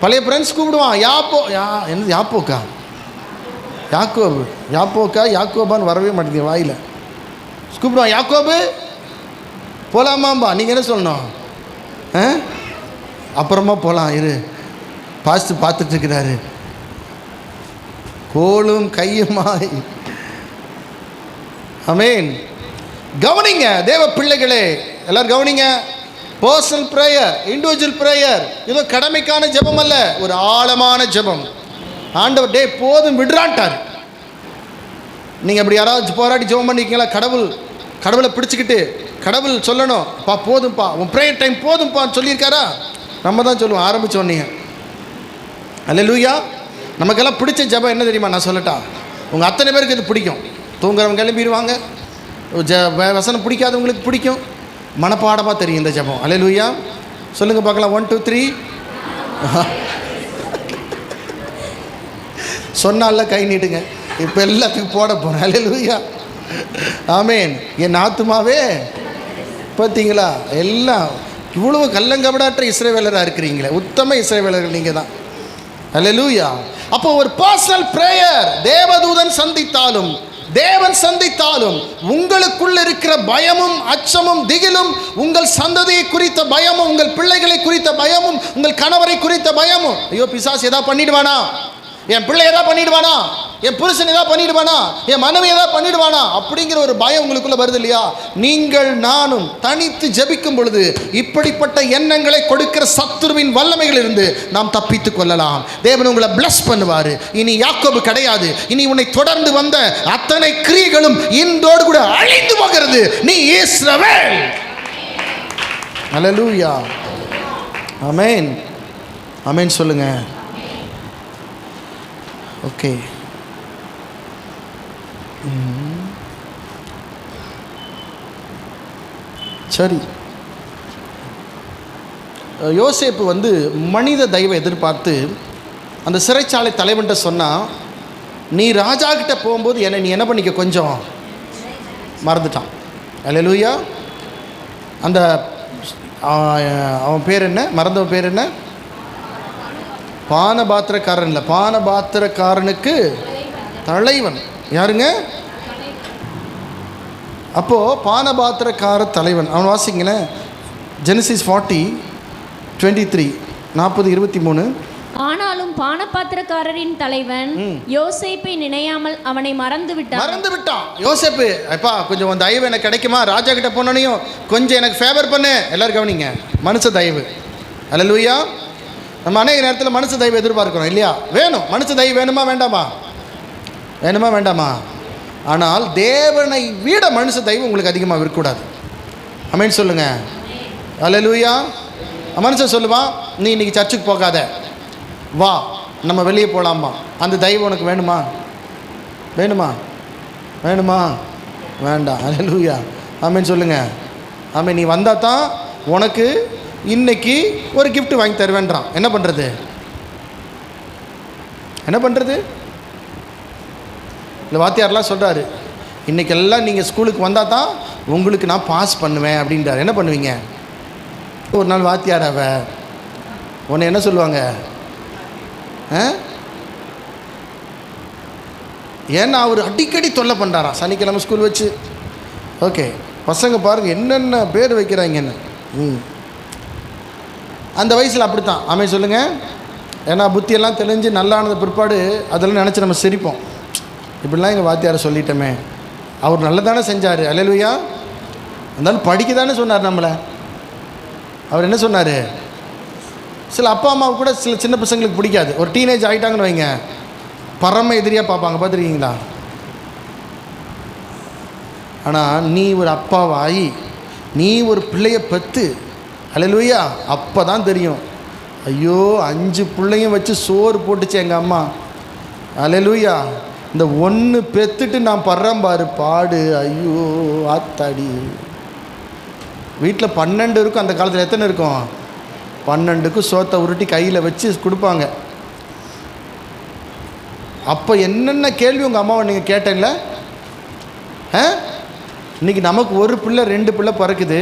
பழைய ஃப்ரெண்ட்ஸ் கூப்பிடுவான், என்னது யாப்போக்கா, யாக்கோபு, யாப்போக்கா யாக்கோபான்னு வரவே மாட்டேங்குது வாயில். கூப்பிடுவான், யாக்கோபு போகலாமாம்பா. நீங்கள் என்ன சொல்லணும்? அப்புறமா போகலாம் இரு, பார்த்துட்ருக்கிறாரு. கோலும் கையுமாய். ஆமென். கவனிங்க தேவ பிள்ளைகளே, எல்லாரும் கவனிங்க. பர்சனல் ப்ரேயர், இண்டிவிஜுவல் ப்ரேயர், ஏதோ கடமைக்கான ஜெபம் அல்ல, ஒரு ஆழமான ஜெபம். ஆண்டவர் டே போதும் விடுறான்ட்டார். நீங்கள் அப்படி யாராவது போராடி ஜெபம் பண்ணிக்கீங்களா? கடவுளை பிடிச்சிக்கிட்டு கடவுள் சொல்லணும், பா போதும்ப்பா, உன் ப்ரேயர் டைம் போதும்ப்பான்னு சொல்லியிருக்காரா? நம்ம தான் சொல்லுவோம் ஆரம்பித்தோன்னே. அல்லேலூயா. நமக்கெல்லாம் பிடிச்ச ஜெபம் என்ன தெரியுமா? நான் சொல்லட்டா, உங்கள் அத்தனை பேருக்கு இது பிடிக்கும். தூங்குறவங்க கிளம்பிடுவாங்க, வசனம் பிடிக்காதவங்களுக்கு பிடிக்கும், மனப்பாடமாக தெரியும் இந்த ஜெபம். அல்லேலூயா. சொல்லுங்கள் பார்க்கலாம். 1 2 3 சொன்னால கை நீட்டுங்க. இப்போ எல்லாத்துக்கும் போட போகிறேன். அல்லேலூயா. ஆமேன். என் ஆத்துமாவே பார்த்தீங்களா, எல்லாம் இவ்வளவு கள்ளங்கபடாற்ற இஸ்ரவேலராக இருக்கிறீங்களே, உத்தம இஸ்ரவேலர்கள் நீங்கள் தான். அல்லேலூயா. அப்போ ஒரு பர்சனல் பிரேயர், தேவதூதன் சந்தித்தாலும் தேவன் சந்தித்தாலும் உங்களுக்குள்ள இருக்கிற பயமும் அச்சமும் திகிலும், உங்கள் சந்ததியை குறித்த பயமும், உங்கள் பிள்ளைகளை குறித்த பயமும், உங்கள் கணவரை குறித்த பயமும், ஐயோ பிசாசு ஏதாவது பண்ணிடுவானா, என் பிள்ளை ஏதாவது பண்ணிடுவானா, என் புருஷன் ஏதாவது பண்ணிடுவானா, என் மனைவி ஏதாவது பண்ணிடுவானா அப்படிங்கிற ஒரு பயம் உங்களுக்குள்ள வருது இல்லையா? நீங்கள் நானும் தனித்து ஜெபிக்கும் பொழுது இப்படிப்பட்ட எண்ணங்களை கொடுக்கிற சத்துருவின் வல்லமைகள் இருந்து நாம் தப்பித்து கொள்ளலாம். தேவன் உங்களை பிளஸ் பண்ணுவார். இனி யாக்கோபு கிடையாது. இனி உன்னை தொடர்ந்து வந்த அத்தனை கிரியைகளும் இன்றோடு கூட அழிந்து போகிறது. நீ இஸ்ரவேல். அல்லேலூயா. ஆமென். ஆமென் சொல்லுங்க. ஓகே. சரி, யோசேப்பு மனித தயவை எதிர்பார்த்து அந்த சிறைச்சாலை தலைவன்கிட்ட சொன்னால், நீ ராஜா கிட்ட போகும்போது என்னை நீ என்ன பண்ணிக்க, கொஞ்சம் மறந்துட்டான். அல்லேலூயா. அந்த அவன் பேர் என்ன, மறந்தவன் பேர் என்ன? பானபாத்திரக்காரன் இல்லை, பானபாத்திரக்காரனுக்கு தலைவன் யாருங்க? அப்போது பானபாத்திரக்கார தலைவன் அவன். வாசிங்களேன், ஜெனசிஸ் 40:23, 40:23. ஆனாலும் பானபாத்திரக்காரரின் தலைவன் யோசேப்பை நினையாமல் அவனை மறந்து விட்டான். யோசேப்பு, அப்பா கொஞ்சம் உன் தயவு எனக்கு கிடைக்குமா, ராஜா கிட்ட போனோனையும் கொஞ்சம் எனக்கு ஃபேவர் பண்ணு. எல்லாரும் கவனிங்க, மனுஷ தயவு. அல்லேலூயா. நம்ம அநேக நேரத்தில் மனுஷ தயவு எதிர்பார்க்கிறோம் இல்லையா? வேணும், மனுஷ தயவு வேணுமா வேண்டாமா? வேணுமா வேண்டாமா? ஆனால் தேவனை விட மனுஷ தயவு உங்களுக்கு அதிகமாக இருக்கக்கூடாது. ஆமென் சொல்லுங்க. அல்லேலூயா. மனுஷன் சொல்லுவான், நீ இன்னைக்கு சர்ச்சுக்கு போகாத, வா நம்ம வெளியே போகலாமா. அந்த தயவு உனக்கு வேணுமா? வேணுமா? வேணுமா? வேண்டாம். அல்லேலூயா. ஆமென் சொல்லுங்க. ஆமென். நீ வந்தால் தான் உனக்கு இன்னைக்கு ஒரு கிஃப்ட் வாங்கி தருவேன்றான். என்ன பண்ணுறது? என்ன பண்ணுறது? இல்லை, வாத்தியார்லாம் சொல்கிறாரு, இன்றைக்கெல்லாம் நீங்கள் ஸ்கூலுக்கு வந்தால் தான் உங்களுக்கு நான் பாஸ் பண்ணுவேன் அப்படின்றார். என்ன பண்ணுவீங்க? ஒரு நாள் வாத்தியார் உன்னை என்ன சொல்லுவாங்க? ஏன்னா அவர் அடிக்கடி தொல்லை பண்ணுறாராம் சனிக்கிழமை ஸ்கூல் வச்சு. ஓகே, பசங்க பாருங்கள் என்னென்ன பேர் வைக்கிறாங்கன்னு. அந்த வயசில் அப்படித்தான். ஆமென் சொல்லுங்கள். ஏன்னா புத்தியெல்லாம் தெளிஞ்சு நல்லானது பிற்பாடு அதெல்லாம் நினச்சி நம்ம சிரிப்போம். இப்படிலாம் எங்கள் வாத்தியாரை சொல்லிட்டோமே, அவர் நல்லதானே செஞ்சார். அல்லேலூயா. அதனால படிக்க தானே சொன்னார் நம்மளை. அவர் என்ன சொன்னார்? சில அப்பா அம்மாவுக்கு கூட சில சின்ன பசங்களுக்கு பிடிக்காது. ஒரு டீனேஜ் ஆகிட்டாங்கன்னு வைங்க, பரம எதிரியாக பார்ப்பாங்க. பார்த்துருக்கீங்களா? ஆனால் நீ ஒரு அப்பாவாகி நீ ஒரு பிள்ளையை பெற்று, அல்லேலூயா, அப்போ தான் தெரியும், ஐயோ 5 பிள்ளையும் வச்சு சோறு போட்டுச்சு எங்கள் அம்மா. அல்லேலூயா. இந்த ஒன்று பெற்றுட்டு நான் படுறேன் பாரு பாடு, ஐயோ ஆத்தாடி. வீட்டில் 12 இருக்கும். அந்த காலத்தில் எத்தனை இருக்கும்? 12க்கும் சோத்தை உருட்டி கையில் வச்சு கொடுப்பாங்க. அப்போ என்னென்ன கேள்வி உங்கள் அம்மாவை நீங்கள் கேட்டீங்கள? இன்றைக்கி நமக்கு ஒரு பிள்ளை 2 பிள்ளை பிறக்குது.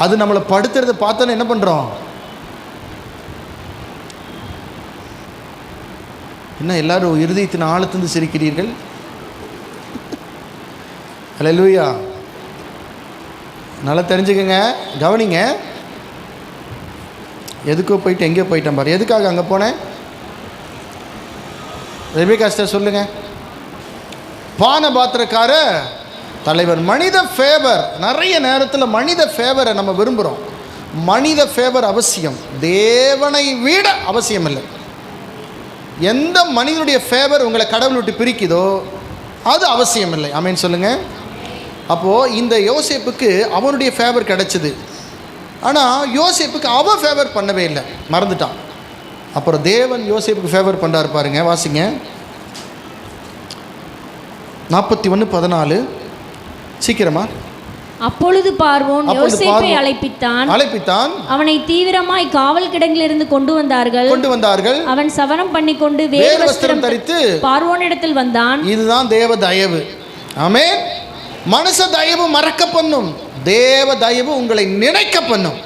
அது நம்மளை படுத்துறதை பார்த்தோன்னு என்ன பண்ணுறோம்? என்ன எல்லாரும் இருதயத்தின் ஆழத்திலிருந்து சிரிக்கிறீர்கள்? அல்லேலூயா. நல்லா தெரிஞ்சுக்கங்க, கவனிங்க. எதுக்கோ போயிட்டு எங்கேயோ போயிட்டேன் பாரு. எதுக்காக அங்கே போனேன்? ரெபேக்கா சிஸ்டர் சொல்லுங்க. பானபாத்திரக்கார தலைவர். மனித ஃபேவர், நிறைய நேரத்தில் மனித ஃபேவரை நம்ம விரும்புகிறோம். மனித ஃபேவர் அவசியம், தேவனை விட அவசியம் இல்லை. எந்த மனிதனுடைய ஃபேவர் உங்களை கடவுள் விட்டு பிரிக்குதோ அது அவசியம் இல்லை. ஆமென் சொல்லுங்கள். அப்போது இந்த யோசேப்புக்கு அவனுடைய ஃபேவர் கிடச்சிது. ஆனால் யோசேப்புக்கு அவன் ஃபேவர் பண்ணவே இல்லை, மறந்துட்டான். அப்புறம் தேவன் யோசேப்புக்கு ஃபேவர் பண்ணுறாரு பாருங்க. வாசிங்க 41:14 சீக்கிரமா. அப்பொழுது பார்வோன் யோசேப்பை அழைப்பித்தான். அவனை தீவிரமாய் காவல் கிடங்கிலிருந்து கொண்டு வந்தார்கள். அவன் சவரம் பண்ணிக்கொண்டு வேறு வஸ்திரம் தரித்து பார்வோனிடத்தில் வந்தான். இதுதான் தேவ தயவு. ஆமென். மனுஷ தயவு மறக்க பண்ணும், தேவ தயவு உங்களை நினைக்க பண்ணும்.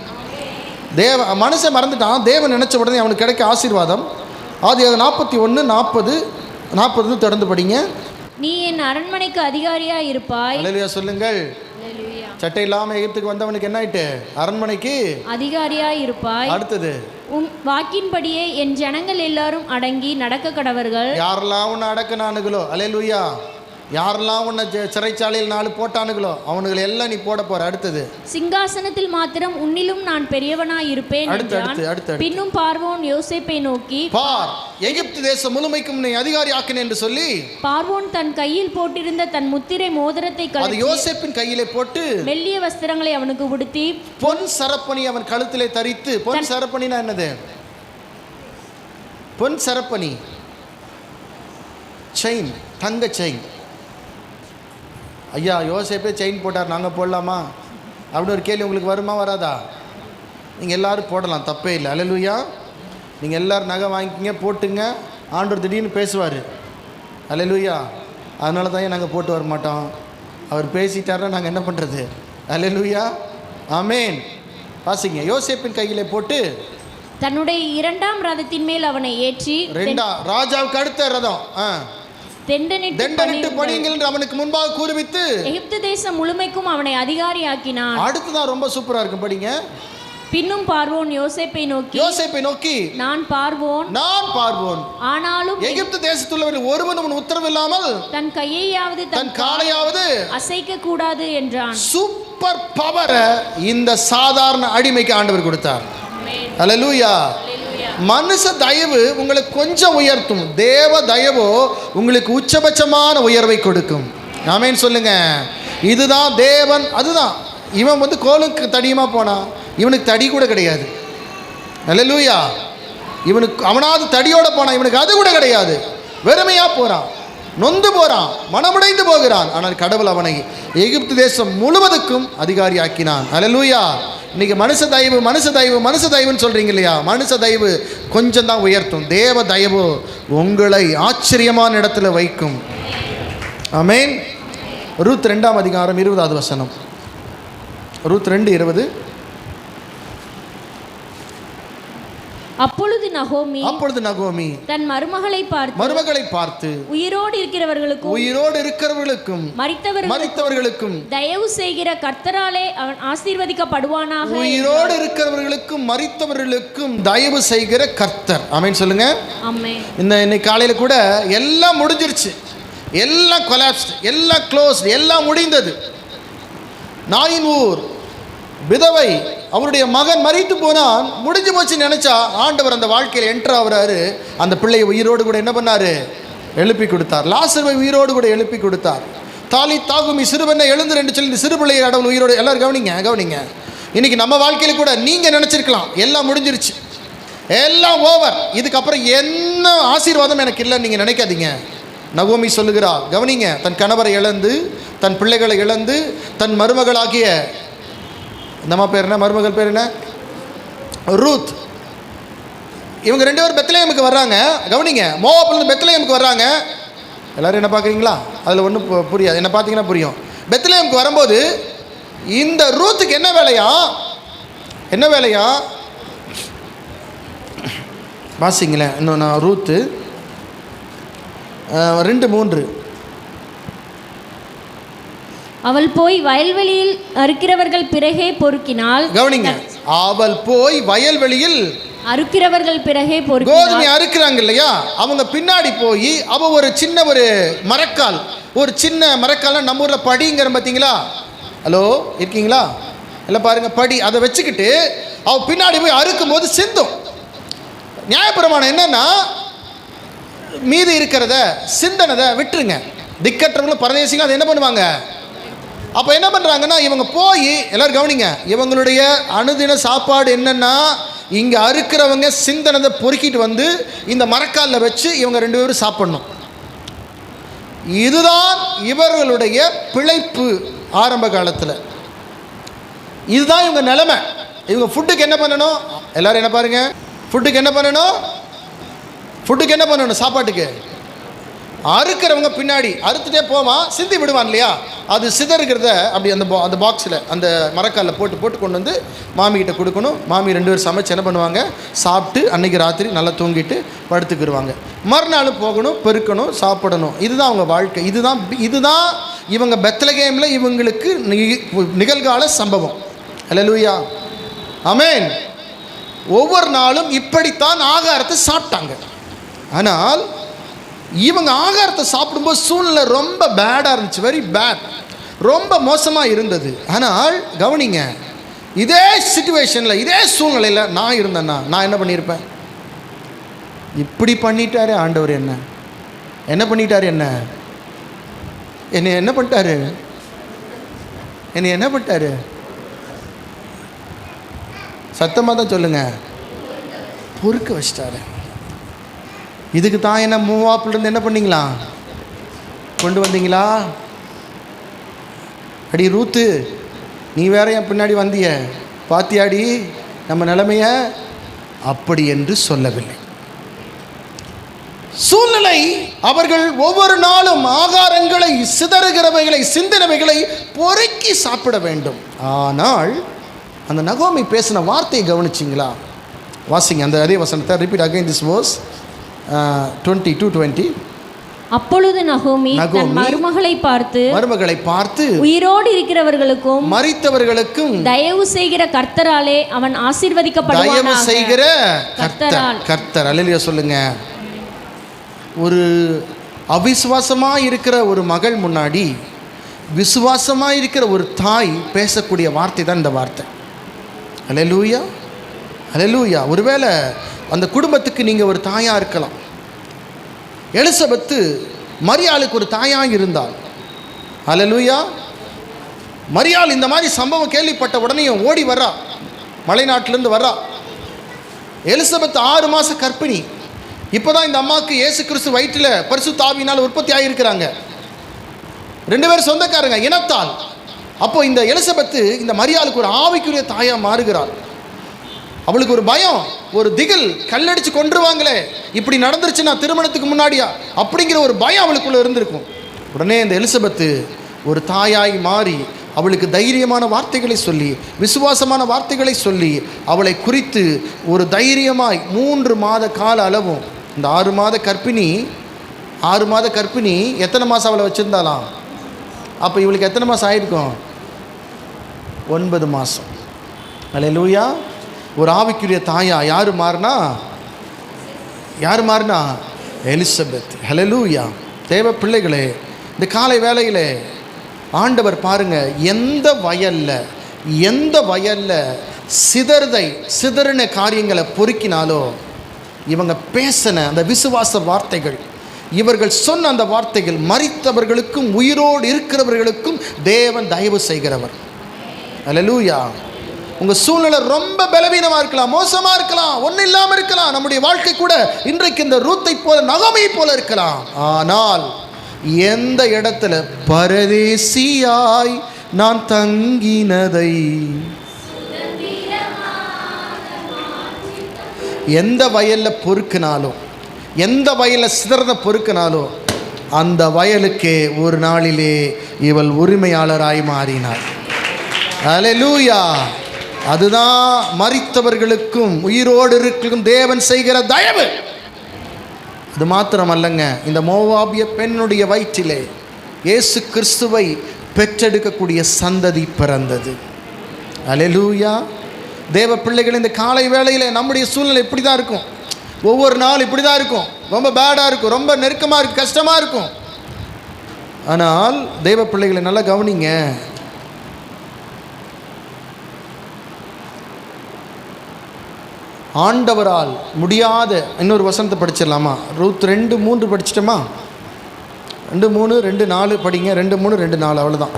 மனுஷன் மறந்துட்டான், தேவன் நினைச்ச உடனே அவனுக்கு கிடைக்க ஆசீர்வாதம். அது 41:40 தொடர்ந்து படிங்க. நீ என் அரண்மனைக்கு அதிகாரியா இருப்பாய். அல்லேலூயா சொல்லுங்கள். சட்டை இல்லாம எகிப்துக்கு வந்தவனுக்கு என்ன ஆயிட்டு? அரண்மனைக்கு அதிகாரியா இருப்பாய். அடுத்தது, உன் வாக்கின்படியே என் ஜனங்கள் எல்லாரும் அடங்கி நடக்க கடவர்கள். யாரெல்லாம் உன்னை அடக்குனானுங்களோ, அல்லேலூயா, யாரெல்லாம் உன்னை சிறைச்சாலையில் 4 போட்டானுங்களோ அவனுங்களை எல்லாம் நீ போட போற. அடுத்தது, சிங்காசனத்தில் மாத்திரம் உன்னிலும் நான் பெரியவனாய் இருப்பேன். பின்னும் பார்வோன் யோசேப்பை நோக்கி, பார், எகிப்து தேசம் முழுமைக்கும் நீ அதிகாரி ஆக்கினேன் என்று சொல்லி பார்வோன் தன் கையில் போட்டிருந்த தன் முத்திரை மோதிரத்தை கழற்றி யோசேப்பின் கையிலே போட்டு மெல்லிய வஸ்திரங்களை அவனுக்கு உடுத்தி பொன் சரப்பணி அவன் கழுத்திலே தரித்து. பொன் சரப்பணினா என்னது? பொன் சரப்பணி, செயின், தங்க செயின். ஐயா யோசேப்பே செயின் போட்டார், நாங்கள் போடலாமா அப்படின்னு ஒரு கேள்வி உங்களுக்கு வருமா வராதா? நீங்கள் எல்லோரும் போடலாம், தப்பே இல்லை. அல்லேலூயா. நீங்கள் எல்லோரும் நகை வாங்கிக்கிங்க, போட்டுங்க. ஆண்டவர் திடீர்னு பேசுவார். அல்லேலூயா. அதனால தான் நாங்கள் போட்டு வர மாட்டோம். அவர் பேசிட்டாருன்னா நாங்கள் என்ன பண்ணுறது? அல்லேலூயா. ஆமேன். வாசிங்க. யோசேப்பின் கையிலே போட்டு தன்னுடைய 2ஆம் ரதத்தின் மேல் அவனை ஏற்றி, ராஜாவுக்கு அடுத்த ரதம் தெண்டனிட்டு பணியுங்கள் என்று அவனுக்கு முன்பாக கூறுவித்து எகிப்து தேசம் முழுமைக்கும் அவனை அதிகாரியாக்கினான். அடுத்துதான் ரொம்ப சூப்பரா இருக்கும், படிங்க. பின்னும் பார்வோன் யோசேப்பை நோக்கி, நான் பார்வோன் ஆனாலும் எகிப்து தேசத்துள்ளவர்கள் ஒருவனும் உத்தரவு இல்லாமல் தன் கையையாவது தன் காலையாவது அசைக்க கூடாது என்றான். சூப்பர் பவரை இந்த சாதாரண அடிமைக்கு ஆண்டவர் கொடுத்தார். அல்லேலூயா. மனுஷ தயவு உங்களை கொஞ்சம் உயர்த்தும், தேவ தயவோ உங்களுக்கு உச்சபட்சமான உயர்வை கொடுக்கும். ஆமென் சொல்லுங்க. இதுதான் தேவன். அதுதான் இவன் கோலுக்கு தடியுமா போனான், இவனுக்கு தடி கூட கிடையாது. அல்லேலூயா. அவனாவது தடியோட போனான், இவனுக்கு அது கூட கிடையாது. வெறுமையா போறான், நொந்து போறான், மனமுடைந்து போகிறான். ஆனால் கடவுள் அவனை எகிப்து தேசம் முழுவதுக்கும் அதிகாரி ஆக்கினான். அல்லேலூயா. இன்னைக்கு மனுஷ தயவுன்னு சொல்றீங்க இல்லையா? மனுஷ தயவு கொஞ்சம் தான் உயர்த்தும், தேவ தயவு உங்களை ஆச்சரியமான இடத்துல வைக்கும். ஆமென். ரூத் 2ஆம் அதிகாரம் 20வது வசனம். ரூத் 2:20. அப்பொழுது நகோமி தன் மருமகளை பார்த்து உயிரோடு இருக்கிறவர்களுக்கும் மரித்தவர்களுக்கும் தயவு செய்கிற கர்த்தராலே அவன் ஆசீர்வதிக்கப்படுவானாக. உயிரோடு இருக்கிறவர்களுக்கும் மரித்தவர்களுக்கும் தயவு செய்கிற கர்த்தர். ஆமென் சொல்லுங்க. ஆமென். இன்னைக்கு காலையில கூட எல்லாம் முடிஞ்சிருச்சு, எல்லாம் கொலாப்ஸ்ட், எல்லாம் க்ளோஸ்ட், எல்லாம் முடிந்தது. நாயின் ஊர் விதவை, அவருடைய மகன் மரித்து போனான், முடிஞ்சு போச்சு நினைச்சா ஆண்டவர் அந்த வாழ்க்கையில் என்ட்ரு ஆகிறாரு. அந்த பிள்ளையை உயிரோடு கூட என்ன பண்ணாரு? எழுப்பி கொடுத்தார். லாசருவை உயிரோடு கூட எழுப்பி கொடுத்தார். தாலி தாகுமி, சிறுவனை எழுந்து என்று சொல்லி சிறு பிள்ளையை கடவுள் உயிரோடு. எல்லாரும் கவனிங்க. இன்னைக்கு நம்ம வாழ்க்கையில் கூட நீங்க நினைச்சிருக்கலாம் எல்லாம் முடிஞ்சிருச்சு, எல்லாம் ஓவர், இதுக்கப்புறம் என்ன ஆசீர்வாதம் எனக்கு இல்லைன்னு நீங்க நினைக்காதீங்க. நகோமி சொல்லுகிறா, கவனிங்க. தன் கணவரை இழந்து, தன் பிள்ளைகளை இழந்து, தன் மருமகளாகிய நம்ம பேர் என்ன, மருமகள் பேர் என்ன, ரூத். இவங்க 2 பேரும் பெத்லெஹேமுக்கு வர்றாங்க. கவனிங்க. மோவாபிலிருந்து பெத்லெஹேமுக்கு வர்றாங்க. எல்லாரும் என்ன பார்க்குறீங்களா? அதில் ஒன்றும் புரியாது, என்ன பார்த்தீங்கன்னா புரியும். பெத்லெஹேமுக்கு வரும்போது இந்த ரூத்துக்கு என்ன வேலையா வாசிங்களேன். இன்னும் நான் ரூத்து 2-3. அவள் போய் வயல்வெளியில் அறுக்கிறவர்கள் பிறகே பொறுக்கினாள். கவனிங்க, அவள் போய் வயல்வெளியில் அறுக்கிறவர்கள் பிறகே பொறுக்கினாள். கோதுமை அறுக்கிறாங்க இல்லையா, அவங்க பின்னாடி போய் அவ ஒரு சின்ன மரக்கால், ஒரு சின்ன மரக்கால், நம்ம ஊரில் படிங்கிற பார்த்தீங்களா? ஹலோ இருக்கீங்களா? இல்லை பாருங்க, படி, அதை வச்சுக்கிட்டு அவ பின்னாடி போய் அறுக்கும் போது சிந்தும். நியாயப்பிரமாணம் என்னன்னா, மீது இருக்கிறத சிந்தனதை விட்டுருங்க. திக்கற்றவங்களும் பரதேசிகளும் அதை என்ன பண்ணுவாங்க? அப்போ என்ன பண்ணுறாங்கன்னா, இவங்க போய் எல்லாரும் கவனிங்க, இவங்களுடைய அனுதின சாப்பாடு என்னென்னா, இங்கே அறுக்கிறவங்க சிந்தனதை பொறுக்கிட்டு வந்து இந்த மரக்காலில் வச்சு இவங்க 2 பேரும் சாப்பிடணும். இதுதான் இவர்களுடைய பிழைப்பு ஆரம்ப காலத்தில். இதுதான் இவங்க நிலைமை. இவங்க ஃபுட்டுக்கு என்ன பண்ணணும்? எல்லாரும் என்ன பாருங்க, ஃபுட்டுக்கு என்ன பண்ணணும்? ஃபுட்டுக்கு என்ன பண்ணணும்? சாப்பாட்டுக்கு அறுக்கிறவங்க பின்னாடி அறுத்துட்டே போவான், சிந்தி விடுவான் இல்லையா, அது சிதறுகிறத அப்படி அந்த பாக்ஸில் அந்த மரக்காலில் போட்டு கொண்டு வந்து மாமிகிட்ட கொடுக்கணும். மாமி 2 பேர் சமைச்சு என்ன பண்ணுவாங்க? சாப்பிட்டு அன்றைக்கி ராத்திரி நல்லா தூங்கிட்டு படுத்துக்கிடுவாங்க. மறுநாள் போகணும், பெருக்கணும், சாப்பிடணும். இதுதான் அவங்க வாழ்க்கை. இதுதான் இவங்க பெத்லகேமில் இவங்களுக்கு நிகழ்கால சம்பவம். அல்லேலூயா, ஆமென். ஒவ்வொரு நாளும் இப்படித்தான் ஆகாரத்தை சாப்பிட்டாங்க. ஆனால் இவங்க ஆகாரத்தை சாப்பிடும்போது சூழ்நிலை ரொம்ப பேடாக இருந்துச்சு, வெரி பேட், ரொம்ப மோசமாக இருந்தது. ஆனால் கவனிங்க, இதே சிச்சுவேஷனில் இதே சூழ்நிலையில் நான் இருந்தேன்னா நான் என்ன பண்ணியிருப்பேன்? இப்படி பண்ணிட்டாரு ஆண்டவர், என்ன பண்ணிட்டாரு? என்னை என்ன பண்ணிட்டாரு? சத்தமாக தான் சொல்லுங்க, பொறுக்க வச்சிட்டாரு. இதுக்கு தான் என்ன மூவாப்பிலிருந்து என்ன பண்ணிங்களா கொண்டு வந்தீங்களா? அடி ரூத்து, நீ வேற என் பின்னாடி வந்திய, பாத்தியாடி நம்ம நிலைமைய? அப்படி என்று சொல்லவில்லை. சூழ்நிலை அவர்கள் ஒவ்வொரு நாளும் ஆகாரங்களை, சிதறுகிறவைகளை, சிந்தனைகளை பொறுக்கி சாப்பிட வேண்டும். ஆனால் அந்த நகோமி பேசின வார்த்தையை கவனிச்சிங்களா? வாசிங்க அந்த அதே வசனத்தை. Repeat again this verse 22:20. அப்பொழுது நகோமி தன் மருமகளை பார்த்து உயிரோடு இருக்கிறவர்களுக்கும் மரித்தவர்களுக்கும் தயவு செய்கிற கர்த்தராலே அவன் ஆசீர்வதிக்கப்படுவானாக. தயவு செய்கிற கர்த்தர். அல்லேலூயா சொல்லுங்க. ஒரு அவிசுவாசமாக இருக்கிற ஒரு மகள் முன்னாடி விசுவாசமாக இருக்கிற ஒரு தாய் பேசக்கூடிய வார்த்தை தான் இந்த வார்த்தை. அல்லேலூயா, அல்லேலூயா. ஒருவேளை அந்த குடும்பத்துக்கு நீங்கள் ஒரு தாயாக இருக்கலாம். எலிசபெத்து மரியாளுக்கு ஒரு தாயாக இருந்தாள். அல்லேலூயா. மரியாள் இந்த மாதிரி சம்பவம் கேள்விப்பட்ட உடனே ஓடி வர்றா, மலைநாட்டிலேருந்து வர்றா. எலிசபெத் 6 மாத கர்ப்பிணி. இப்போ தான் இந்த அம்மாவுக்கு இயேசு கிறிஸ்து வயிற்றில் பரிசுத்த ஆவியினால் உற்பத்தி ஆகியிருக்கிறாங்க. 2 பேர் சொந்தக்காரங்க, இனத்தால். அப்போ இந்த எலிசபெத்து இந்த மரியாளுக்கு ஒரு ஆவிக்குரிய தாயாக மாறுகிறாள். அவளுக்கு ஒரு பயம், ஒரு திகில், கல்லடிச்சு கொன்றுவாங்களே, இப்படி நடந்துருச்சுன்னா திருமணத்துக்கு முன்னாடியா, அப்படிங்கிற ஒரு பயம் அவளுக்குள்ள இருந்திருக்கும். உடனே இந்த எலிசபெத்து ஒரு தாயாய் மாறி அவளுக்கு தைரியமான வார்த்தைகளை சொல்லி, விசுவாசமான வார்த்தைகளை சொல்லி, அவளை குறித்து ஒரு தைரியமாய் 3 மாத கால அளவும், இந்த 6 மாத கர்ப்பிணி எத்தனை மாதம் அவளை வச்சுருந்தாலாம்? அப்போ இவளுக்கு எத்தனை மாதம் ஆகிருக்கும்? 9 மாதம். அல்லேலூயா. ஒரு ஆவிக்குரிய தாயா யார் மாறினா? எலிசபெத். ஹல்லேலூயா. தேவ பிள்ளைகளே, இந்த காலை வேளையிலே ஆண்டவர் பாருங்க, எந்த வயல்ல சிதறின காரியங்களை பொறுக்கினாலோ, இவங்க பேசின அந்த விசுவாச வார்த்தைகள், இவர்கள் சொன்ன அந்த வார்த்தைகள், மரித்தவர்களுக்கும் உயிரோடு இருக்கிறவர்களுக்கும் தேவன் தயவு செய்கிறவர். அல்லேலூயா. உங்கள் சூழ்நிலை ரொம்ப பலவீனமாக இருக்கலாம், மோசமாக இருக்கலாம், ஒன்றும் இல்லாமல் இருக்கலாம். நம்முடைய வாழ்க்கை கூட இன்றைக்கு இந்த ரூத்தை போல, நகோமியை போல இருக்கலாம். ஆனால் எந்த இடத்துல பரதேசியாய் நான் தங்கினதை, எந்த வயலில் பொறுக்கினாலும், எந்த வயலில் சிதறத பொறுக்கினாலும், அந்த வயலுக்கே ஒரு நாளிலே இவள் உரிமையாளராய் மாறினார். அல்லேலூயா. அதுதான் மரித்தவர்களுக்கும் உயிரோடு இருக்கும் தேவன் செய்கிற தயவு. இது மாத்திரமல்லங்க, இந்த மோவாபிய பெண்ணுடைய வயிற்றிலே இயேசு கிறிஸ்துவை பெற்றெடுக்கக்கூடிய சந்ததி பிறந்தது. அல்லேலூயா. தேவ பிள்ளைகள், இந்த காலை வேளையில் நம்முடைய சூழ்நிலை இப்படி தான் இருக்கும். ஒவ்வொரு நாள் இப்படி தான் இருக்கும். ரொம்ப பேடாக இருக்கும், ரொம்ப நெருக்கமாக இருக்கும், கஷ்டமாக இருக்கும். ஆனால் தேவ பிள்ளைகளை நல்லா கவனிங்க. ஆண்டவரால் முடியாத இன்னொரு வசனத்தை படிச்சிடலாமா? ரூத் 2:3 படிச்சிட்டோமா? 2:3 2:4 படிங்க. 2:3 2:4 அவ்வளோதான்.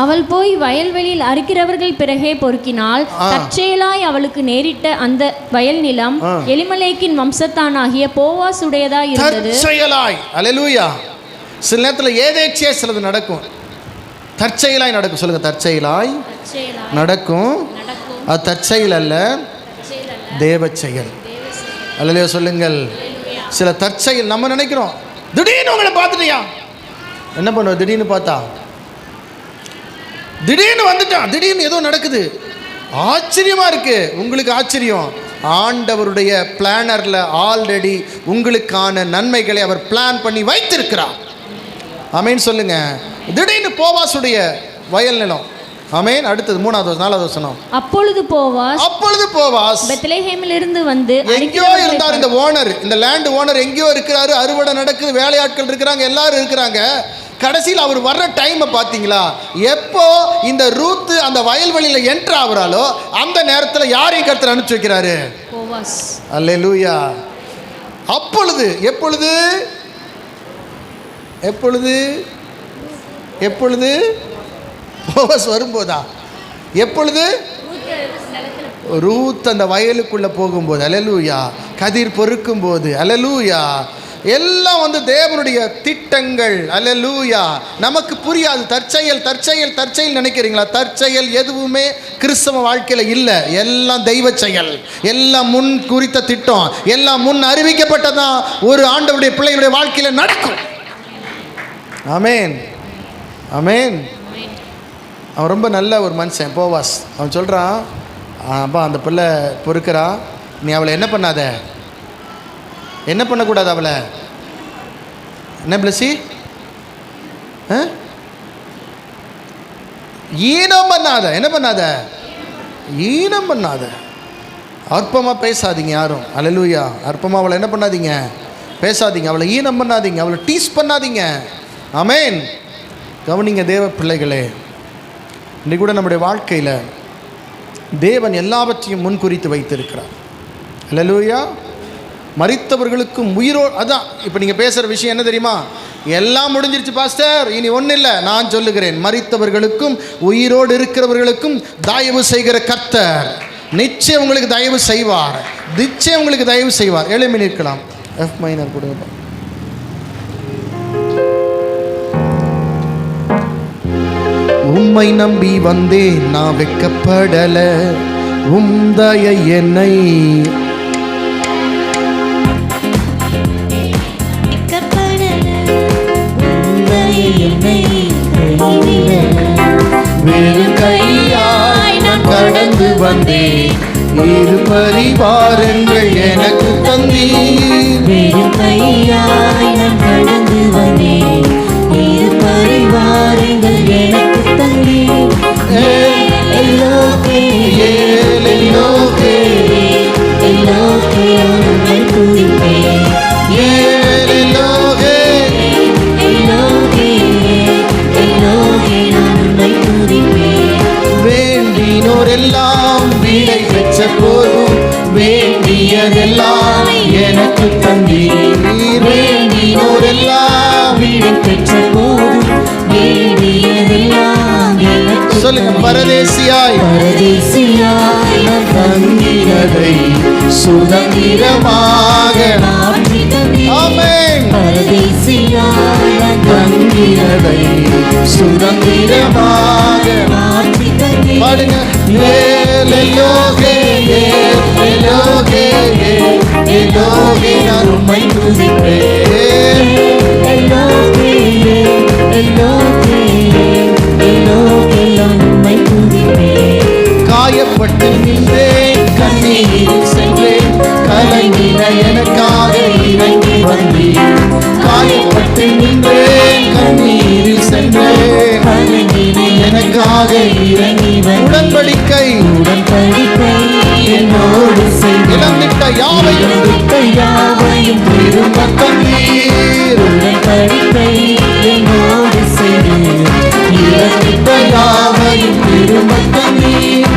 அவள் போய் வயல்வெளியில் அறுக்கிறவர்கள் பிறகே பொறுக்கினாள். தற்செயலாய் அவளுக்கு நேரிட்ட அந்த வயல் நிலம் எலிமலேக்கின் வம்சத்தானாகிய போவாஸ் உடையதாய் இருந்தது. தற்செயலாய். அல்லேலூயா. சில நேரத்தில் ஏதேச்சே சிலது நடக்கும், தற்செயலாய் நடக்கும். சொல்லுங்க, தற்செயலாய் நடக்கும். அது தற்செயல் அல்ல, தேவ செயல். அல்லேலூயா சொல்லுங்கள். சில தற்செயல் நம்ம நினைக்கிறோம், திடீர்னு உங்களை பார்த்துட்டியா, என்ன பண்ணுவோம்? திடீர்னு பார்த்தா, திடீர்னு வந்துட்டான், திடீர்னு ஏதோ நடக்குது, ஆச்சரியமா இருக்கு. உங்களுக்கு ஆச்சரியம். ஆண்டவருடைய பிளானர்ல ஆல்ரெடி உங்களுக்கான நன்மைகளை அவர் பிளான் பண்ணி வைத்திருக்கிறார். ஆமேன் சொல்லுங்க. திடீர்னு போவாசுடைய வயல் நிலம். ஆமேன். அடுத்தது 3வது 4வது வசனம். அப்பொழுது போவாஸ் பெத்லெஹேமிலிருந்து வந்து எங்கேயோ இருந்தார். இந்த ஓனர், இந்த லேண்ட் ஓனர் எங்கேயோ இருக்கிறாரு. அறுவடை நடக்குது, வேலையாட்கள் இருக்கிறாங்க, எல்லாரும் இருக்கிறாங்க. கடைசியில் அவர் வர்ற டைமை பார்த்தீங்களா? எப்போ இந்த ரூத் அந்த வயல்வெளியில் என்ட்ரு ஆகுறாளோ அந்த நேரத்தில் யாரையும் கர்த்தர் அனுப்பிச்சு வைக்கிறாரு? போவாஸ். அல்லேலூயா. அப்பொழுது, எப்பொழுது எப்பொழுது எப்பொழுது போவாஸ் வரும்போதா? எப்பொழுது? ரூத் அந்த வயலுக்குள்ள போகும்போது. அல்லேலூயா. கதிர் பொறுக்கும் போது. அல்லேலூயா. எல்லாம் வந்து தேவனுடைய திட்டங்கள். அல்லேலூயா. நமக்கு புரியாது. தற்செயல் தற்செயல் தற்செயல் நினைக்கிறீங்களா? தற்செயல் எதுவுமே கிறிஸ்தவ வாழ்க்கையில் இல்லை. எல்லாம் தெய்வ செயல், எல்லாம் முன் குறித்த திட்டம், எல்லாம் முன் அறிவிக்கப்பட்டதான் ஒரு ஆண்டவருடைய பிள்ளைகளுடைய வாழ்க்கையில் நடக்கும். ஆமேன், ஆமேன். அவன் ரொம்ப நல்ல ஒரு மனுஷன் போவாஸ். அவன் சொல்கிறான், அப்பா அந்த பிள்ளை பொறுக்கிறா, நீ அவளை என்ன பண்ணாத, என்ன பண்ணக்கூடாது, அவளை என்ன பிளஸி ஈனம் பண்ணாத, என்ன பண்ணாத, ஈனம் பண்ணாத. அற்பமாக பேசாதீங்க யாரும். அல்லேலூயா. அற்பமாக அவளை என்ன பண்ணாதீங்க, பேசாதீங்க. அவளை ஈனம் பண்ணாதீங்க, அவளை டீஸ் பண்ணாதீங்க. ஆமேன். கவனிங்க தேவ பிள்ளைகளே, இன்றைக்கு கூட நம்முடைய வாழ்க்கையில் தேவன் எல்லாவற்றையும் முன்குறித்து வைத்திருக்கிறார். அல்லேலூயா. மரித்தவர்களுக்கும் அதான் இப்போ நீங்கள் பேசுகிற விஷயம் என்ன தெரியுமா? எல்லாம் முடிஞ்சிருச்சு பாஸ்டர், இனி ஒன்றும் இல்லை. நான் சொல்லுகிறேன், மரித்தவர்களுக்கும் உயிரோடு இருக்கிறவர்களுக்கும் தயவு செய்கிற கர்த்தர் நிச்சயம் உங்களுக்கு தயவு செய்வார், நிச்சயம் உங்களுக்கு தயவு செய்வார். எழுமி நிற்கலாம். எஃப் மைனர் கொடுங்க. உம்மை நம்பி வந்தேன், நான் வெட்கப்படல, உம்தய என்னை வெறும் கையாய் நான் கடந்து வந்தேன், இரு பரிவாரங்கள் எனக்கு தந்தீர். வெறும் கையாய் நான் கடந்து வந்தேன், இரு பரிவாரங்கள் எனக்கு தந்தீர். எல்லோகே எல்லோகே எல்லோகே உம்மை துதிப்பேன். எல்லோகே எல்லோகே எல்லோகே நான் உம்மை துதிப்பேன். வேண்டினோரெல்லாம் விடை பெற்ற போதும் வேண்டியதெல்லாம் எனக்கு தந்தீர். வேண்டினோரெல்லாம் விடை பெற்ற போதும் வேண்டியதெல்லாம் எனக்கு சொல்லுங்க. பரதேசியாய் பரதேசியாய் நான் தங்கினதை சுதந்திரமாக மாற்றி தந்தீர். ஆமென். பரதேசியாய் நான் தங்கினதை சுதந்திரமாக மாற்றி தந்தீர். பாடுங்க. எல்லோகே எல்லோகே எல்லோகே நான் உம்மை துதிப்பேன். எல்லோகே எல்லோகே எல்லோகே நான் உம்மை துதிப்பேன். காயப்பட்டு நின்றேன், கண்ணீரில் சென்றேன், கலைஞர எனக்காக இறங்கி காயப்பட்டு நின்றேன், கண்ணீரில் சென்றேன், எனக்காக இறங்கி உடன்படிக்கை உடன்படிக்கை என்னோடு செய்து இழந்திட்ட யாவையும் திரும்ப தந்தீர். உடன்படிக்கை என்னோடு செய்து இழந்திட்ட யாவையும் திரும்ப தந்தீர்.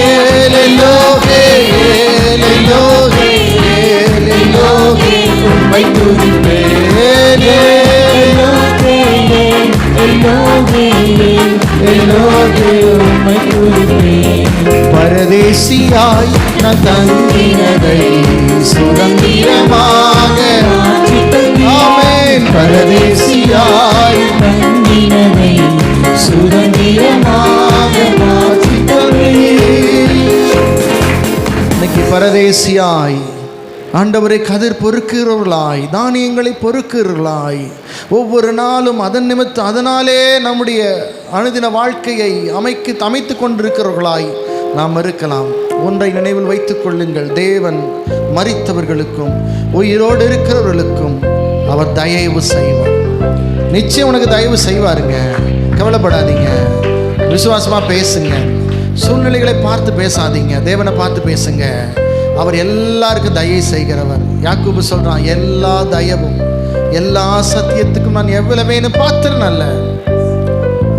ஏலெல்லோகே, ஏலெல்லோகே, ஏலெல்லோகே, உம்மை துதிப்பேன். எல்லோகே, எல்லோகே, எல்லோகே, உம்மை துதிப்பேன். பரதேசியாய் நான் தங்கினதை சுதந்திரமாக ஆமென். பரதேசியாய் தங்கினதை சுதந்திரமாக மாற்றித் தந்தீர். இன்னைக்கு பரதேசியாய் ஆண்டவரை கதிர் பொறுக்கிறவர்களாய், தானியங்களை பொறுக்கிறவர்களாய், ஒவ்வொரு நாளும் அதன் நிமித்தம் அதனாலே நம்முடைய அனுதின வாழ்க்கையை அமைத்து கொண்டிருக்கிறவர்களாய் நாம் இருக்கலாம். ஒன்றை நினைவில் வைத்துக் கொள்ளுங்கள், தேவன் மரித்தவர்களுக்கும் உயிரோடு இருக்கிறவர்களுக்கும் அவர் தயவு செய்வார். நிச்சயம் உனக்கு தயவு செய்வாருங்க, கவலைப்படாதீங்க. விசுவாசமாக பேசுங்க, சூழ்நிலைகளை பார்த்து பேசாதீங்க, தேவனை பார்த்து பேசுங்க. அவர் எல்லாருக்கும் தயை செய்கிறவர். யாக்கோபு சொல்றான், எல்லா தயவும் எல்லா சத்தியத்துக்கும் நான் எவ்வளவேன்னு பாத்திரம் அல்ல.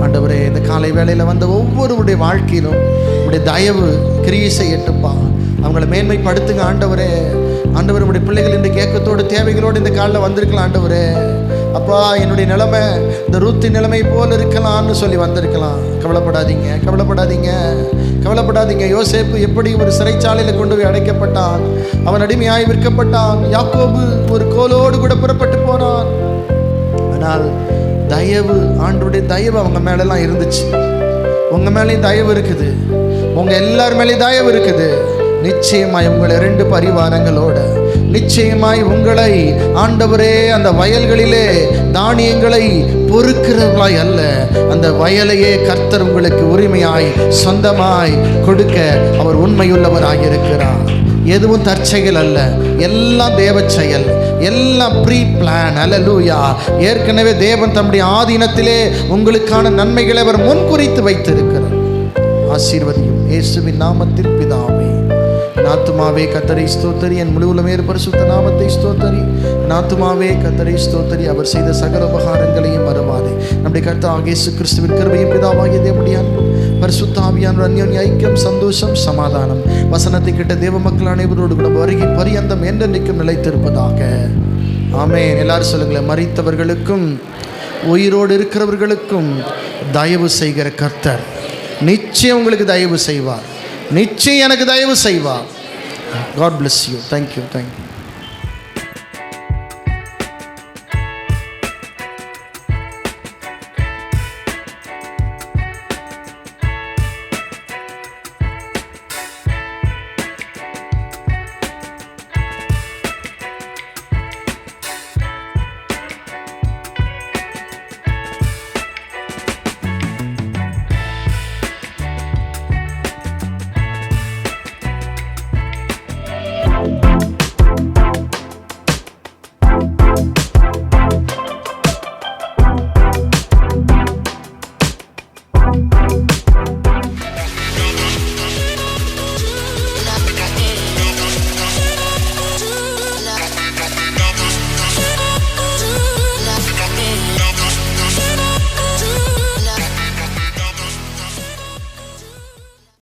ஆண்டவரே, இந்த காலை வேளையில் வந்த ஒவ்வொருவருடைய வாழ்க்கையிலும் உடைய தயவு கிரியை செய்யட்டுப்பா, அவங்களை மேன்மைப்படுத்துங்க ஆண்டவரே. ஆண்டவர் உடைய பிள்ளைகள் இந்த கேட்கத்தோடு தேவைகளோடு இந்த காலில் வந்திருக்கலாம் ஆண்டவரே. அப்பா, என்னுடைய நிலைமை இந்த ரூத்தின் நிலைமை போல் இருக்கலாம்னு சொல்லி வந்திருக்கலாம். கவலைப்படாதீங்க, கவலைப்படாதீங்க, கவலைப்படாதீங்க. யோசேப்பு எப்படி ஒரு சிறைச்சாலையில் கொண்டு போய் அடைக்கப்பட்டான், அவன் அடிமையாய் விற்கப்பட்டான். யாக்கோபு ஒரு கோலோடு கூட புறப்பட்டு போனான். ஆனால் தயவு, ஆண்டவருடைய தயவு அவங்க மேலெல்லாம் இருந்துச்சு. உங்கள் மேலேயும் தயவு இருக்குது, உங்கள் எல்லார் மேலேயும் தயவு இருக்குது. நிச்சயமாய் உங்களை 2 பரிவாரங்களோட நிச்சயமாய் உங்களை ஆண்டவரே அந்த வயல்களிலே தானியங்களை பொறுக்கிறவர்களாய் அல்ல, அந்த வயலையே கர்த்தர் உங்களுக்கு உரிமையாய் சொந்தமாய் கொடுக்க அவர் உண்மையுள்ளவராக இருக்கிறார். எதுவும் தற்செயல் அல்ல, எல்லாம் தேவ செயல், எல்லாம் ப்ரீ பிளான். அல்லேலூயா. ஏற்கனவே தேவன் தம்முடைய ஆதீனத்திலே உங்களுக்கான நன்மைகளை அவர் முன்குறித்து வைத்திருக்கிறார். ஆசீர்வதியும் இயேசுவின் நாமத்தில் பிதாவே. நாத்துமாவே கர்த்தரை ஸ்தோத்தரி, என் முழு உலகமே பரிசுத்த நாமத்தை ஸ்தோத்தரி. நாத்துமாவே கர்த்தரை ஸ்தோத்தரி, அவர் செய்த சகல உபகாரங்களையும் மறவாதே. நம்முடைய கர்த்தர் இயேசு கிறிஸ்துவின் கிருபையும் பிதாவாகிய தேவனுடைய அன்பும் பரிசுத்த ஆவியானவர் அந்யோன்ய ஐக்கியம், சந்தோஷம், சமாதானம் வசனத்தை கிட்ட தேவ மக்கள் அனைவரோடு கூட வருகை பரியந்தம் என்றென்றைக்கும் நிலைத்திருப்பதாக. ஆமென். எல்லாரும் சொல்லுங்களேன், மரித்தவர்களுக்கும் உயிரோடு இருக்கிறவர்களுக்கும் தயவு செய்கிற கர்த்தர் நிச்சயம் உங்களுக்கு தயவு செய்வார், நிச்சயம் எனக்கு தயவு செய்வார். God bless you. Thank you.